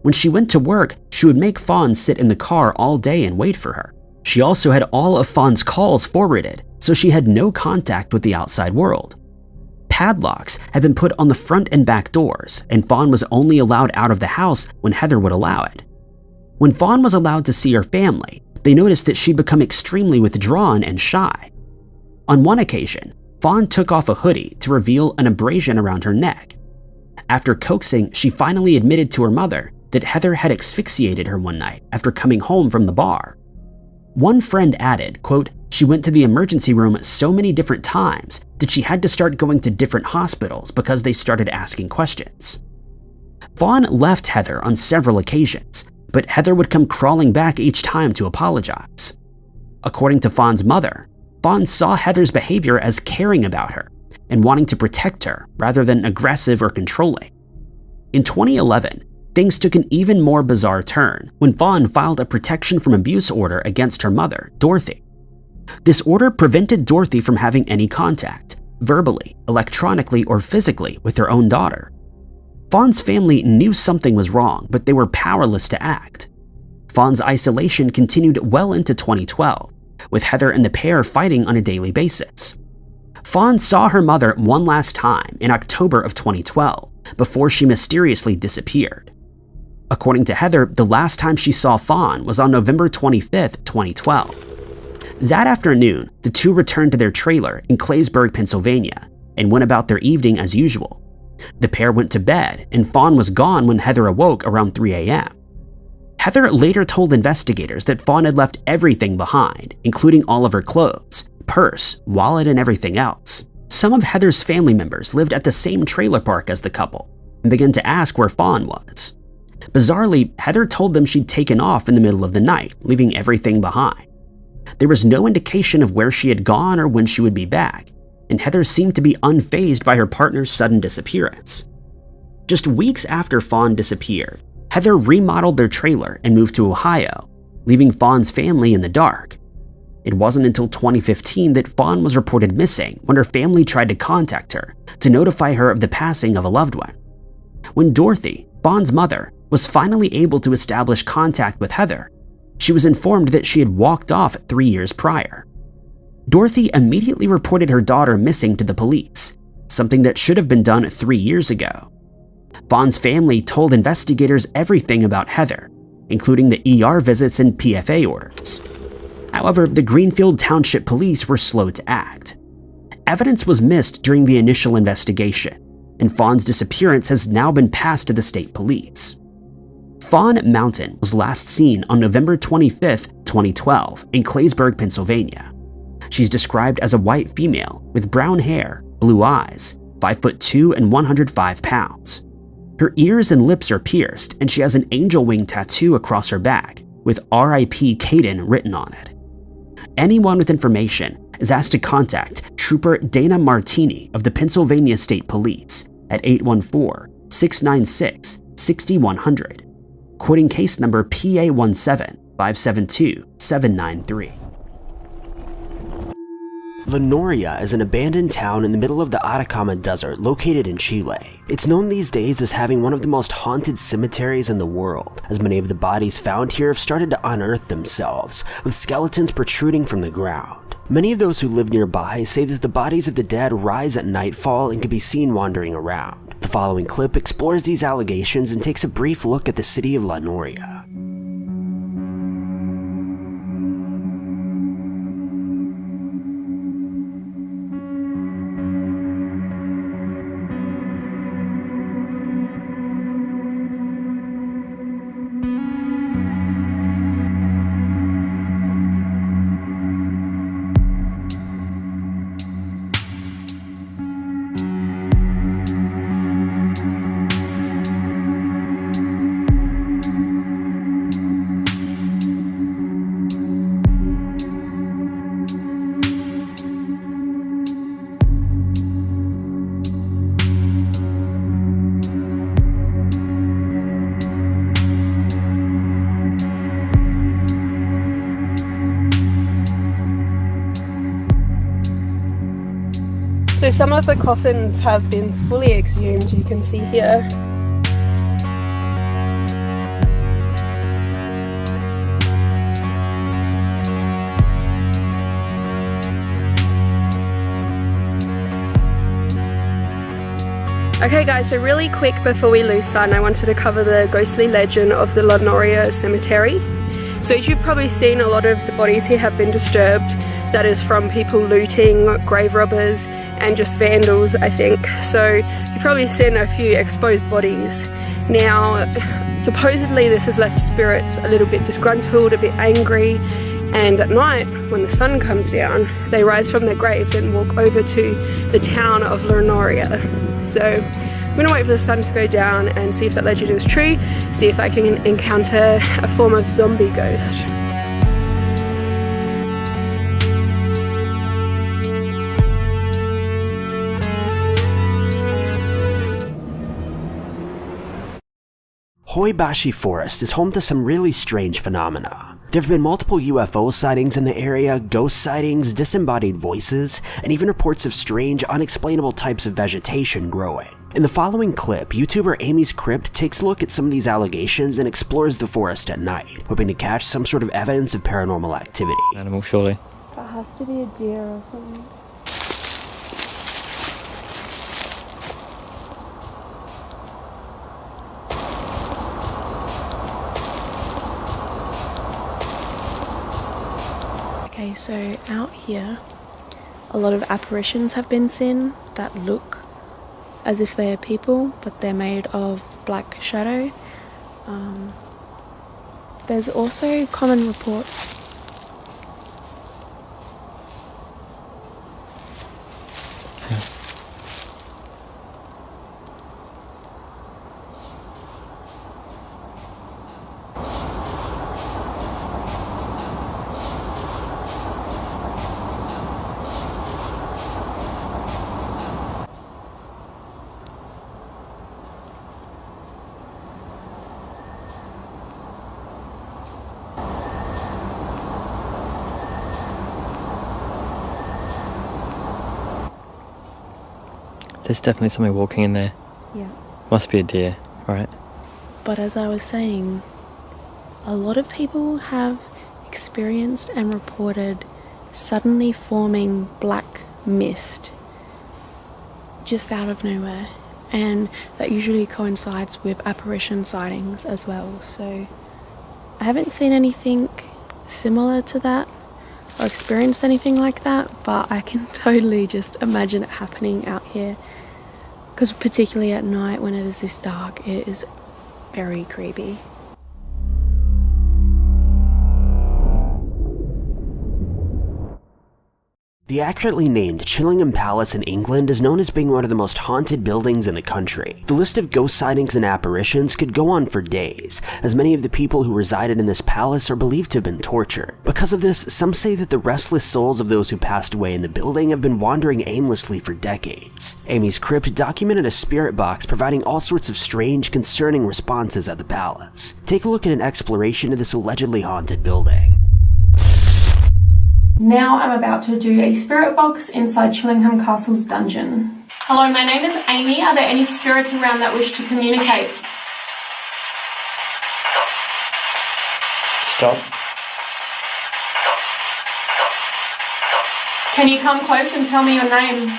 When she went to work, she would make Vaughn sit in the car all day and wait for her. She also had all of Vaughn's calls forwarded, so she had no contact with the outside world. Padlocks had been put on the front and back doors, and Vaughn was only allowed out of the house when Heather would allow it. When Vaughn was allowed to see her family, they noticed that she'd become extremely withdrawn and shy. On one occasion, Vaughn took off a hoodie to reveal an abrasion around her neck. After coaxing, she finally admitted to her mother that Heather had asphyxiated her one night after coming home from the bar. One friend added, quote, "She went to the emergency room so many different times that she had to start going to different hospitals because they started asking questions." Vaughn left Heather on several occasions, but Heather would come crawling back each time to apologize. According to Vaughn's mother, Vaughn saw Heather's behavior as caring about her and wanting to protect her rather than aggressive or controlling. In 2011, things took an even more bizarre turn when Vaughn filed a protection from abuse order against her mother, Dorothy. This order prevented Dorothy from having any contact, verbally, electronically, or physically, with her own daughter. Vaughn's family knew something was wrong, but they were powerless to act. Vaughn's isolation continued well into 2012, with Heather and the pair fighting on a daily basis. Vaughn saw her mother one last time in October of 2012, before she mysteriously disappeared. According to Heather, the last time she saw Vaughn was on November 25th, 2012. That afternoon, the two returned to their trailer in Claysburg, Pennsylvania, and went about their evening as usual. The pair went to bed, and Vaughn was gone when Heather awoke around 3 a.m. Heather later told investigators that Vaughn had left everything behind, including all of her clothes, purse, wallet, and everything else. Some of Heather's family members lived at the same trailer park as the couple and began to ask where Vaughn was. Bizarrely, Heather told them she'd taken off in the middle of the night, leaving everything behind. There was no indication of where she had gone or when she would be back, and Heather seemed to be unfazed by her partner's sudden disappearance. Just weeks after Vaughn disappeared, Heather remodeled their trailer and moved to Ohio, leaving Vaughn's family in the dark. It wasn't until 2015 that Vaughn was reported missing when her family tried to contact her to notify her of the passing of a loved one. When Dorothy, Vaughn's mother, was finally able to establish contact with Heather, she was informed that she had walked off 3 years prior. Dorothy immediately reported her daughter missing to the police, something that should have been done 3 years ago. Vaughn's family told investigators everything about Heather, including the ER visits and PFA orders. However, the Greenfield Township Police were slow to act. Evidence was missed during the initial investigation, and Vaughn's disappearance has now been passed to the state police. Fawn Mountain was last seen on November 25th, 2012 in Claysburg, Pennsylvania. She's described as a white female with brown hair, blue eyes, 5'2" and 105 pounds. Her ears and lips are pierced, and she has an angel wing tattoo across her back with RIP Caden written on it. Anyone with information is asked to contact Trooper Dana Martini of the Pennsylvania State Police at 814-696-6100, quoting case number PA17572-793. La Noria is an abandoned town in the middle of the Atacama Desert located in Chile. It's known these days as having one of the most haunted cemeteries in the world, as many of the bodies found here have started to unearth themselves, with skeletons protruding from the ground. Many of those who live nearby say that the bodies of the dead rise at nightfall and can be seen wandering around. The following clip explores these allegations and takes a brief look at the city of La Noria. So some of the coffins have been fully exhumed, you can see here. Okay guys, so really quick before we lose sun, I wanted to cover the ghostly legend of the Lanoria Cemetery. So as you've probably seen, a lot of the bodies here have been disturbed. That is from people looting, grave robbers, and just vandals, I think. So you've probably seen a few exposed bodies. Now, supposedly this has left spirits a little bit disgruntled, a bit angry, and at night, when the sun comes down, they rise from their graves and walk over to the town of Lanoria. So I'm gonna wait for the sun to go down and see if that legend is true, see if I can encounter a form of zombie ghost. Hoibashi Forest is home to some really strange phenomena. There have been multiple UFO sightings in the area, ghost sightings, disembodied voices, and even reports of strange, unexplainable types of vegetation growing. In the following clip, YouTuber Amy's Crypt takes a look at some of these allegations and explores the forest at night, hoping to catch some sort of evidence of paranormal activity. Animal, surely. That has to be a deer or something. Okay, so out here, a lot of apparitions have been seen that look as if they are people, but they're made of black shadow. There's also common reports. There's definitely something walking in there. Yeah. Must be a deer, right? But as I was saying, a lot of people have experienced and reported suddenly forming black mist just out of nowhere, and that usually coincides with apparition sightings as well. So I haven't seen anything similar to that or experienced anything like that, but I can totally just imagine it happening out here, because particularly at night when it is this dark, it is very creepy. The accurately named Chillingham Palace in England is known as being one of the most haunted buildings in the country. The list of ghost sightings and apparitions could go on for days, as many of the people who resided in this palace are believed to have been tortured. Because of this, some say that the restless souls of those who passed away in the building have been wandering aimlessly for decades. Amy's Crypt documented a spirit box providing all sorts of strange, concerning responses at the palace. Take a look at an exploration of this allegedly haunted building. Now I'm about to do a spirit box inside Chillingham Castle's dungeon. Hello, my name is Amy. Are there any spirits around that wish to communicate? Stop. Can you come close and tell me your name?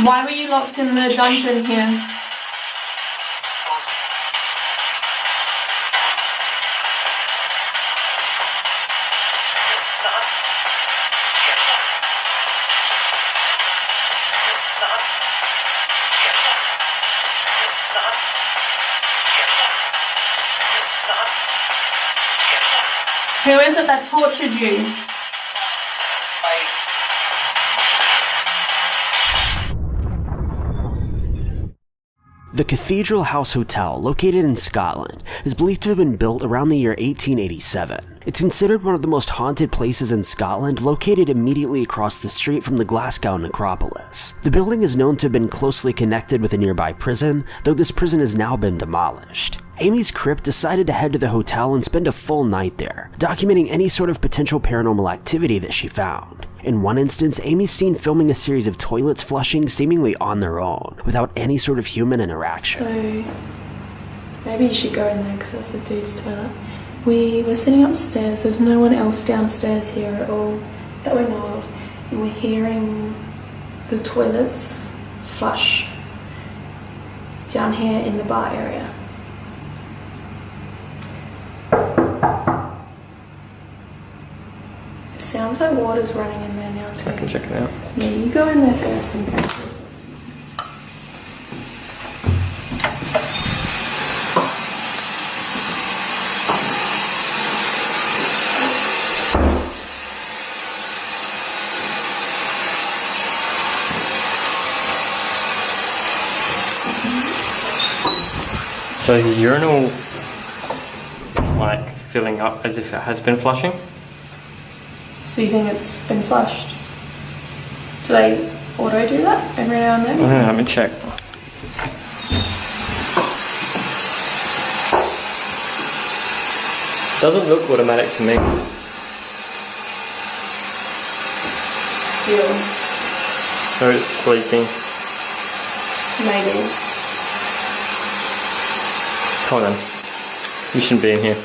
Why were you locked in the dungeon here? Who is it that tortured you? The Cathedral House Hotel, located in Scotland, is believed to have been built around the year 1887. It's considered one of the most haunted places in Scotland, located immediately across the street from the Glasgow necropolis. The building is known to have been closely connected with a nearby prison, though this prison has now been demolished. Amy's crypt decided to head to the hotel and spend a full night there, documenting any sort of potential paranormal activity that she found. In one instance, Amy's seen filming a series of toilets flushing seemingly on their own, without any sort of human interaction. So, maybe you should go in there because that's the dude's toilet. We were sitting upstairs, there's no one else downstairs here at all that we know of, and we're hearing the toilets flush down here in the bar area. It sounds like water's running in there now too. I can check it out. Yeah, you go in there first and practice. So the urinal, like, filling up as if it has been flushing? So you think it's been flushed? Do they auto do that every now and then? Let me check. Doesn't look automatic to me. Yeah. So it's sleeping. Maybe. Hold on. You shouldn't be in here.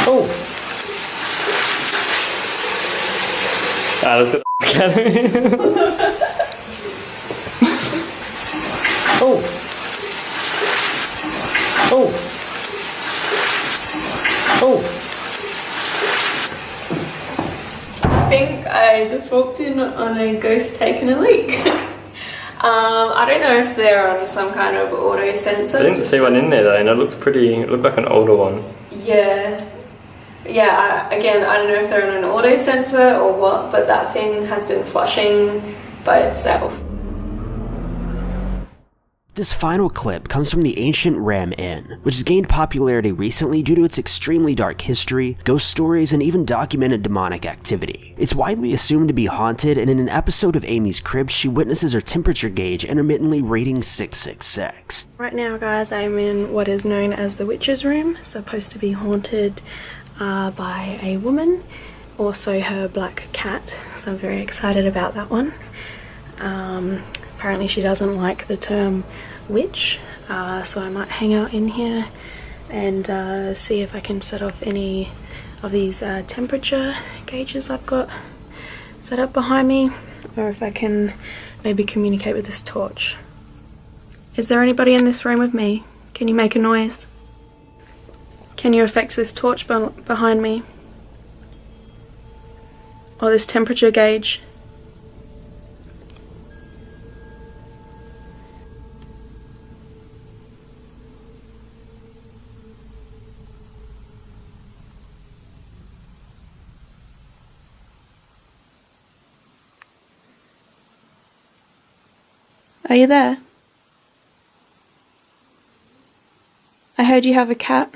Oh! Ah, let's get the out of here. Oh! Oh! Oh! I think I just walked in on a ghost taking a leak. I don't know if they're on some kind of auto sensor. I didn't see one in there though, and it looked like an older one. Yeah. Yeah, again, I don't know if they're on an auto sensor or what, but that thing has been flushing by itself. This final clip comes from the ancient Ram Inn, which has gained popularity recently due to its extremely dark history, ghost stories, and even documented demonic activity. It's widely assumed to be haunted, and in an episode of Amy's Crypt, she witnesses her temperature gauge intermittently reading 666. Right now, guys, I'm in what is known as the witch's room, supposed to be haunted by a woman, also her black cat, so I'm very excited about that one. Apparently she doesn't like the term witch, so I might hang out in here and see if I can set off any of these temperature gauges I've got set up behind me, or if I can maybe communicate with this torch. Is there anybody in this room with me? Can you make a noise? Can you affect this torch behind me? Or this temperature gauge? Are you there? I heard you have a cat.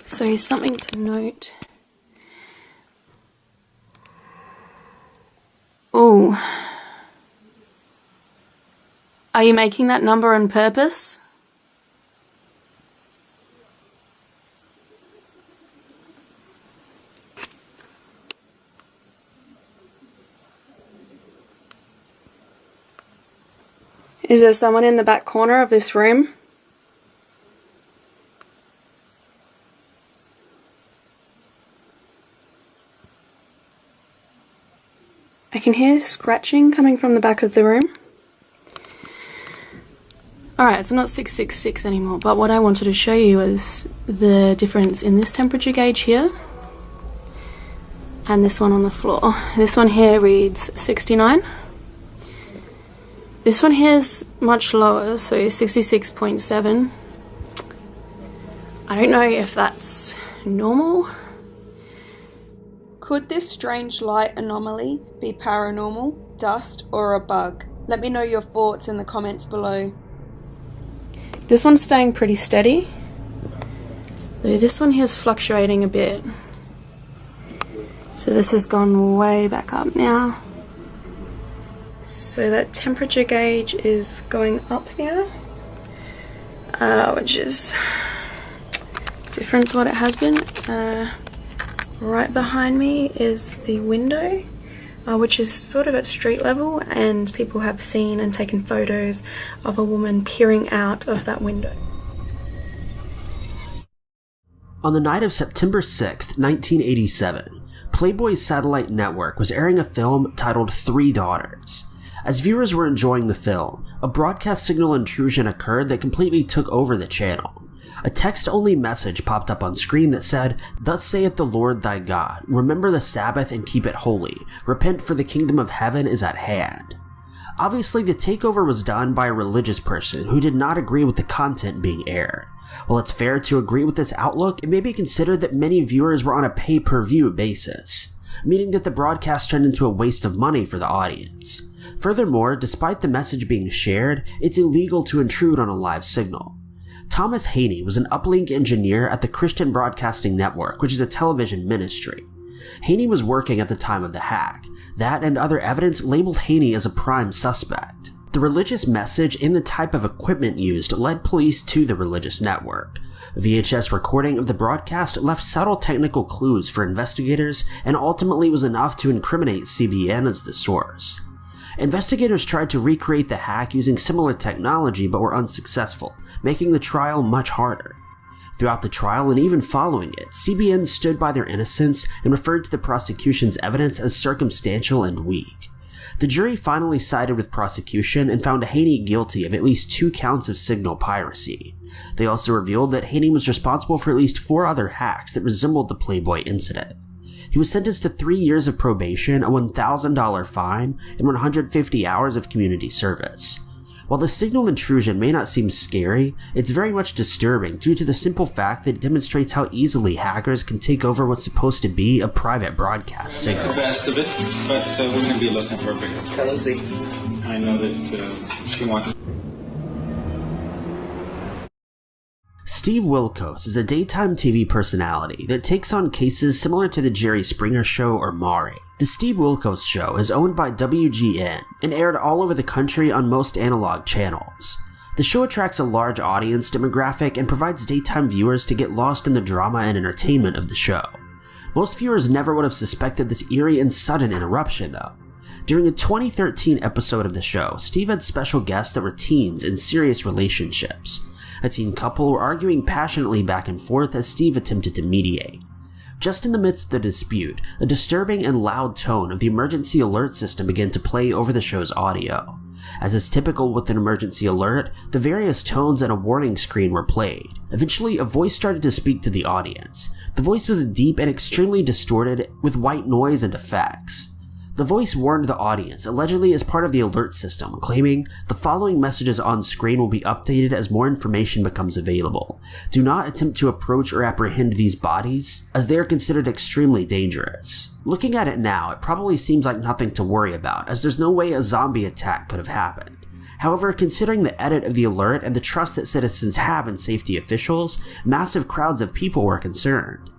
So something to note. Oh. Are you making that number on purpose? Is there someone in the back corner of this room? I can hear scratching coming from the back of the room. Alright, it's not 666 anymore, but what I wanted to show you is the difference in this temperature gauge here and this one on the floor. This one here reads 69. This one here is much lower, so 66.7. I don't know if that's normal. Could this strange light anomaly be paranormal, dust, or a bug? Let me know your thoughts in the comments below. This one's staying pretty steady, though this one here is fluctuating a bit. So this has gone way back up now. So that temperature gauge is going up now, which is different to what it has been. Right behind me is the window, which is sort of at street level, and people have seen and taken photos of a woman peering out of that window. On the night of September 6th, 1987, Playboy's satellite network was airing a film titled 3 Daughters. As viewers were enjoying the film, a broadcast signal intrusion occurred that completely took over the channel. A text-only message popped up on screen that said, "Thus saith the Lord thy God, remember the Sabbath and keep it holy. Repent, for the kingdom of heaven is at hand." Obviously, the takeover was done by a religious person who did not agree with the content being aired. While it's fair to agree with this outlook, it may be considered that many viewers were on a pay-per-view basis, meaning that the broadcast turned into a waste of money for the audience. Furthermore, despite the message being shared, it's illegal to intrude on a live signal. Thomas Haney was an uplink engineer at the Christian Broadcasting Network, which is a television ministry. Haney was working at the time of the hack. That and other evidence labeled Haney as a prime suspect. The religious message and the type of equipment used led police to the religious network. A VHS recording of the broadcast left subtle technical clues for investigators and ultimately was enough to incriminate CBN as the source. Investigators tried to recreate the hack using similar technology but were unsuccessful, making the trial much harder. Throughout the trial and even following it, CBN stood by their innocence and referred to the prosecution's evidence as circumstantial and weak. The jury finally sided with prosecution and found Haney guilty of at least 2 counts of signal piracy. They also revealed that Haney was responsible for at least 4 other hacks that resembled the Playboy incident. He was sentenced to 3 years of probation, a $1,000 fine, and 150 hours of community service. While the signal intrusion may not seem scary, it's very much disturbing due to the simple fact that it demonstrates how easily hackers can take over what's supposed to be a private broadcast signal. Make the best of it, but we're going to be looking for a bigger policy. I know that she wants. Steve Wilkos is a daytime TV personality that takes on cases similar to The Jerry Springer Show or Maury. The Steve Wilkos Show is owned by WGN and aired all over the country on most analog channels. The show attracts a large audience demographic and provides daytime viewers to get lost in the drama and entertainment of the show. Most viewers never would have suspected this eerie and sudden interruption though. During a 2013 episode of the show, Steve had special guests that were teens in serious relationships. A teen couple were arguing passionately back and forth as Steve attempted to mediate. Just in the midst of the dispute, a disturbing and loud tone of the emergency alert system began to play over the show's audio. As is typical with an emergency alert, the various tones and a warning screen were played. Eventually, a voice started to speak to the audience. The voice was deep and extremely distorted, with white noise and effects. The voice warned the audience, allegedly as part of the alert system, claiming, "The following messages on screen will be updated as more information becomes available. Do not attempt to approach or apprehend these bodies, as they are considered extremely dangerous." Looking at it now, it probably seems like nothing to worry about, as there's no way a zombie attack could have happened. However, considering the edit of the alert and the trust that citizens have in safety officials, massive crowds of people were concerned.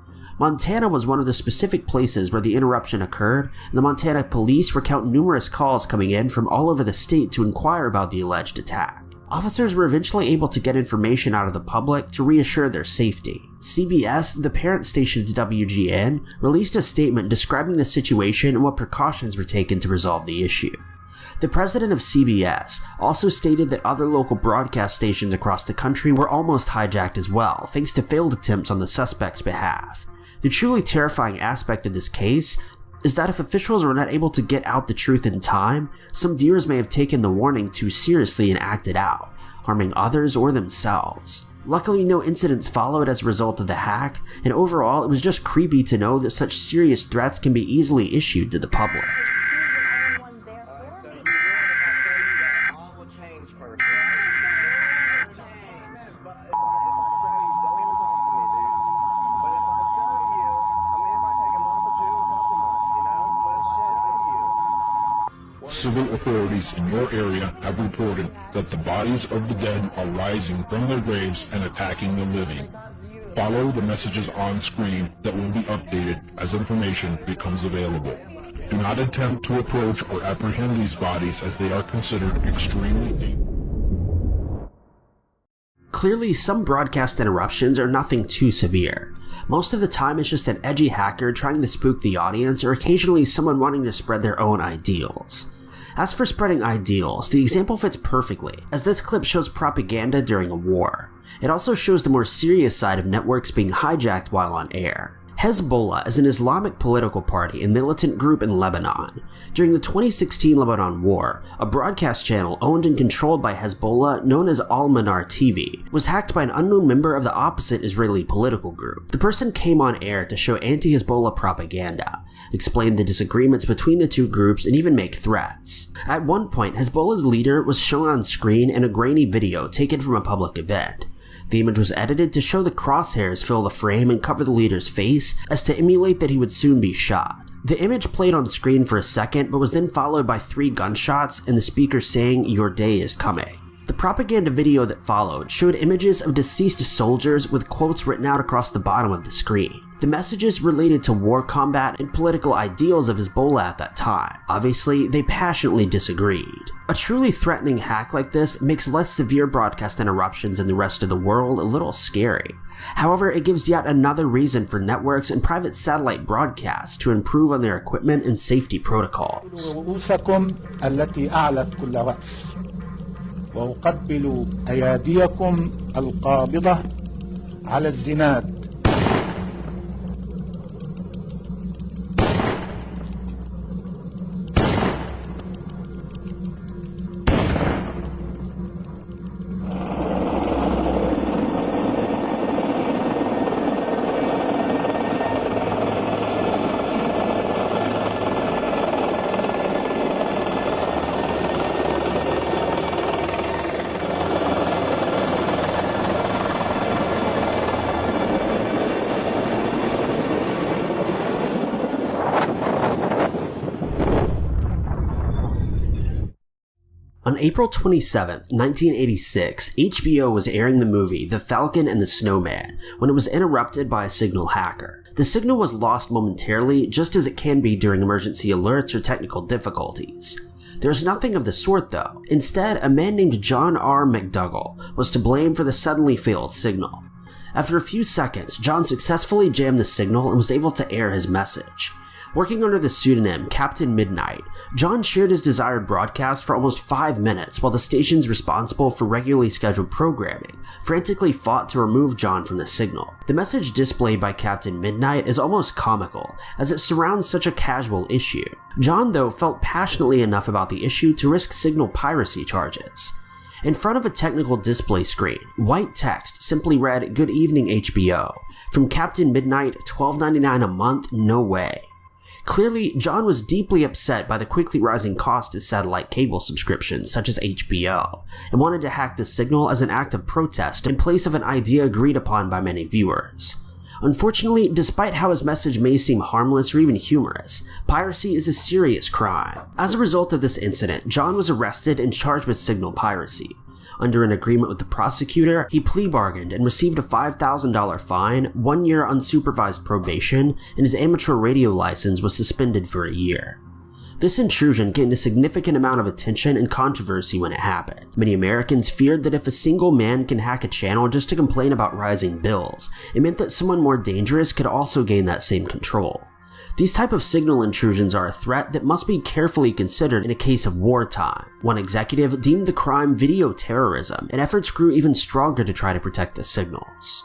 Montana was one of the specific places where the interruption occurred, and the Montana police recount numerous calls coming in from all over the state to inquire about the alleged attack. Officers were eventually able to get information out of the public to reassure their safety. CBS, the parent station to WGN, released a statement describing the situation and what precautions were taken to resolve the issue. The president of CBS also stated that other local broadcast stations across the country were almost hijacked as well, thanks to failed attempts on the suspect's behalf. The truly terrifying aspect of this case is that if officials were not able to get out the truth in time, some viewers may have taken the warning too seriously and acted out, harming others or themselves. Luckily, no incidents followed as a result of the hack, and overall it was just creepy to know that such serious threats can be easily issued to the public. civil authorities in your area have reported that the bodies of the dead are rising from their graves and attacking the living. Follow the messages on screen that will be updated as information becomes available. Do not attempt to approach or apprehend these bodies as they are considered extremely dangerous. Clearly, some broadcast interruptions are nothing too severe. Most of the time it's just an edgy hacker trying to spook the audience, or occasionally someone wanting to spread their own ideals. As for spreading ideals, the example fits perfectly, as this clip shows propaganda during a war. It also shows the more serious side of networks being hijacked while on air. Hezbollah is an Islamic political party and militant group in Lebanon. During the 2016 Lebanon War, a broadcast channel owned and controlled by Hezbollah known as Al-Manar TV was hacked by an unknown member of the opposite Israeli political group. The person came on air to show anti-Hezbollah propaganda, explain the disagreements between the two groups, and even make threats. At one point, Hezbollah's leader was shown on screen in a grainy video taken from a public event. The image was edited to show the crosshairs fill the frame and cover the leader's face as to emulate that he would soon be shot. The image played on screen for a second, but was then followed by 3 gunshots and the speaker saying, "Your day is coming." The propaganda video that followed showed images of deceased soldiers with quotes written out across the bottom of the screen. The messages related to war combat and political ideals of Hezbollah at that time. Obviously, they passionately disagreed. A truly threatening hack like this makes less severe broadcast interruptions in the rest of the world a little scary. However, it gives yet another reason for networks and private satellite broadcasts to improve on their equipment and safety protocols. وأقبل أياديكم القابضة على الزناد. On April 27, 1986, HBO was airing the movie The Falcon and the Snowman when it was interrupted by a signal hacker. The signal was lost momentarily, just as it can be during emergency alerts or technical difficulties. There's nothing of the sort though. Instead, a man named John R. McDougall was to blame for the suddenly failed signal. After a few seconds, John successfully jammed the signal and was able to air his message. Working under the pseudonym Captain Midnight, John shared his desired broadcast for almost 5 minutes while the stations responsible for regularly scheduled programming frantically fought to remove John from the signal. The message displayed by Captain Midnight is almost comical, as it surrounds such a casual issue. John, though, felt passionately enough about the issue to risk signal piracy charges. In front of a technical display screen, white text simply read, "Good evening HBO. From Captain Midnight, $12.99 a month, no way." Clearly, John was deeply upset by the quickly rising cost of satellite cable subscriptions such as HBO, and wanted to hack the signal as an act of protest in place of an idea agreed upon by many viewers. Unfortunately, despite how his message may seem harmless or even humorous, piracy is a serious crime. As a result of this incident, John was arrested and charged with signal piracy. Under an agreement with the prosecutor, he plea bargained and received a $5,000 fine, 1 year unsupervised probation, and his amateur radio license was suspended for a year. This intrusion gained a significant amount of attention and controversy when it happened. Many Americans feared that if a single man can hack a channel just to complain about rising bills, it meant that someone more dangerous could also gain that same control. These type of signal intrusions are a threat that must be carefully considered in a case of wartime. One executive deemed the crime video terrorism, and efforts grew even stronger to try to protect the signals.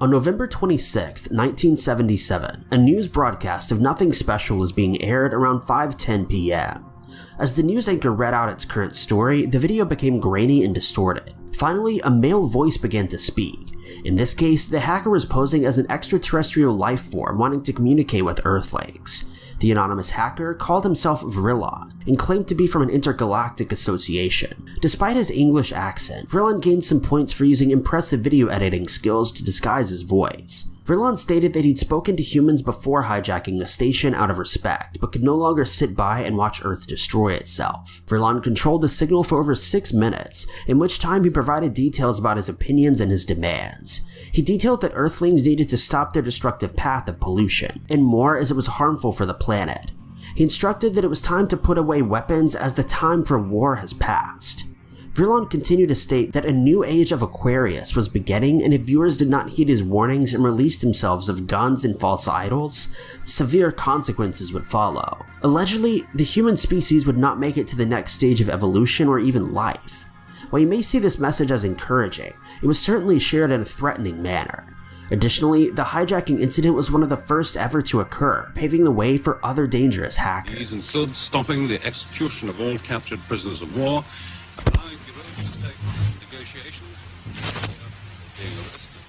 On November 26, 1977, a news broadcast of Nothing Special was being aired around 5:10 p.m. As the news anchor read out its current story, the video became grainy and distorted. Finally, a male voice began to speak. In this case, the hacker was posing as an extraterrestrial life form wanting to communicate with Earthlings. The anonymous hacker called himself Vrilon and claimed to be from an intergalactic association. Despite his English accent, Vrilon gained some points for using impressive video editing skills to disguise his voice. Vrilon stated that he'd spoken to humans before hijacking the station out of respect, but could no longer sit by and watch Earth destroy itself. Vrilon controlled the signal for over 6 minutes, in which time he provided details about his opinions and his demands. He detailed that Earthlings needed to stop their destructive path of pollution, and more as it was harmful for the planet. He instructed that it was time to put away weapons as the time for war has passed. Vrilon continued to state that a new age of Aquarius was beginning, and if viewers did not heed his warnings and released themselves of guns and false idols, severe consequences would follow. Allegedly, the human species would not make it to the next stage of evolution or even life. While you may see this message as encouraging, it was certainly shared in a threatening manner. Additionally, the hijacking incident was one of the first ever to occur, paving the way for other dangerous hackers. These include stopping the execution of all captured prisoners of war, allowing Bureau to take negotiations being arrested.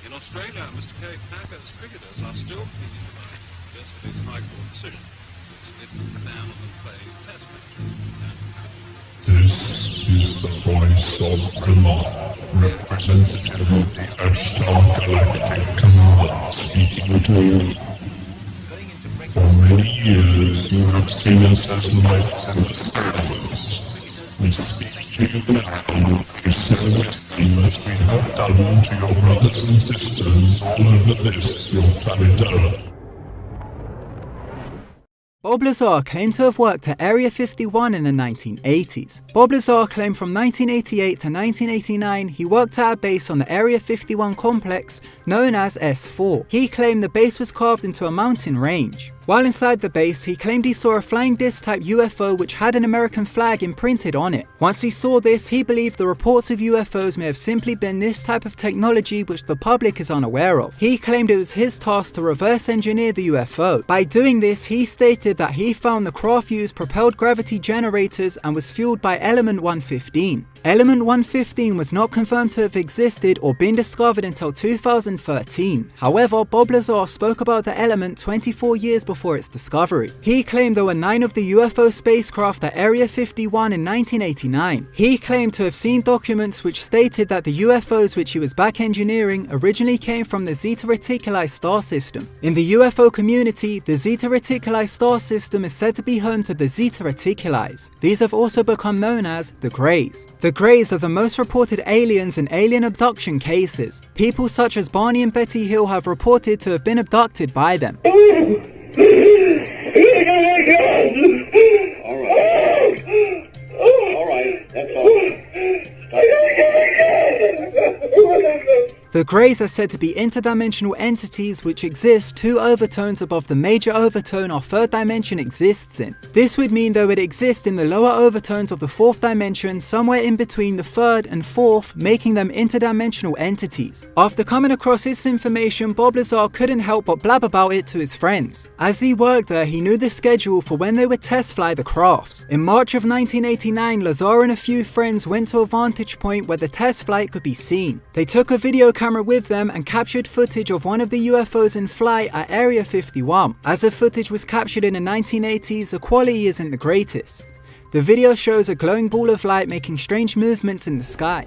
In Australia, Mr. K. Packer's cricketers are still pleading by yesterday's High Court decision, which lifted the ban on them playing Test matches. This is the voice of Allah, representative of the Ashtar Galactic Command, speaking to you. For many years you have seen us as lights in the skies. We speak to you now to seriously as we have done to your brothers and sisters all over this, your planet Earth. Bob Lazar claimed to have worked at Area 51 in the 1980s. Bob Lazar claimed from 1988 to 1989 he worked at a base on the Area 51 complex known as S4. He claimed the base was carved into a mountain range. While inside the base, he claimed he saw a flying disc type UFO which had an American flag imprinted on it. Once he saw this, he believed the reports of UFOs may have simply been this type of technology which the public is unaware of. He claimed it was his task to reverse engineer the UFO. By doing this, he stated that he found the craft used propelled gravity generators and was fueled by element 115. Element 115 was not confirmed to have existed or been discovered until 2013. However, Bob Lazar spoke about the element 24 years before its discovery. He claimed there were 9 of the UFO spacecraft at Area 51 in 1989. He claimed to have seen documents which stated that the UFOs which he was back engineering originally came from the Zeta Reticuli star system. In the UFO community, the Zeta Reticuli star system is said to be home to the Zeta Reticulis. These have also become known as the Greys. The Greys are the most reported aliens in alien abduction cases. People such as Barney and Betty Hill have reported to have been abducted by them. Alright, that's all. The Greys are said to be interdimensional entities which exist 2 overtones above the major overtone our 3rd dimension exists in. This would mean they would exist in the lower overtones of the 4th dimension, somewhere in between the 3rd and 4th, making them interdimensional entities. After coming across this information, Bob Lazar couldn't help but blab about it to his friends. As he worked there, he knew the schedule for when they would test fly the crafts. In March of 1989, Lazar and a few friends went to a vantage point where the test flight could be seen. They took a video camera with them and captured footage of one of the UFOs in flight at Area 51. As the footage was captured in the 1980s, the quality isn't the greatest. The video shows a glowing ball of light making strange movements in the sky.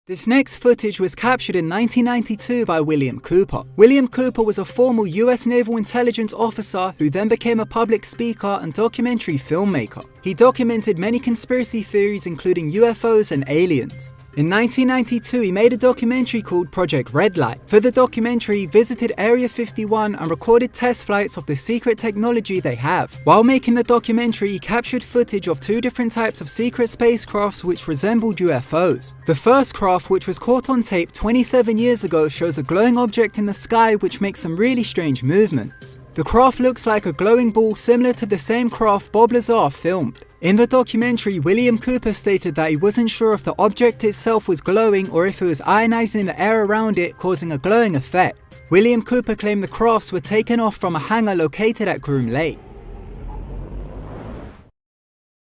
This next footage was captured in 1992 by William Cooper. William Cooper was a former US Naval Intelligence officer who then became a public speaker and documentary filmmaker. He documented many conspiracy theories including UFOs and aliens. In 1992, he made a documentary called Project Red Light. For the documentary, he visited Area 51 and recorded test flights of the secret technology they have. While making the documentary, he captured footage of 2 different types of secret spacecrafts which resembled UFOs. The first craft, which was caught on tape 27 years ago, shows a glowing object in the sky which makes some really strange movements. The craft looks like a glowing ball similar to the same craft Bob Lazar filmed. In the documentary, William Cooper stated that he wasn't sure if the object itself was glowing or if it was ionizing the air around it, causing a glowing effect. William Cooper claimed the crafts were taken off from a hangar located at Groom Lake.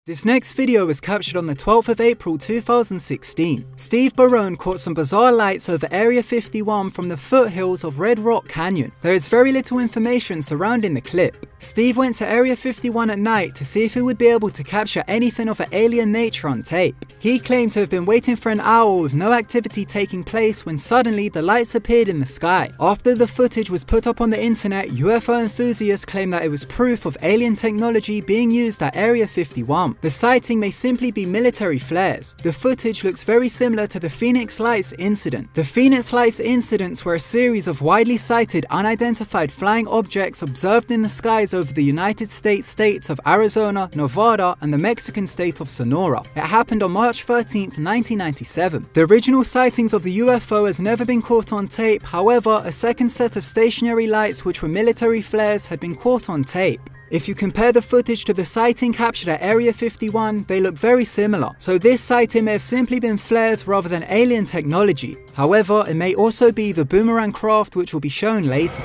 This next video was captured on the 12th of April 2016. Steve Barone caught some bizarre lights over Area 51 from the foothills of Red Rock Canyon. There is very little information surrounding the clip. Steve went to Area 51 at night to see if he would be able to capture anything of an alien nature on tape. He claimed to have been waiting for an hour with no activity taking place when suddenly the lights appeared in the sky. After the footage was put up on the internet, UFO enthusiasts claimed that it was proof of alien technology being used at Area 51. The sighting may simply be military flares. The footage looks very similar to the Phoenix Lights incident. The Phoenix Lights incidents were a series of widely sighted unidentified flying objects observed in the skies over the United States of Arizona, Nevada, and the Mexican state of Sonora. It happened on March 13, 1997. The original sightings of the UFO has never been caught on tape. However, a second set of stationary lights, which were military flares, had been caught on tape. If you compare the footage to the sighting captured at Area 51, they look very similar. So this sighting may have simply been flares rather than alien technology. However, it may also be the boomerang craft, which will be shown later.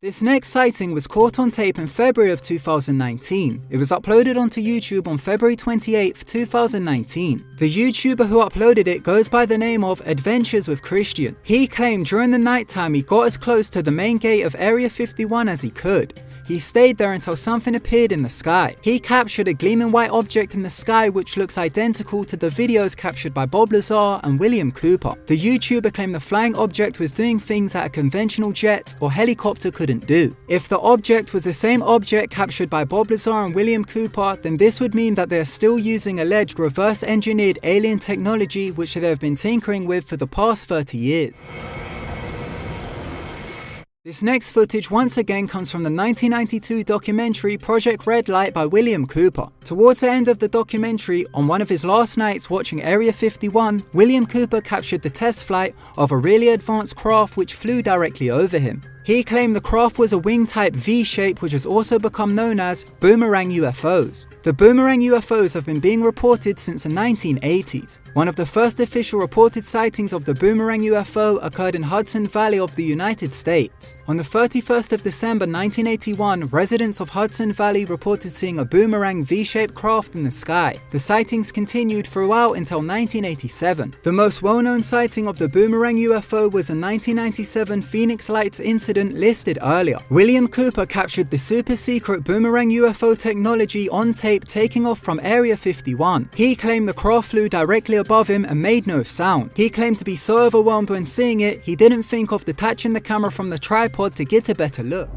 This next sighting was caught on tape in February of 2019. It was uploaded onto YouTube on February 28, 2019. The YouTuber who uploaded it goes by the name of Adventures with Christian. He claimed during the nighttime he got as close to the main gate of Area 51 as he could. He stayed there until something appeared in the sky. He captured a gleaming white object in the sky which looks identical to the videos captured by Bob Lazar and William Cooper. The YouTuber claimed the flying object was doing things that a conventional jet or helicopter couldn't do. If the object was the same object captured by Bob Lazar and William Cooper, then this would mean that they are still using alleged reverse-engineered alien technology which they have been tinkering with for the past 30 years. This next footage once again comes from the 1992 documentary Project Red Light by William Cooper. Towards the end of the documentary, on one of his last nights watching Area 51, William Cooper captured the test flight of a really advanced craft which flew directly over him. He claimed the craft was a wing-type V-shape which has also become known as boomerang UFOs. The boomerang UFOs have been being reported since the 1980s. One of the first official reported sightings of the boomerang UFO occurred in Hudson Valley of the United States. On the 31st of December 1981, residents of Hudson Valley reported seeing a boomerang V-shaped craft in the sky. The sightings continued throughout until 1987. The most well-known sighting of the boomerang UFO was a 1997 Phoenix Lights incident listed earlier. William Cooper captured the super secret boomerang UFO technology on tape taking off from Area 51. He claimed the craft flew directly above him and made no sound. He claimed to be so overwhelmed when seeing it, he didn't think of detaching the camera from the tripod to get a better look.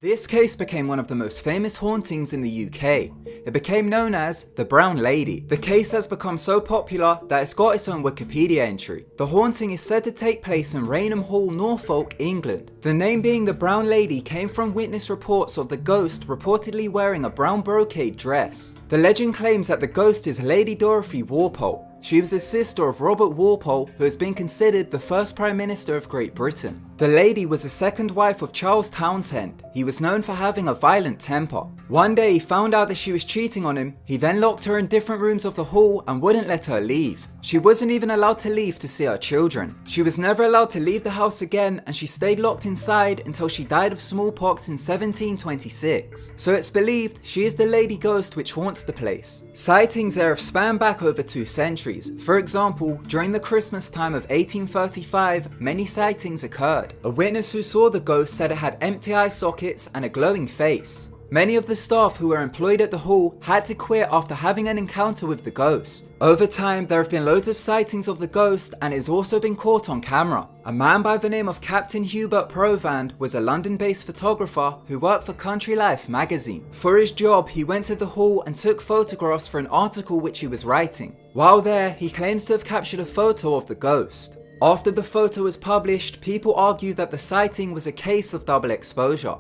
This case became one of the most famous hauntings in the UK. It became known as the Brown Lady. The case has become so popular that it's got its own Wikipedia entry. The haunting is said to take place in Rainham Hall, Norfolk, England. The name being the Brown Lady came from witness reports of the ghost reportedly wearing a brown brocade dress. The legend claims that the ghost is Lady Dorothy Walpole. She was a sister of Robert Walpole, who has been considered the first Prime Minister of Great Britain. The lady was the second wife of Charles Townshend. He was known for having a violent temper. One day he found out that she was cheating on him. He then locked her in different rooms of the hall and wouldn't let her leave. She wasn't even allowed to leave to see her children. She was never allowed to leave the house again, and she stayed locked inside until she died of smallpox in 1726. So it's believed she is the lady ghost which haunts the place. Sightings there have spanned back over 2 centuries. For example, during the Christmas time of 1835, many sightings occurred. A witness who saw the ghost said it had empty eye sockets and a glowing face. Many of the staff who were employed at the hall had to quit after having an encounter with the ghost. Over time, there have been loads of sightings of the ghost, and it's also been caught on camera. A man by the name of Captain Hubert Provand was a London-based photographer who worked for Country Life magazine. For his job, he went to the hall and took photographs for an article which he was writing. While there, he claims to have captured a photo of the ghost. After the photo was published, people argued that the sighting was a case of double exposure.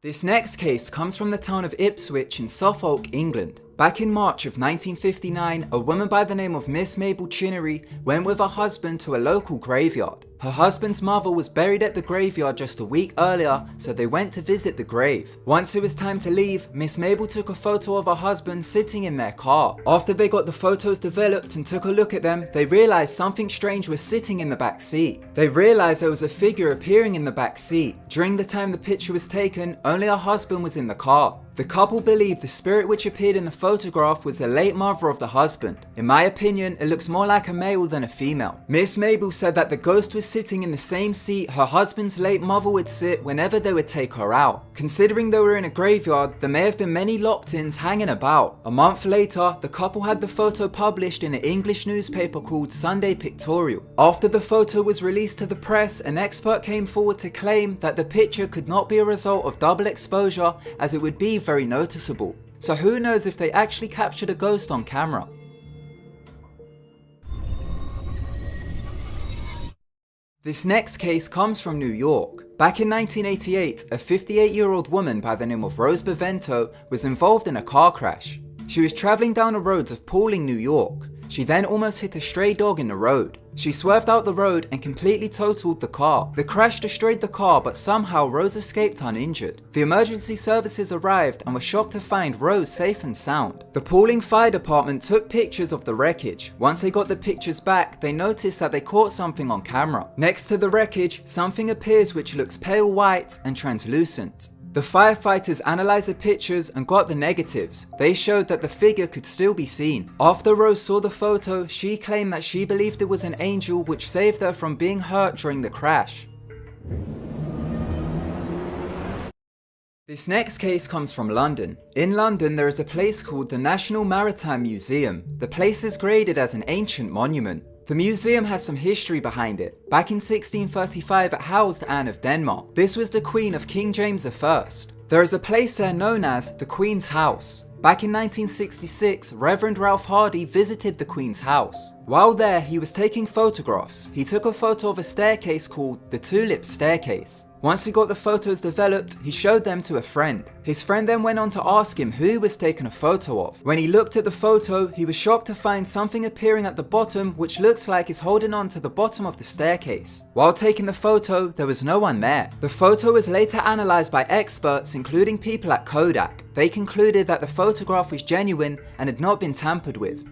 This next case comes from the town of Ipswich in Suffolk, England. Back in March of 1959, a woman by the name of Miss Mabel Chinnery went with her husband to a local graveyard. Her husband's mother was buried at the graveyard just a week earlier, so they went to visit the grave. Once it was time to leave, Miss Mabel took a photo of her husband sitting in their car. After they got the photos developed and took a look at them, they realized something strange was sitting in the back seat. They realized there was a figure appearing in the back seat. During the time the picture was taken, only her husband was in the car. The couple believed the spirit which appeared in the photograph was the late mother of the husband. In my opinion, it looks more like a male than a female. Miss Mabel said that the ghost was sitting in the same seat her husband's late mother would sit whenever they would take her out. Considering they were in a graveyard, there may have been many locked-ins hanging about. A month later, the couple had the photo published in an English newspaper called Sunday Pictorial. After the photo was released to the press, an expert came forward to claim that the picture could not be a result of double exposure, as it would be very noticeable. So who knows if they actually captured a ghost on camera. This next case comes from New York. Back in 1988, a 58-year-old woman by the name of Rose Bevento was involved in a car crash. She was traveling down the roads of Pawling, New York. She then almost hit a stray dog in the road. She swerved out the road and completely totaled the car. The crash destroyed the car, but somehow Rose escaped uninjured. The emergency services arrived and were shocked to find Rose safe and sound. The Pawling Fire Department took pictures of the wreckage. Once they got the pictures back, they noticed that they caught something on camera. Next to the wreckage, something appears which looks pale white and translucent. The firefighters analysed the pictures and got the negatives. They showed that the figure could still be seen. After Rose saw the photo, she claimed that she believed it was an angel which saved her from being hurt during the crash. This next case comes from London. In London, there is a place called the National Maritime Museum. The place is graded as an ancient monument. The museum has some history behind it. Back in 1635, it housed Anne of Denmark. This was the queen of King James I. There is a place there known as the Queen's House. Back in 1966, Reverend Ralph Hardy visited the Queen's house. While there, he was taking photographs. He took a photo of a staircase called the Tulip Staircase. Once he got the photos developed, he showed them to a friend. His friend then went on to ask him who he was taking a photo of. When he looked at the photo, he was shocked to find something appearing at the bottom which looks like it's holding on to the bottom of the staircase. While taking the photo, there was no one there. The photo was later analysed by experts, including people at Kodak. They concluded that the photograph was genuine and had not been tampered with.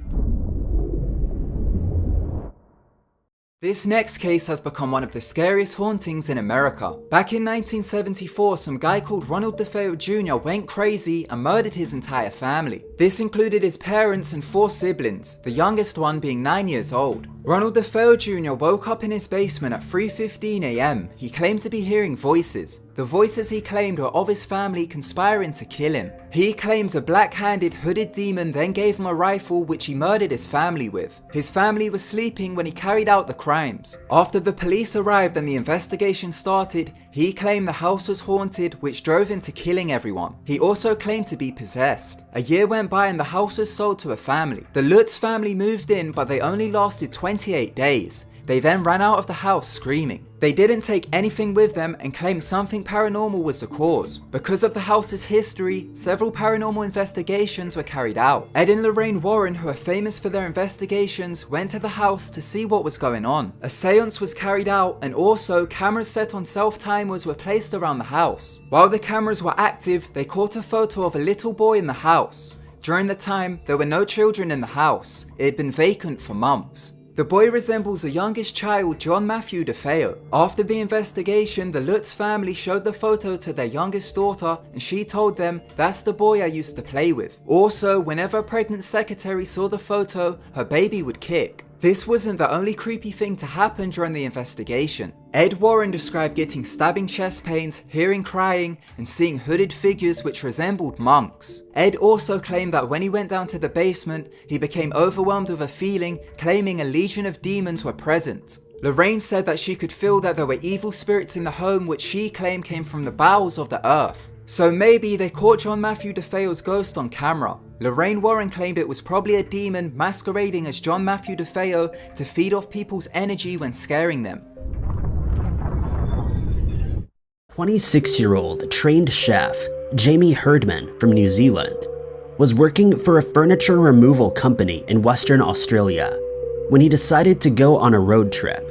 This next case has become one of the scariest hauntings in America. Back in 1974, some guy called Ronald DeFeo Jr. went crazy and murdered his entire family. This included his parents and 4 siblings, the youngest one being 9 years old. Ronald DeFeo Jr. woke up in his basement at 3:15 AM. He claimed to be hearing voices. The voices he claimed were of his family conspiring to kill him. He claims a black-handed hooded demon then gave him a rifle which he murdered his family with. His family was sleeping when he carried out the crimes. After the police arrived and the investigation started, he claimed the house was haunted, which drove him to killing everyone. He also claimed to be possessed. A year went by and the house was sold to a family. The Lutz family moved in, but they only lasted 28 days. They then ran out of the house screaming. They didn't take anything with them and claimed something paranormal was the cause. Because of the house's history, several paranormal investigations were carried out. Ed and Lorraine Warren, who are famous for their investigations, went to the house to see what was going on. A seance was carried out, and also cameras set on self-timers were placed around the house. While the cameras were active, they caught a photo of a little boy in the house. During the time, there were no children in the house. It had been vacant for months. The boy resembles the youngest child, John Matthew DeFeo. After the investigation, the Lutz family showed the photo to their youngest daughter, and she told them, "That's the boy I used to play with." Also, whenever a pregnant secretary saw the photo, her baby would kick. This wasn't the only creepy thing to happen during the investigation. Ed Warren described getting stabbing chest pains, hearing crying, and seeing hooded figures which resembled monks. Ed also claimed that when he went down to the basement, he became overwhelmed with a feeling, claiming a legion of demons were present. Lorraine said that she could feel that there were evil spirits in the home which she claimed came from the bowels of the earth. So maybe they caught John Matthew DeFeo's ghost on camera. Lorraine Warren claimed it was probably a demon masquerading as John Matthew DeFeo to feed off people's energy when scaring them. 26-year-old trained chef Jamie Herdman from New Zealand. was working for a furniture removal company in Western Australia when he decided to go on a road trip.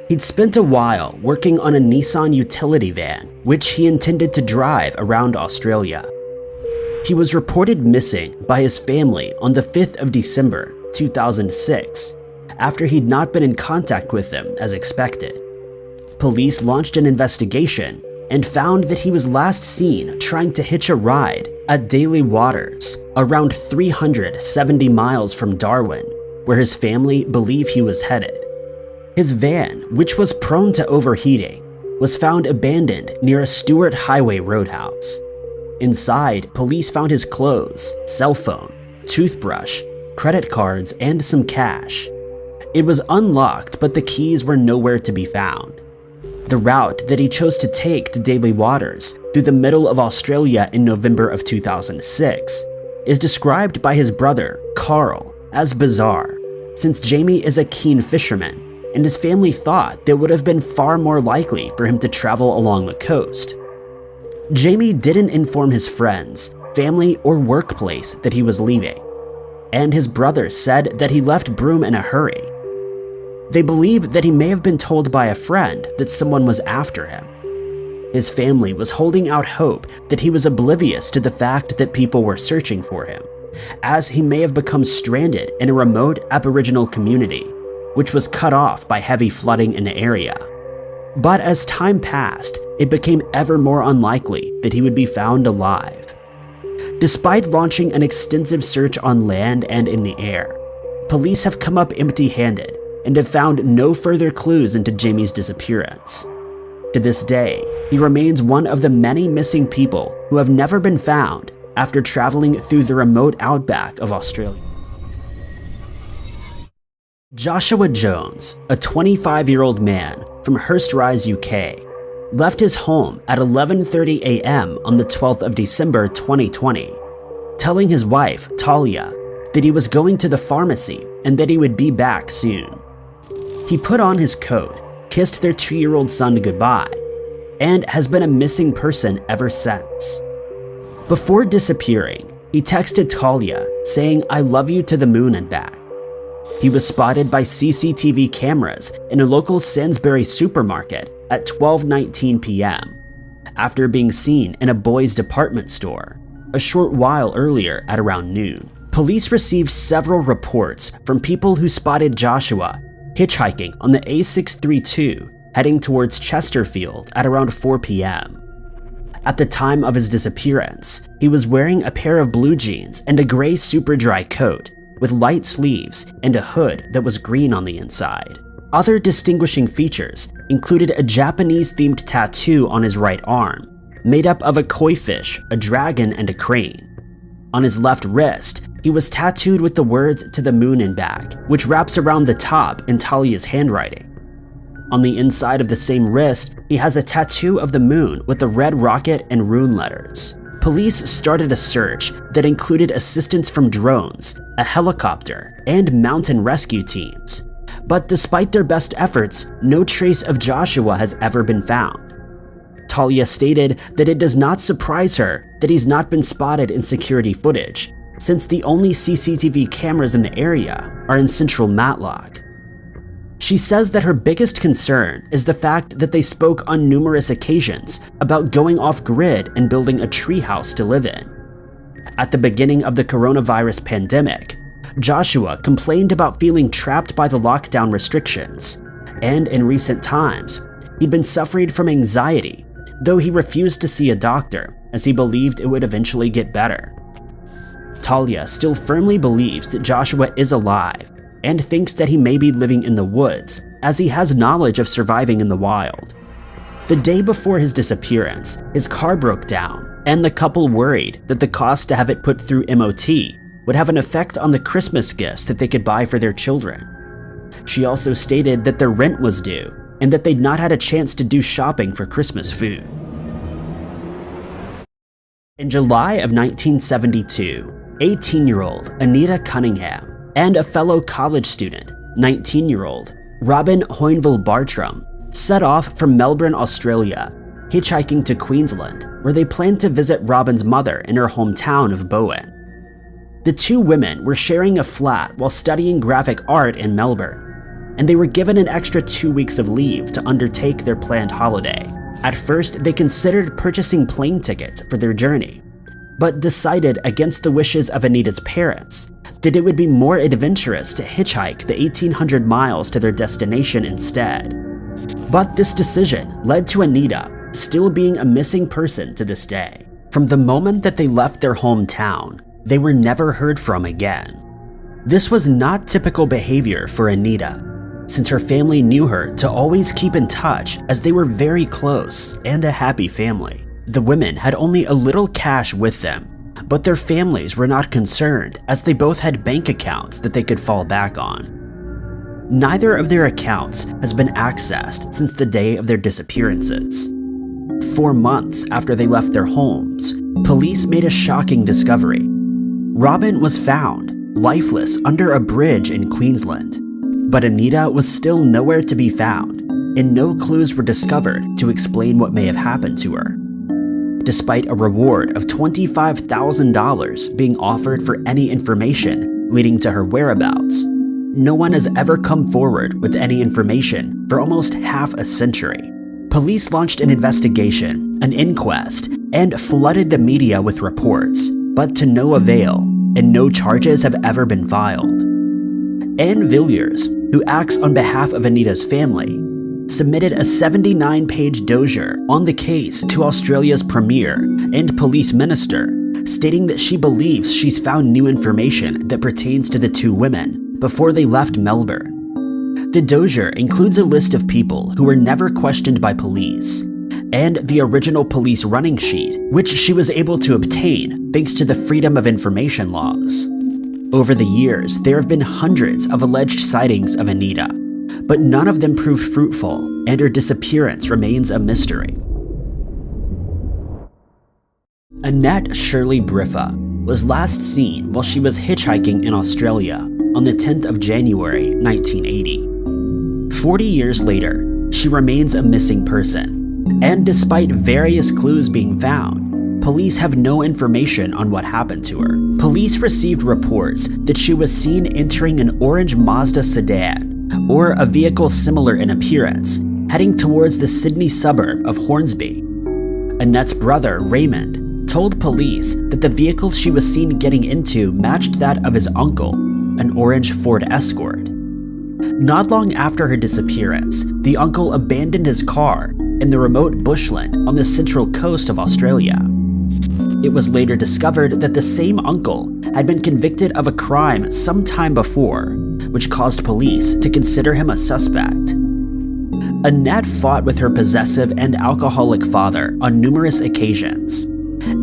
He'd spent a while working on a Nissan utility van, which he intended to drive around Australia. He was reported missing by his family on the 5th of December, 2006, after he'd not been in contact with them as expected. Police launched an investigation and found that he was last seen trying to hitch a ride at Daly Waters, around 370 miles from Darwin, where his family believe he was headed. His van, which was prone to overheating, was found abandoned near a Stewart Highway roadhouse. Inside, police found his clothes, cell phone, toothbrush, credit cards, and some cash. It was unlocked, but the keys were nowhere to be found. The route that he chose to take to Daly Waters through the middle of Australia in November of 2006 is described by his brother, Carl, as bizarre, since Jamie is a keen fisherman and his family thought that it would have been far more likely for him to travel along the coast. Jamie didn't inform his friends, family, or workplace that he was leaving, and his brother said that he left Broome in a hurry. They believe that he may have been told by a friend that someone was after him. His family was holding out hope that he was oblivious to the fact that people were searching for him, as he may have become stranded in a remote Aboriginal community, which was cut off by heavy flooding in the area. But as time passed, it became ever more unlikely that he would be found alive. Despite launching an extensive search on land and in the air, police have come up empty-handed and have found no further clues into Jamie's disappearance. To this day, he remains one of the many missing people who have never been found after traveling through the remote outback of Australia. Joshua Jones, a 25-year-old man from Hurst Rise, UK, left his home at 11:30 a.m. on the 12th of December 2020, telling his wife, Talia, that he was going to the pharmacy and that he would be back soon. He put on his coat, kissed their 2-year-old son goodbye, and has been a missing person ever since. Before disappearing, he texted Talia saying, "I love you to the moon and back." He was spotted by CCTV cameras in a local Sainsbury supermarket at 12:19 p.m. after being seen in a boys' department store a short while earlier at around noon. Police received several reports from people who spotted Joshua hitchhiking on the A632 heading towards Chesterfield at around 4 p.m. At the time of his disappearance, he was wearing a pair of blue jeans and a gray super dry coat with light sleeves and a hood that was green on the inside. Other distinguishing features included a Japanese-themed tattoo on his right arm, made up of a koi fish, a dragon, and a crane. On his left wrist, he was tattooed with the words "to the moon and back," which wraps around the top in Talia's handwriting. On the inside of the same wrist, he has a tattoo of the moon with the red rocket and rune letters. Police started a search that included assistance from drones, a helicopter, and mountain rescue teams. But despite their best efforts, no trace of Joshua has ever been found. Talia stated that it does not surprise her that he's not been spotted in security footage, since the only CCTV cameras in the area are in central Matlock. She says that her biggest concern is the fact that they spoke on numerous occasions about going off-grid and building a treehouse to live in. At the beginning of the coronavirus pandemic, Joshua complained about feeling trapped by the lockdown restrictions, and in recent times, he'd been suffering from anxiety, though he refused to see a doctor as he believed it would eventually get better. Talia still firmly believes that Joshua is alive and thinks that he may be living in the woods, as he has knowledge of surviving in the wild. The day before his disappearance, his car broke down, and the couple worried that the cost to have it put through MOT would have an effect on the Christmas gifts that they could buy for their children. She also stated that their rent was due, and that they'd not had a chance to do shopping for Christmas food. In July of 1972, 18-year-old Anita Cunningham and a fellow college student, 19-year-old Robin Hoynville Bartram, set off from Melbourne, Australia, hitchhiking to Queensland, where they planned to visit Robin's mother in her hometown of Bowen. The two women were sharing a flat while studying graphic art in Melbourne, and they were given an extra 2 weeks of leave to undertake their planned holiday. At first, they considered purchasing plane tickets for their journey, but decided against the wishes of Anita's parents that it would be more adventurous to hitchhike the 1,800 miles to their destination instead. But this decision led to Anita still being a missing person to this day. From the moment that they left their hometown, they were never heard from again. This was not typical behavior for Anita, since her family knew her to always keep in touch as they were very close and a happy family. The women had only a little cash with them, but their families were not concerned as they both had bank accounts that they could fall back on. Neither of their accounts has been accessed since the day of their disappearances. 4 months after they left their homes, police made a shocking discovery. Robin was found lifeless under a bridge in Queensland, but Anita was still nowhere to be found, and no clues were discovered to explain what may have happened to her. Despite a reward of $25,000 being offered for any information leading to her whereabouts, no one has ever come forward with any information for almost half a century. Police launched an investigation, an inquest, and flooded the media with reports, but to no avail, and no charges have ever been filed. Anne Villiers, who acts on behalf of Anita's family, submitted a 79-page dossier on the case to Australia's Premier and Police Minister, stating that she believes she's found new information that pertains to the two women before they left Melbourne. The dossier includes a list of people who were never questioned by police, and the original police running sheet, which she was able to obtain thanks to the Freedom of Information laws. Over the years, there have been hundreds of alleged sightings of Anita, but none of them proved fruitful, and her disappearance remains a mystery. Annette Shirley Briffa was last seen while she was hitchhiking in Australia on the 10th of January, 1980. 40 years later, she remains a missing person, and despite various clues being found, police have no information on what happened to her. Police received reports that she was seen entering an orange Mazda sedan, or a vehicle similar in appearance, heading towards the Sydney suburb of Hornsby. Annette's brother, Raymond, told police that the vehicle she was seen getting into matched that of his uncle, an orange Ford Escort. Not long after her disappearance, the uncle abandoned his car in the remote bushland on the central coast of Australia. It was later discovered that the same uncle had been convicted of a crime some time before, which caused police to consider him a suspect. Annette fought with her possessive and alcoholic father on numerous occasions,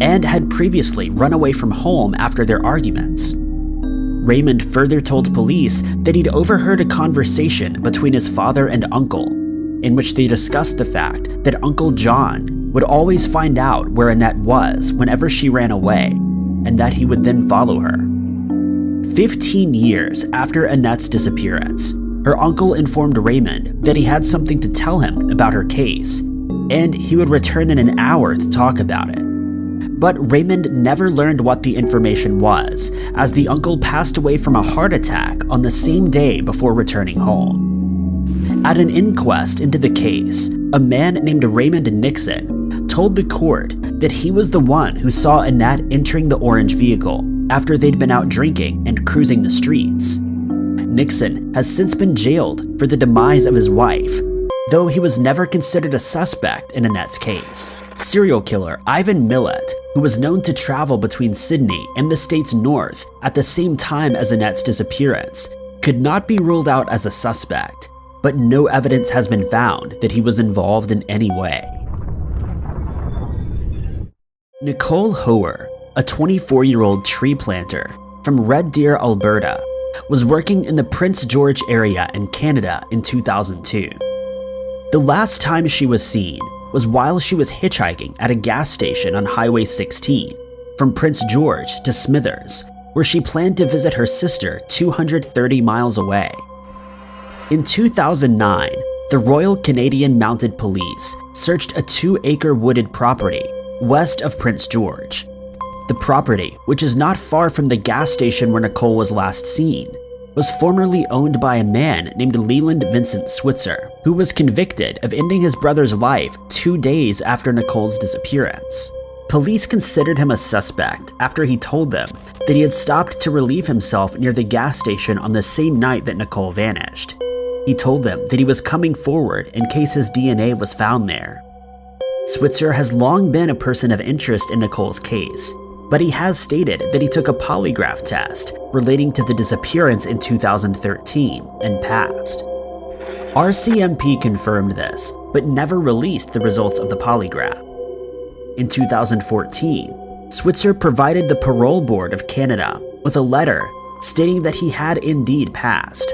and had previously run away from home after their arguments. Raymond further told police that he'd overheard a conversation between his father and uncle, in which they discussed the fact that Uncle John would always find out where Annette was whenever she ran away, and that he would then follow her. 15 years after Annette's disappearance, her uncle informed Raymond that he had something to tell him about her case, and he would return in an hour to talk about it. But Raymond never learned what the information was, as the uncle passed away from a heart attack on the same day before returning home. At an inquest into the case, a man named Raymond Nixon told the court that he was the one who saw Annette entering the orange vehicle after they'd been out drinking and cruising the streets. Nixon has since been jailed for the demise of his wife, though he was never considered a suspect in Annette's case. Serial killer Ivan Millet, who was known to travel between Sydney and the state's north at the same time as Annette's disappearance, could not be ruled out as a suspect, but no evidence has been found that he was involved in any way. Nicole Hoer, a 24-year-old tree planter from Red Deer, Alberta, was working in the Prince George area in Canada in 2002. The last time she was seen was while she was hitchhiking at a gas station on Highway 16 from Prince George to Smithers, where she planned to visit her sister 230 miles away. In 2009, the Royal Canadian Mounted Police searched a 2-acre wooded property west of Prince George. The The property, which is not far from the gas station where Nicole was last seen, was formerly owned by a man named Leland Vincent Switzer, who was convicted of ending his brother's life 2 days after Nicole's disappearance. Police considered him a suspect after he told them that he had stopped to relieve himself near the gas station on the same night that Nicole vanished. He told them that he was coming forward in case his DNA was found there. Switzer has long been a person of interest in Nicole's case, but he has stated that he took a polygraph test relating to the disappearance in 2013 and passed. RCMP confirmed this, but never released the results of the polygraph. In 2014, Switzer provided the Parole Board of Canada with a letter stating that he had indeed passed.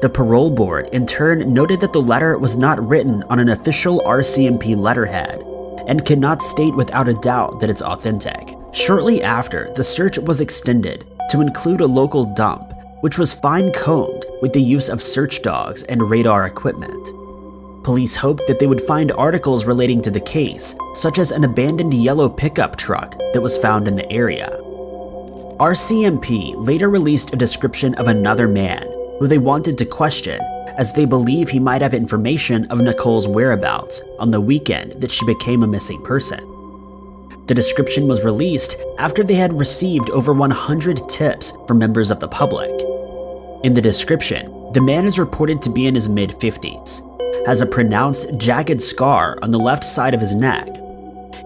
The Parole Board in turn noted that the letter was not written on an official RCMP letterhead and cannot state without a doubt that it's authentic. Shortly after, the search was extended to include a local dump, which was fine-combed with the use of search dogs and radar equipment. Police hoped that they would find articles relating to the case, such as an abandoned yellow pickup truck that was found in the area. RCMP later released a description of another man who they wanted to question, as they believe he might have information of Nicole's whereabouts on the weekend that she became a missing person. The description was released after they had received over 100 tips from members of the public. In the description, the man is reported to be in his mid-50s, has a pronounced jagged scar on the left side of his neck.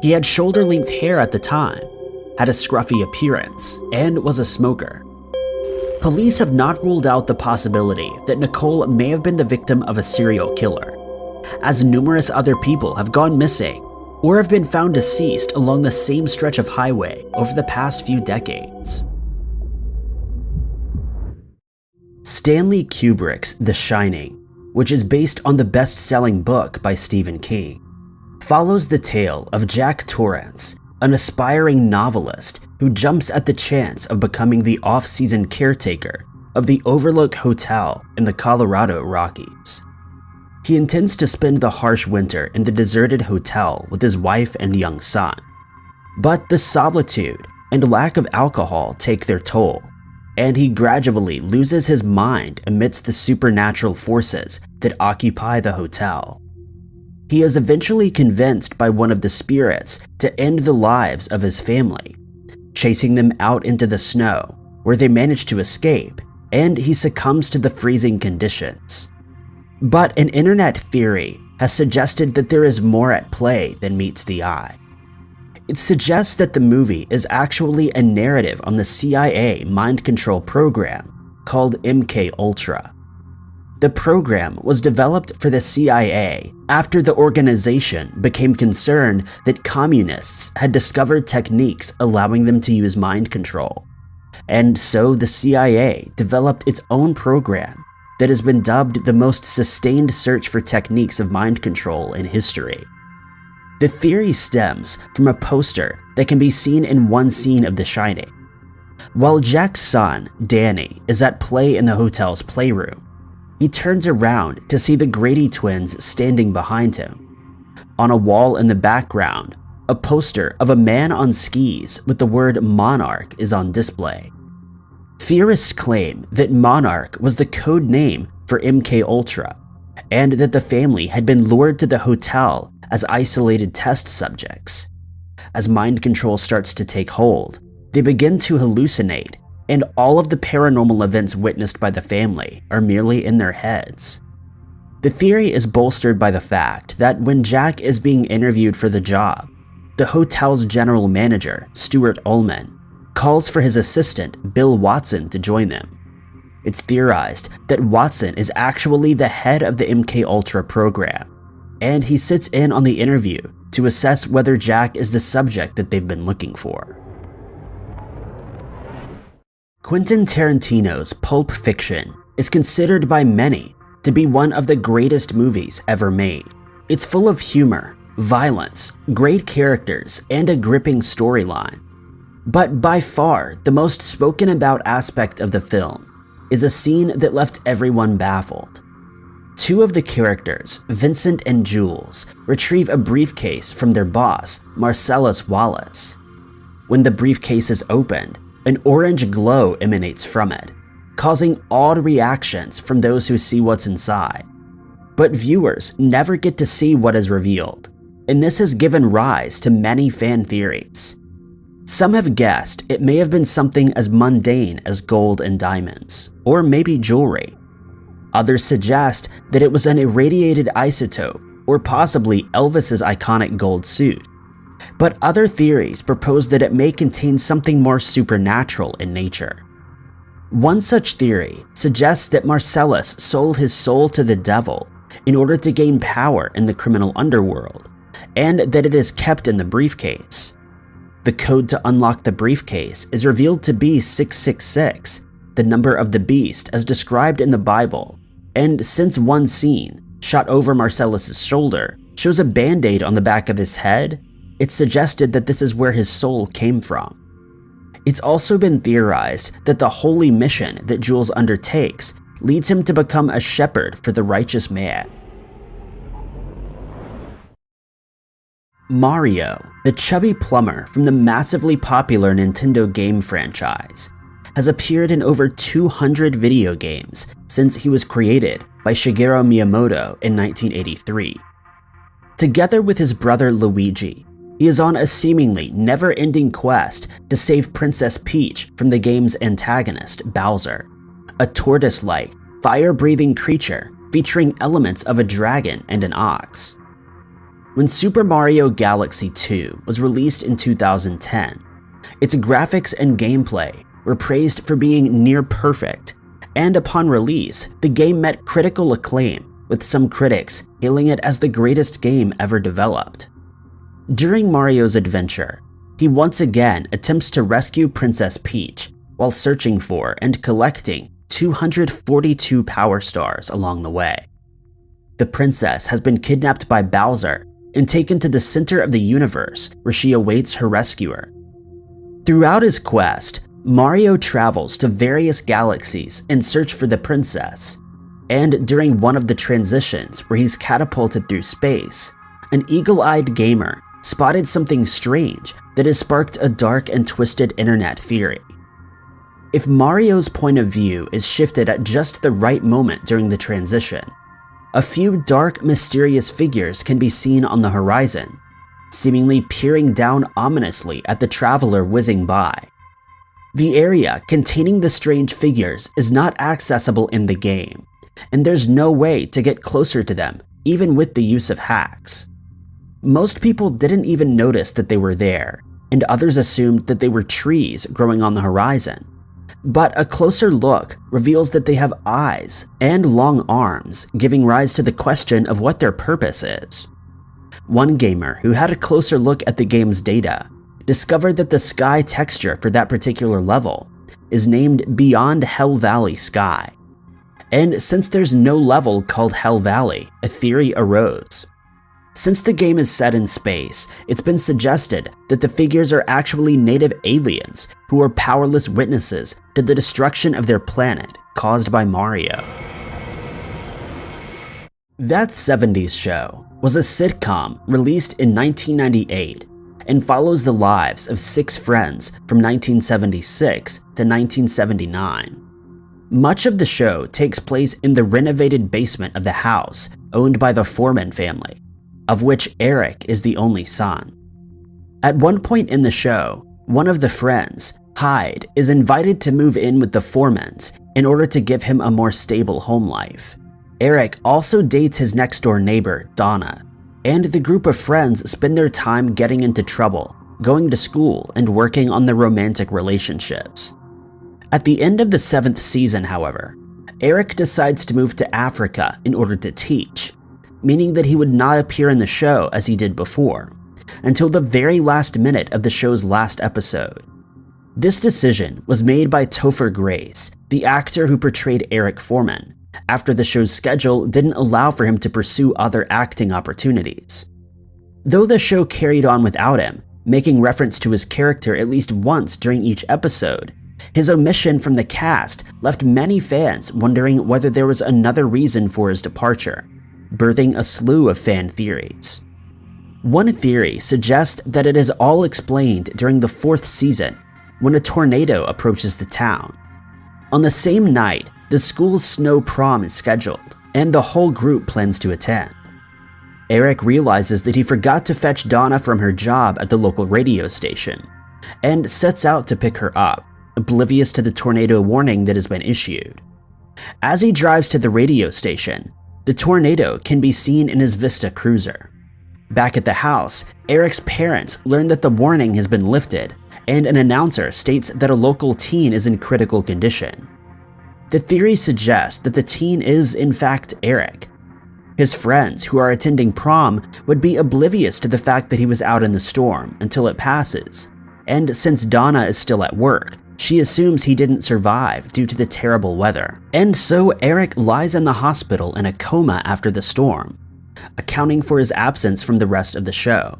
He had shoulder-length hair at the time, had a scruffy appearance, and was a smoker. Police have not ruled out the possibility that Nicole may have been the victim of a serial killer, as numerous other people have gone missing or have been found deceased along the same stretch of highway over the past few decades. Stanley Kubrick's The Shining, which is based on the best-selling book by Stephen King, follows the tale of Jack Torrance, an aspiring novelist who jumps at the chance of becoming the off-season caretaker of the Overlook Hotel in the Colorado Rockies. He intends to spend the harsh winter in the deserted hotel with his wife and young son, but the solitude and lack of alcohol take their toll, and he gradually loses his mind amidst the supernatural forces that occupy the hotel. He is eventually convinced by one of the spirits to end the lives of his family, chasing them out into the snow, where they manage to escape, and he succumbs to the freezing conditions. But an internet theory has suggested that there is more at play than meets the eye. It suggests that the movie is actually a narrative on the CIA mind control program called MK Ultra. The program was developed for the CIA after the organization became concerned that communists had discovered techniques allowing them to use mind control. And so the CIA developed its own program that has been dubbed the most sustained search for techniques of mind control in history. The theory stems from a poster that can be seen in one scene of The Shining. While Jack's son, Danny, is at play in the hotel's playroom, he turns around to see the Grady twins standing behind him. On a wall in the background, a poster of a man on skis with the word Monarch is on display. Theorists claim that Monarch was the code name for MK Ultra, and that the family had been lured to the hotel as isolated test subjects. As mind control starts to take hold, they begin to hallucinate, and all of the paranormal events witnessed by the family are merely in their heads. The theory is bolstered by the fact that when Jack is being interviewed for the job, the hotel's general manager, Stuart Ullman, calls for his assistant, Bill Watson, to join them. It's theorized that Watson is actually the head of the MK Ultra program, and he sits in on the interview to assess whether Jack is the subject that they've been looking for. Quentin Tarantino's Pulp Fiction is considered by many to be one of the greatest movies ever made. It's full of humor, violence, great characters, and a gripping storyline. But by far, the most spoken about aspect of the film is a scene that left everyone baffled. Two of the characters, Vincent and Jules, retrieve a briefcase from their boss, Marcellus Wallace. When the briefcase is opened, an orange glow emanates from it, causing odd reactions from those who see what's inside. But viewers never get to see what is revealed, and this has given rise to many fan theories. Some have guessed it may have been something as mundane as gold and diamonds, or maybe jewelry. Others suggest that it was an irradiated isotope, or possibly Elvis's iconic gold suit. But other theories propose that it may contain something more supernatural in nature. One such theory suggests that Marcellus sold his soul to the devil in order to gain power in the criminal underworld, and that it is kept in the briefcase. The code to unlock the briefcase is revealed to be 666, the number of the beast as described in the Bible, and since one scene, shot over Marcellus's shoulder, shows a band-aid on the back of his head, it's suggested that this is where his soul came from. It's also been theorized that the holy mission that Jules undertakes leads him to become a shepherd for the righteous man. Mario, the chubby plumber from the massively popular Nintendo game franchise, has appeared in over 200 video games since he was created by Shigeru Miyamoto in 1983. Together with his brother Luigi, he is on a seemingly never-ending quest to save Princess Peach from the game's antagonist, Bowser, a tortoise-like, fire-breathing creature featuring elements of a dragon and an ox. When Super Mario Galaxy 2 was released in 2010, its graphics and gameplay were praised for being near perfect, and upon release, the game met critical acclaim, with some critics hailing it as the greatest game ever developed. During Mario's adventure, he once again attempts to rescue Princess Peach while searching for and collecting 242 Power Stars along the way. The princess has been kidnapped by Bowser and taken to the center of the universe where she awaits her rescuer. Throughout his quest, Mario travels to various galaxies in search for the princess, and during one of the transitions where he's catapulted through space, an eagle-eyed gamer spotted something strange that has sparked a dark and twisted internet theory. If Mario's point of view is shifted at just the right moment during the transition, a few dark, mysterious figures can be seen on the horizon, seemingly peering down ominously at the traveler whizzing by. The area containing the strange figures is not accessible in the game, and there's no way to get closer to them, even with the use of hacks. Most people didn't even notice that they were there, and others assumed that they were trees growing on the horizon. But a closer look reveals that they have eyes and long arms, giving rise to the question of what their purpose is. One gamer who had a closer look at the game's data discovered that the sky texture for that particular level is named Beyond Hell Valley Sky. And since there's no level called Hell Valley, a theory arose. Since the game is set in space, it's been suggested that the figures are actually native aliens who are powerless witnesses to the destruction of their planet caused by Mario. That 70s Show was a sitcom released in 1998 and follows the lives of 6 friends from 1976 to 1979. Much of the show takes place in the renovated basement of the house owned by the Foreman family, of which Eric is the only son. At one point in the show, one of the friends, Hyde, is invited to move in with the Foremans in order to give him a more stable home life. Eric also dates his next-door neighbor, Donna, and the group of friends spend their time getting into trouble, going to school, and working on their romantic relationships. At the end of the 7th season, however, Eric decides to move to Africa in order to teach, meaning that he would not appear in the show as he did before, until the very last minute of the show's last episode. This decision was made by Topher Grace, the actor who portrayed Eric Foreman, after the show's schedule didn't allow for him to pursue other acting opportunities. Though the show carried on without him, making reference to his character at least once during each episode, his omission from the cast left many fans wondering whether there was another reason for his departure, birthing a slew of fan theories. One theory suggests that it is all explained during the 4th season when a tornado approaches the town. On the same night, the school's snow prom is scheduled, and the whole group plans to attend. Eric realizes that he forgot to fetch Donna from her job at the local radio station, and sets out to pick her up, oblivious to the tornado warning that has been issued. As he drives to the radio station, the tornado can be seen in his Vista cruiser. Back at the house, Eric's parents learn that the warning has been lifted, and an announcer states that a local teen is in critical condition. The theory suggests that the teen is, in fact, Eric. His friends who are attending prom would be oblivious to the fact that he was out in the storm until it passes, and since Donna is still at work, she assumes he didn't survive due to the terrible weather. And so Eric lies in the hospital in a coma after the storm, accounting for his absence from the rest of the show.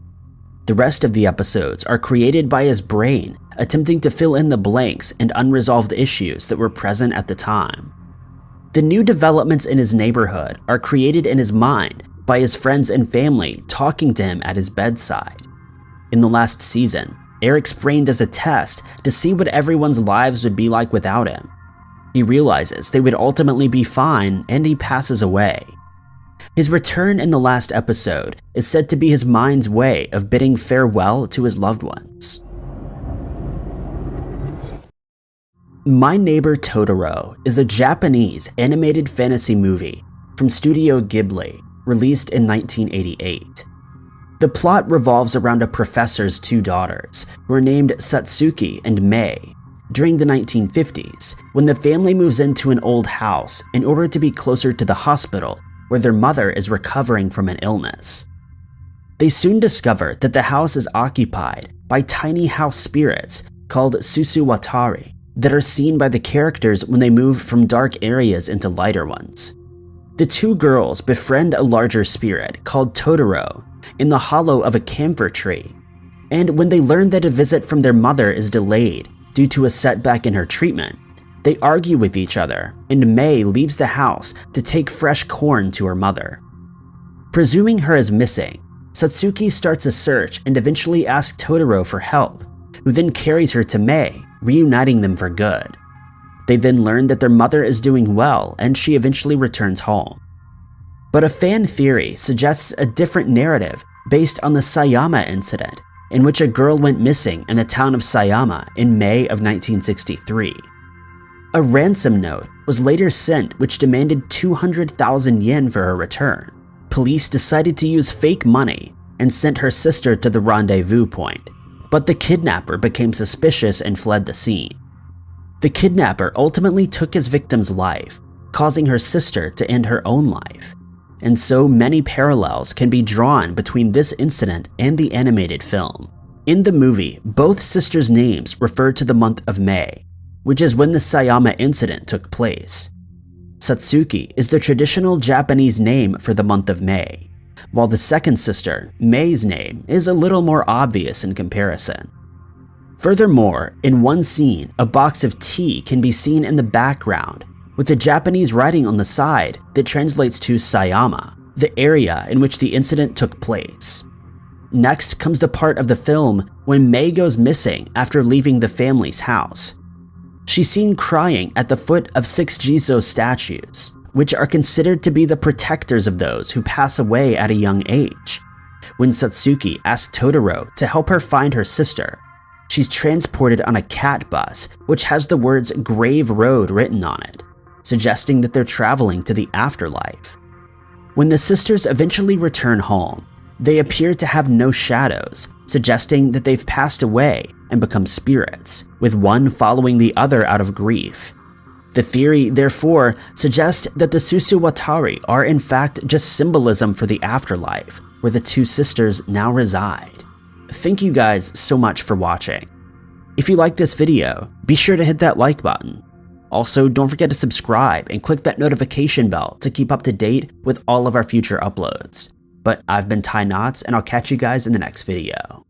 The rest of the episodes are created by his brain attempting to fill in the blanks and unresolved issues that were present at the time. The new developments in his neighborhood are created in his mind by his friends and family talking to him at his bedside. In the last season, Eric's brain does a test to see what everyone's lives would be like without him. He realizes they would ultimately be fine, and he passes away. His return in the last episode is said to be his mind's way of bidding farewell to his loved ones. My Neighbor Totoro is a Japanese animated fantasy movie from Studio Ghibli, released in 1988. The plot revolves around a professor's 2 daughters, who are named Satsuki and Mei, during the 1950s, when the family moves into an old house in order to be closer to the hospital where their mother is recovering from an illness. They soon discover that the house is occupied by tiny house spirits called Susuwatari that are seen by the characters when they move from dark areas into lighter ones. The 2 girls befriend a larger spirit called Totoro in the hollow of a camphor tree, and when they learn that a visit from their mother is delayed due to a setback in her treatment, they argue with each other, and Mei leaves the house to take fresh corn to her mother. Presuming her as missing, Satsuki starts a search and eventually asks Totoro for help, who then carries her to Mei, reuniting them for good. They then learn that their mother is doing well, and she eventually returns home. But a fan theory suggests a different narrative based on the Sayama incident, in which a girl went missing in the town of Sayama in May of 1963. A ransom note was later sent which demanded 200,000 yen for her return. Police decided to use fake money and sent her sister to the rendezvous point, but the kidnapper became suspicious and fled the scene. The kidnapper ultimately took his victim's life, causing her sister to end her own life. And so many parallels can be drawn between this incident and the animated film. In the movie, both sisters' names refer to the month of May, which is when the Sayama incident took place. Satsuki is the traditional Japanese name for the month of May, while the second sister, Mei's name, is a little more obvious in comparison. Furthermore, in one scene, a box of tea can be seen in the background, with the Japanese writing on the side that translates to Sayama, the area in which the incident took place. Next comes the part of the film when Mei goes missing after leaving the family's house. She's seen crying at the foot of 6 Jizo statues, which are considered to be the protectors of those who pass away at a young age. When Satsuki asks Totoro to help her find her sister, she's transported on a cat bus which has the words Grave Road written on it, suggesting that they're traveling to the afterlife. When the sisters eventually return home, they appear to have no shadows, suggesting that they've passed away and become spirits, with one following the other out of grief. The theory, therefore, suggests that the Susuwatari are in fact just symbolism for the afterlife, where the 2 sisters now reside. Thank you guys so much for watching. If you like this video, be sure to hit that like button. Also, don't forget to subscribe and click that notification bell to keep up to date with all of our future uploads. But I've been Ty Knotts, and I'll catch you guys in the next video.